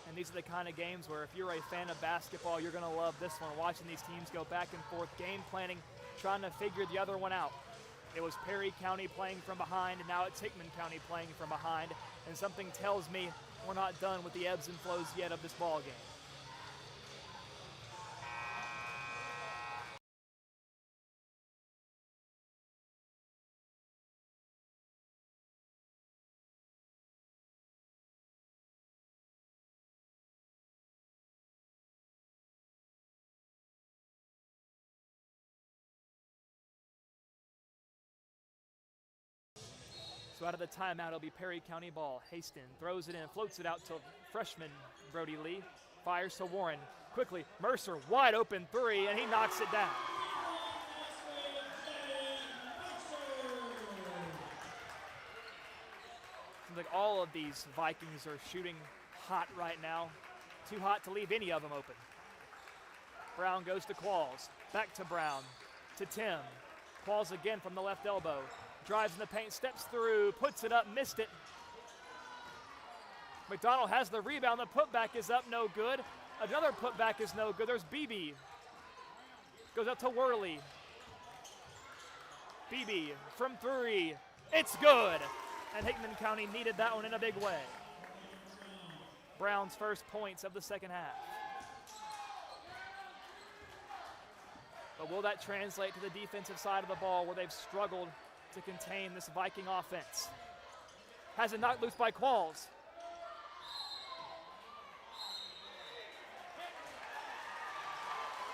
And these are the kind of games where if you're a fan of basketball, you're going to love this one, watching these teams go back and forth, game planning, trying to figure the other one out. It was Perry County playing from behind, and now it's Hickman County playing from behind, and something tells me we're not done with the ebbs and flows yet of this ball game. So out of the timeout, it'll be Perry County ball. Haston throws it in, floats it out to freshman Brody Lee. Fires to Warren. Quickly, Mercer, wide open three, and he knocks it down. Seems like all of these Vikings are shooting hot right now. Too hot to leave any of them open. Brown goes to Qualls. Back to Brown. To Tim. Qualls again from the left elbow. Drives in the paint, steps through, puts it up, missed it. McDonald has the rebound. The putback is up, no good. Another putback is no good. There's Beebe. Goes out to Worley. Beebe from three. It's good. And Hickman County needed that one in a big way. Brown's first points of the second half. But will that translate to the defensive side of the ball where they've struggled to contain this Viking offense? Has it knocked loose by Qualls.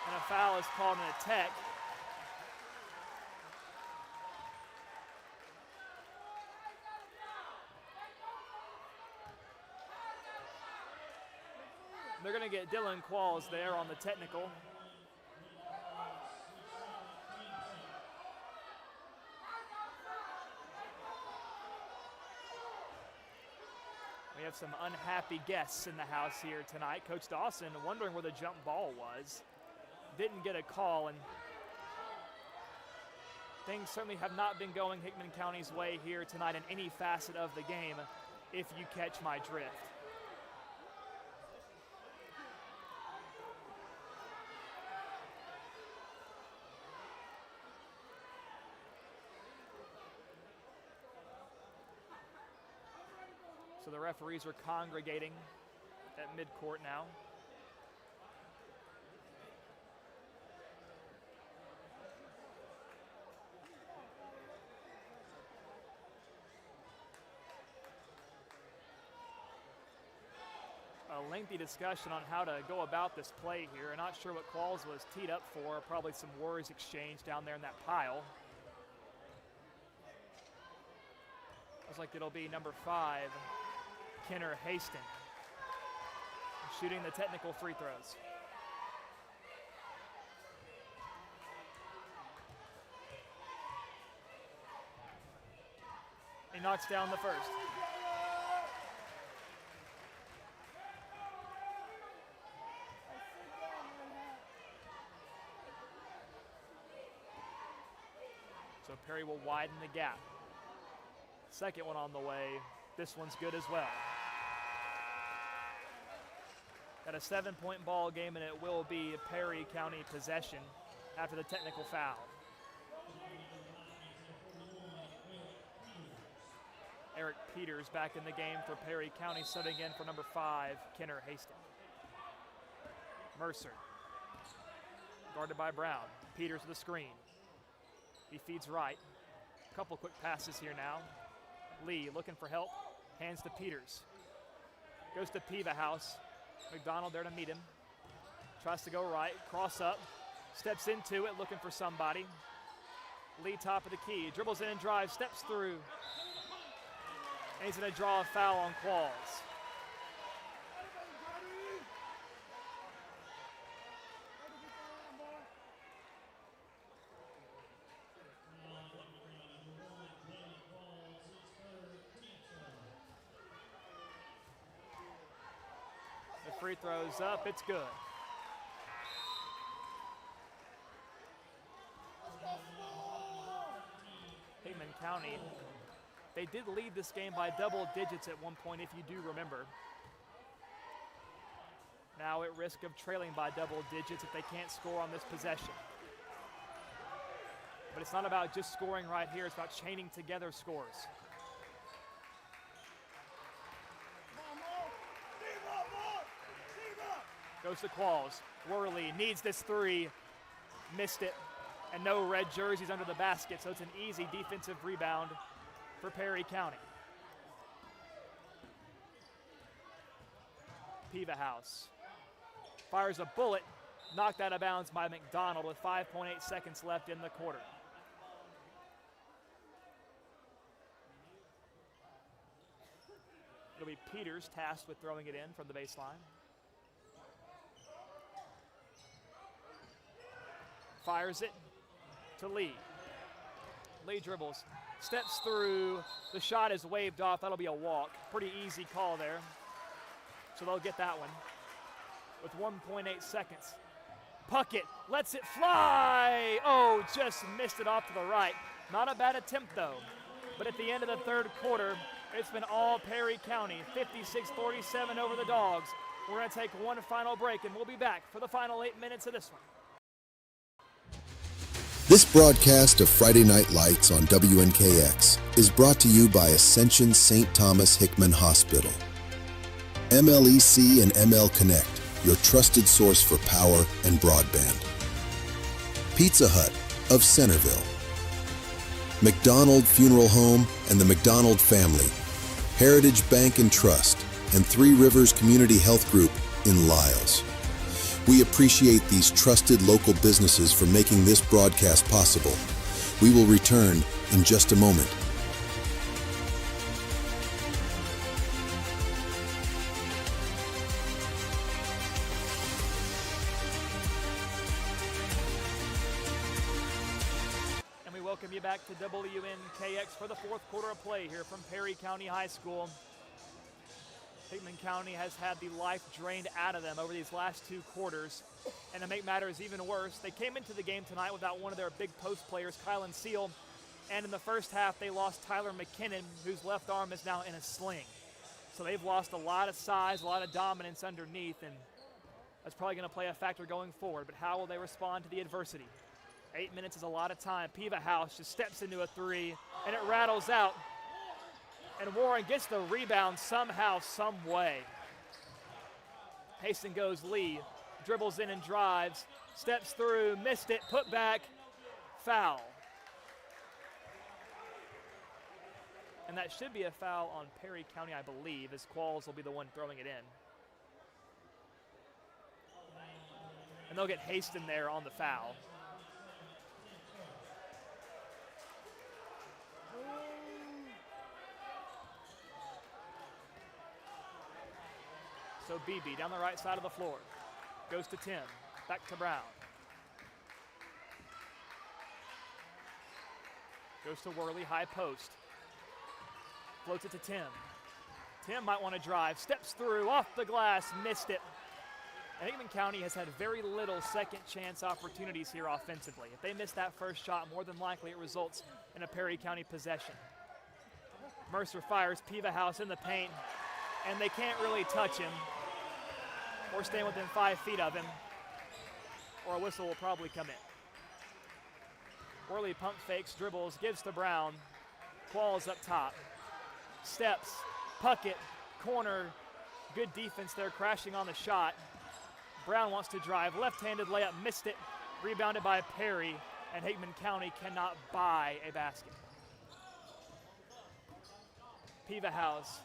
And a foul is called in a tech. They're going to get Dylan Qualls there on the technical. We have some unhappy guests in the house here tonight. Coach Dawson wondering where the jump ball was. Didn't get a call, and things certainly have not been going Hickman County's way here tonight in any facet of the game, if you catch my drift. referees are congregating at midcourt now. A lengthy discussion on how to go about this play here. Not sure what Qualls was teed up for. Probably some words exchanged down there in that pile. Looks like it'll be number 5, Kenner Haston, shooting the technical free throws. He knocks down the first. So Perry will widen the gap. Second one on the way. This one's good as well. Got a 7-point ball game, and it will be a Perry County possession after the technical foul. Eric Peters back in the game for Perry County, subbing in for number 5, Kenner Haston. Mercer, guarded by Brown. Peters with the screen. He feeds right. A couple quick passes here now. Lee looking for help. Hands to Peters. Goes to Piva House. McDonald there to meet him. Tries to go right. Cross up. Steps into it looking for somebody. Lee top of the key. Dribbles in and drives. Steps through. And he's going to draw a foul on Qualls. Free throws up, it's good. Hickman County, they did lead this game by double digits at one point, if you do remember. Now at risk of trailing by double digits if they can't score on this possession. But it's not about just scoring right here, it's about chaining together scores. Goes to Qualls. Worley needs this 3. Missed it. And no red jerseys under the basket, so it's an easy defensive rebound for Perry County. Piva House fires a bullet, knocked out of bounds by McDonald with 5.8 seconds left in the quarter. It'll be Peters tasked with throwing it in from the baseline. Fires it to Lee. Lee dribbles, steps through. The shot is waved off. That'll be a walk. Pretty easy call there. So they'll get that one with 1.8 seconds. Puckett lets it fly. Oh, just missed it off to the right. Not a bad attempt though. But at the end of the third quarter, it's been all Perry County, 56-47 over the Dogs. We're going to take one final break, and we'll be back for the final 8 minutes of this one. This broadcast of Friday Night Lights on WNKX is brought to you by Ascension St. Thomas Hickman Hospital. MLEC and ML Connect, your trusted source for power and broadband. Pizza Hut of Centerville. McDonald Funeral Home and the McDonald family. Heritage Bank and Trust and Three Rivers Community Health Group in Lyles. We appreciate these trusted local businesses for making this broadcast possible. We will return in just a moment. And we welcome you back to WNKX for the fourth quarter of play here from Perry County High School. Hickman County has had the life drained out of them over these last 2 quarters. And to make matters even worse, they came into the game tonight without one of their big post players, Kylan Seal. And in the first half, they lost Tyler McKinnon, whose left arm is now in a sling. So they've lost a lot of size, a lot of dominance underneath, and that's probably going to play a factor going forward. But how will they respond to the adversity? 8 minutes is a lot of time. Piva House just steps into a 3, and it rattles out. And Warren gets the rebound somehow, some way. Hastings goes Lee, dribbles in and drives, steps through, missed it, put back, foul. And that should be a foul on Perry County, I believe, as Qualls will be the one throwing it in. And they'll get Hastings there on the foul. So BB down the right side of the floor. Goes to Tim, back to Brown. Goes to Worley, high post. Floats it to Tim. Tim might want to drive, steps through, off the glass, missed it. And Hickman County has had very little second chance opportunities here offensively. If they miss that first shot, more than likely it results in a Perry County possession. Mercer fires Piva House in the paint, and they can't really touch him or stand within 5 feet of him, or a whistle will probably come in. Worley pump fakes, dribbles, gives to Brown. Qualls up top. Steps, Puckett, corner, good defense there, crashing on the shot. Brown wants to drive, left-handed layup, missed it, rebounded by Perry, and Hickman County cannot buy a basket. Piva House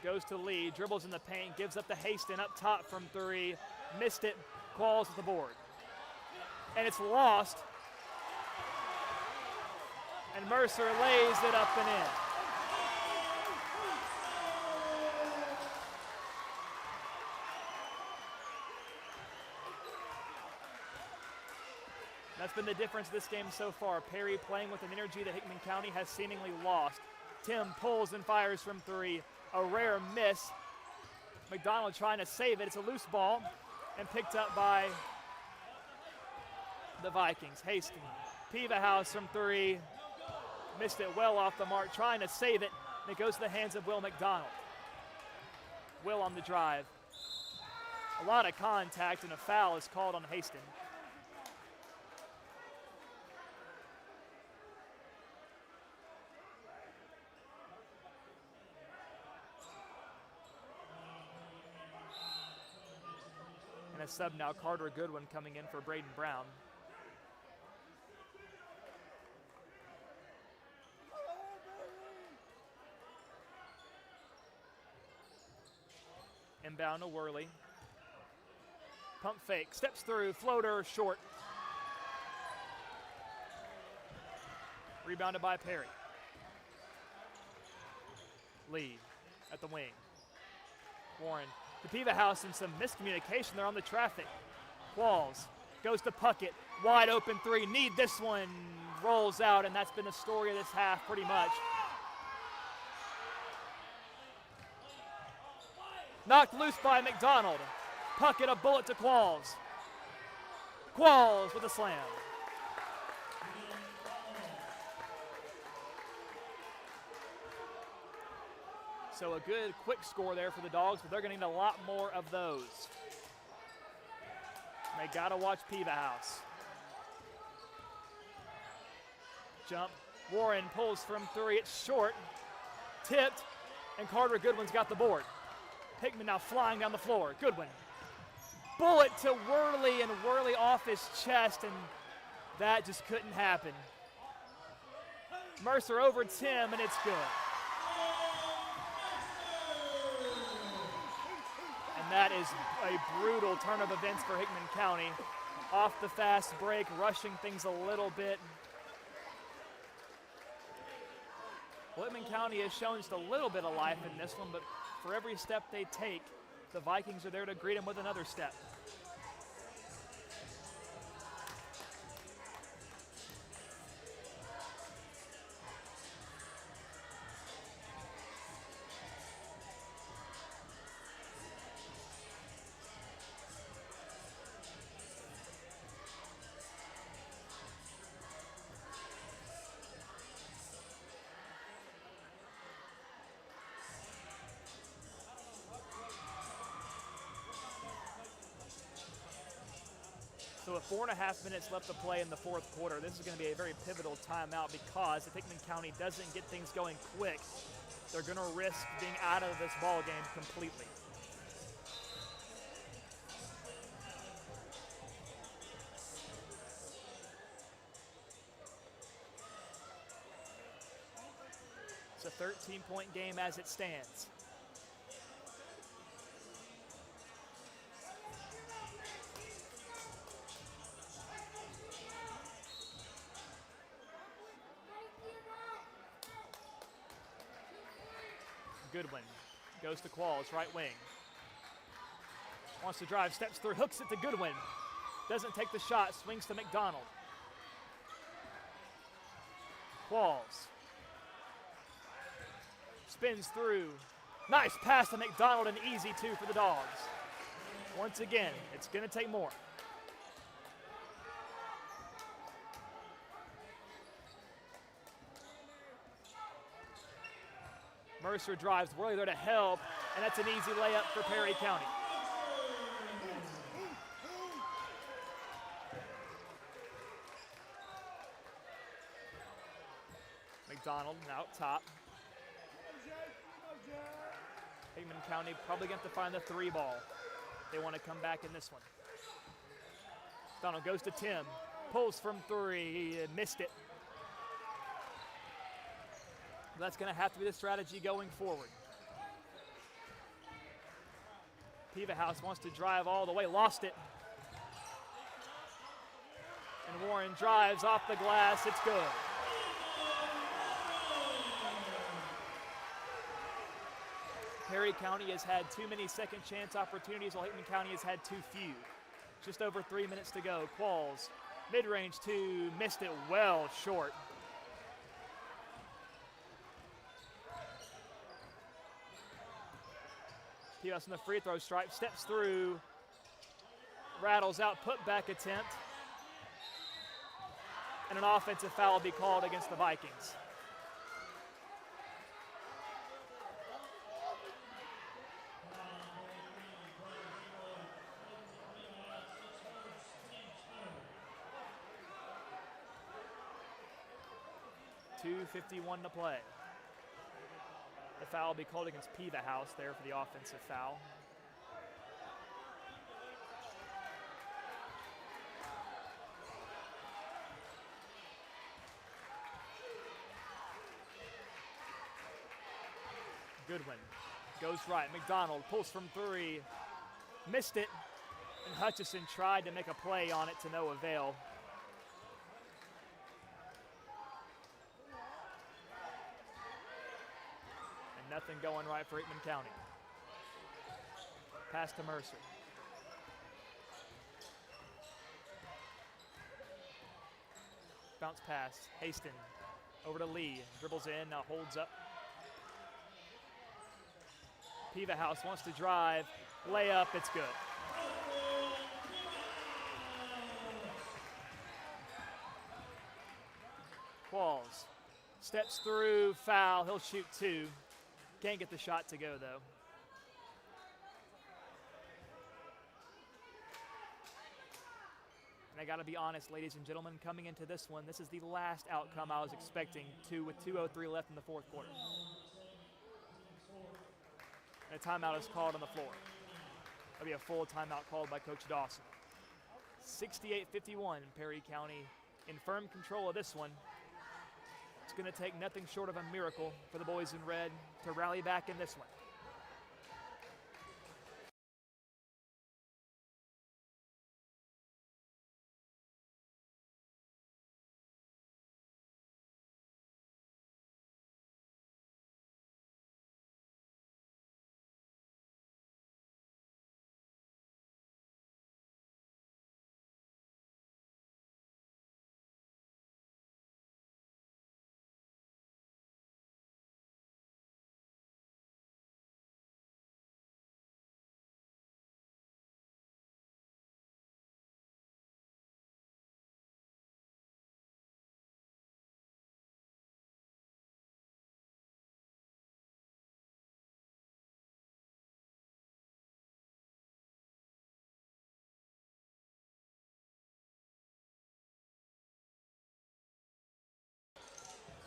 goes to Lee, dribbles in the paint, gives up to Hastings up top from 3, missed it, Qualls at the board. And it's lost, and Mercer lays it up and in. That's been the difference this game so far. Perry playing with an energy that Hickman County has seemingly lost. Tim pulls and fires from 3. A rare miss. McDonald trying to save it. It's a loose ball and picked up by the Vikings. Hastings. Piva House from 3. Missed it well off the mark, trying to save it. And it goes to the hands of Will McDonald. Will on the drive. A lot of contact and a foul is called on Hastings. And a sub now, Carter Goodwin coming in for Braden Brown. Inbound to Worley. Pump fake, steps through, floater, short. Rebounded by Perry. Lee at the wing. Warren to Piva House, and some miscommunication there on the traffic. Qualls goes to Puckett, wide open 3, need this one, rolls out, and that's been the story of this half pretty much. Knocked loose by McDonald. Puckett, a bullet to Qualls. Qualls with a slam. So a good quick score there for the Dogs, but they're going to need a lot more of those. They got to watch Piva House. Jump. Warren pulls from 3. It's short. Tipped. And Carter Goodwin's got the board. Hickman now flying down the floor. Goodwin. Bullet to Worley, and Worley off his chest, and that just couldn't happen. Mercer over Tim, and it's good. And that is a brutal turn of events for Hickman County. Off the fast break, rushing things a little bit. Hickman County has shown just a little bit of life in this one, but for every step they take, the Vikings are there to greet them with another step. So with 4.5 minutes left to play in the fourth quarter, this is going to be a very pivotal timeout, because if Hickman County doesn't get things going quick, They're going to risk being out of this ball game completely. It's a 13-point game as it stands. Goodwin goes to Qualls, right wing. Wants to drive, steps through, hooks it to Goodwin. Doesn't take the shot, swings to McDonald. Qualls. Spins through. Nice pass to McDonald, an easy 2 for the Dogs. Once again, it's going to take more. Mercer drives, Worley there to help, and that's an easy layup for Perry County. McDonald out top. Hickman County probably going to have to find the 3 ball. They want to come back in this one. McDonald goes to Tim, pulls from 3, missed it. That's going to have to be the strategy going forward. Peevahouse wants to drive all the way, lost it. And Warren drives off the glass, it's good. Perry County has had too many second chance opportunities, while Hickman County has had too few. Just over 3 minutes to go. Qualls, mid-range 2, missed it well short. Peevahouse in the free throw stripe, steps through, rattles out, put back attempt. And an offensive foul will be called against the Vikings. .251 to play. The foul will be called against Peevahouse there for the offensive foul. Goodwin goes right. McDonald pulls from 3. Missed it. And Hutchison tried to make a play on it to no avail. Nothing going right for Hickman County. Pass to Mercer. Bounce pass. Haston over to Lee. Dribbles in, now holds up. Peevahouse wants to drive. Layup, it's good. Qualls steps through, foul. He'll shoot 2. Can't get the shot to go, though. And I got to be honest, ladies and gentlemen, coming into this one, this is the last outcome I was expecting with 2:03 left in the fourth quarter. And a timeout is called on the floor. That'll be a full timeout called by Coach Dawson. 68-51, Perry County in firm control of this one. It's going to take nothing short of a miracle for the boys in red to rally back in this one.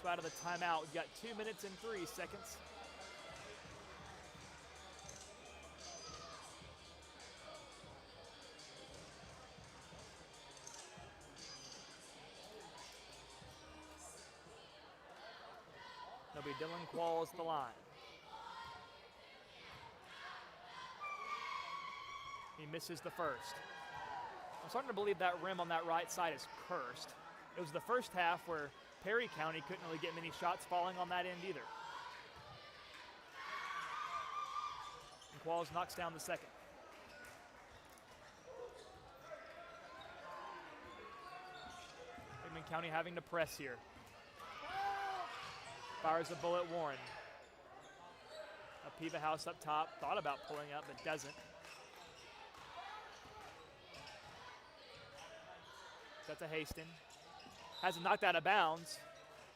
So out of the timeout, we've got 2 minutes and 3 seconds be Dylan Qualls at the line. He misses the first. I'm starting to believe that rim on that right side is cursed. It was the first half where Perry County couldn't really get many shots falling on that end either. And Qualls knocks down the second. Hickman County having to press here. Fires a bullet, Warren. A Piva House up top, thought about pulling up, but doesn't. That's a Haston. Has it knocked out of bounds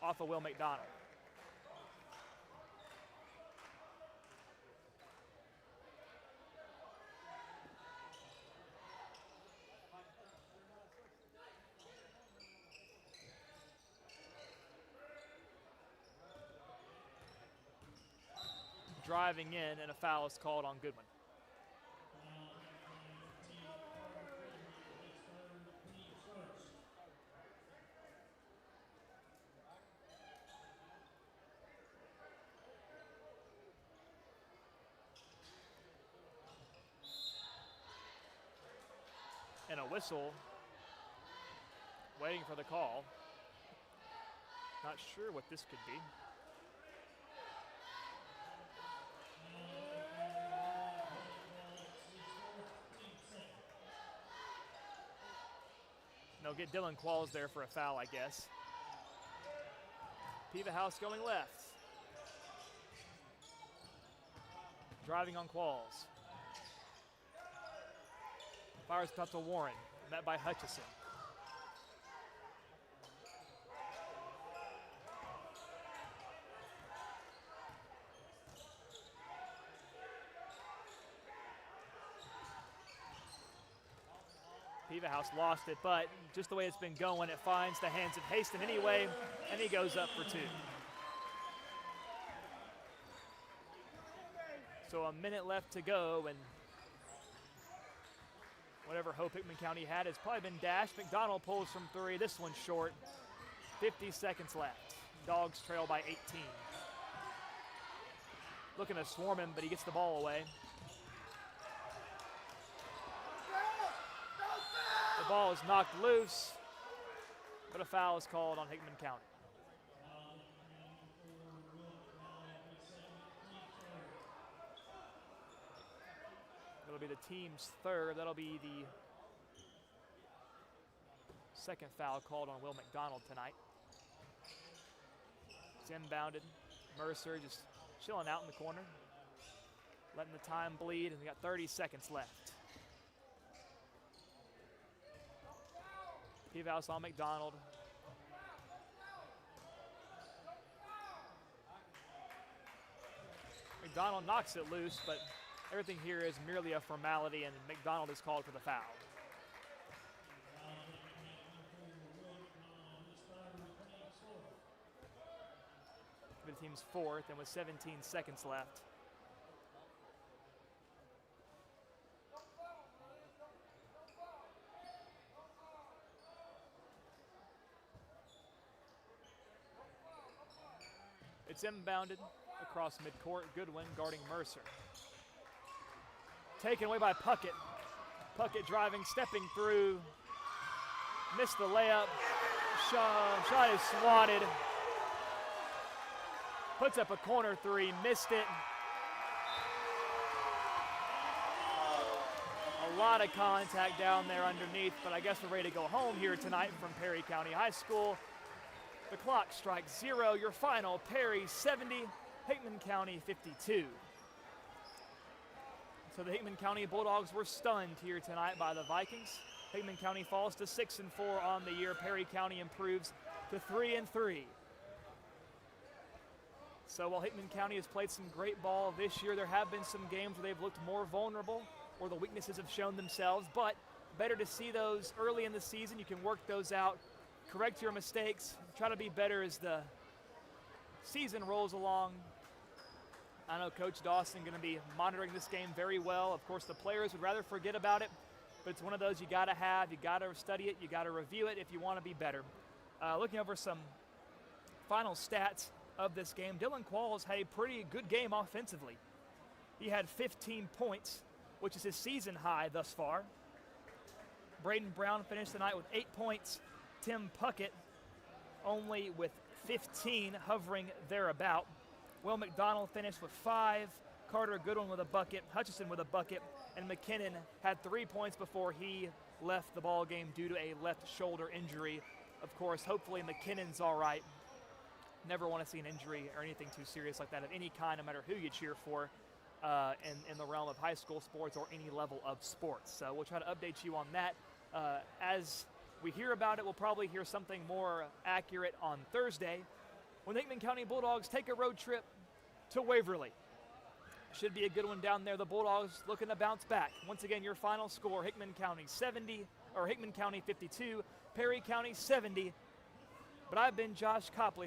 off of Will McDonald. Driving in, and a foul is called on Goodwin. And a whistle, waiting for the call. Not sure what this could be. They'll get Dylan Qualls there for a foul, I guess. Piva House going left. Driving on Qualls. Fires top to Warren, met by Hutchison. Piva House lost it, but just the way it's been going, it finds the hands of Haston anyway, and he goes up for two. So a minute left to go, and whatever hope Hickman County had has probably been dashed. McDonald pulls from three. This one's short. 50 seconds left. Dogs trail by 18. Looking to swarm him, but he gets the ball away. The ball is knocked loose, but a foul is called on Hickman County. That'll be the team's third. That'll be the second foul called on Will McDonald tonight. It's inbounded. Mercer just chilling out in the corner, letting the time bleed, and we got 30 seconds left. Piva House on McDonald. McDonald knocks it loose, but everything here is merely a formality, and McDonald is called for the foul. The team's fourth, and with 17 seconds left. It's inbounded across midcourt. Goodwin guarding Mercer. Taken away by Puckett. Puckett driving, stepping through. Missed the layup. Shot is swatted. Puts up a corner three, missed it. A lot of contact down there underneath, but I guess we're ready to go home here tonight from Perry County High School. The clock strikes 0. Your final, Perry 70, Hickman County 52. So the Hickman County Bulldogs were stunned here tonight by the Vikings. Hickman County falls to 6-4 on the year. Perry County improves to 3-3. So while Hickman County has played some great ball this year, there have been some games where they've looked more vulnerable or the weaknesses have shown themselves, but better to see those early in the season. You can work those out, correct your mistakes, try to be better as the season rolls along. I know Coach Dawson going to be monitoring this game very well. Of course, the players would rather forget about it, but it's one of those you got to have. You got to study it. You got to review it if you want to be better. Looking over some final stats of this game. Dylan Qualls had a pretty good game offensively. He had 15 points, which is his season high thus far. Braden Brown finished the night with 8 points. Tim Puckett only with 15, hovering thereabout. Will McDonald finished with 5. Carter Goodwin with a bucket. Hutchison with a bucket. And McKinnon had 3 points before he left the ball game due to a left shoulder injury. Of course, hopefully McKinnon's all right. Never want to see an injury or anything too serious like that of any kind, no matter who you cheer for in the realm of high school sports or any level of sports. So we'll try to update you on that. As we hear about it, we'll probably hear something more accurate on Thursday when the Hickman County Bulldogs take a road trip to Waverly. Should be a good one down there. The Bulldogs looking to bounce back. Once again, your final score, Hickman County 52, Perry County 70. But I've been Josh Copley.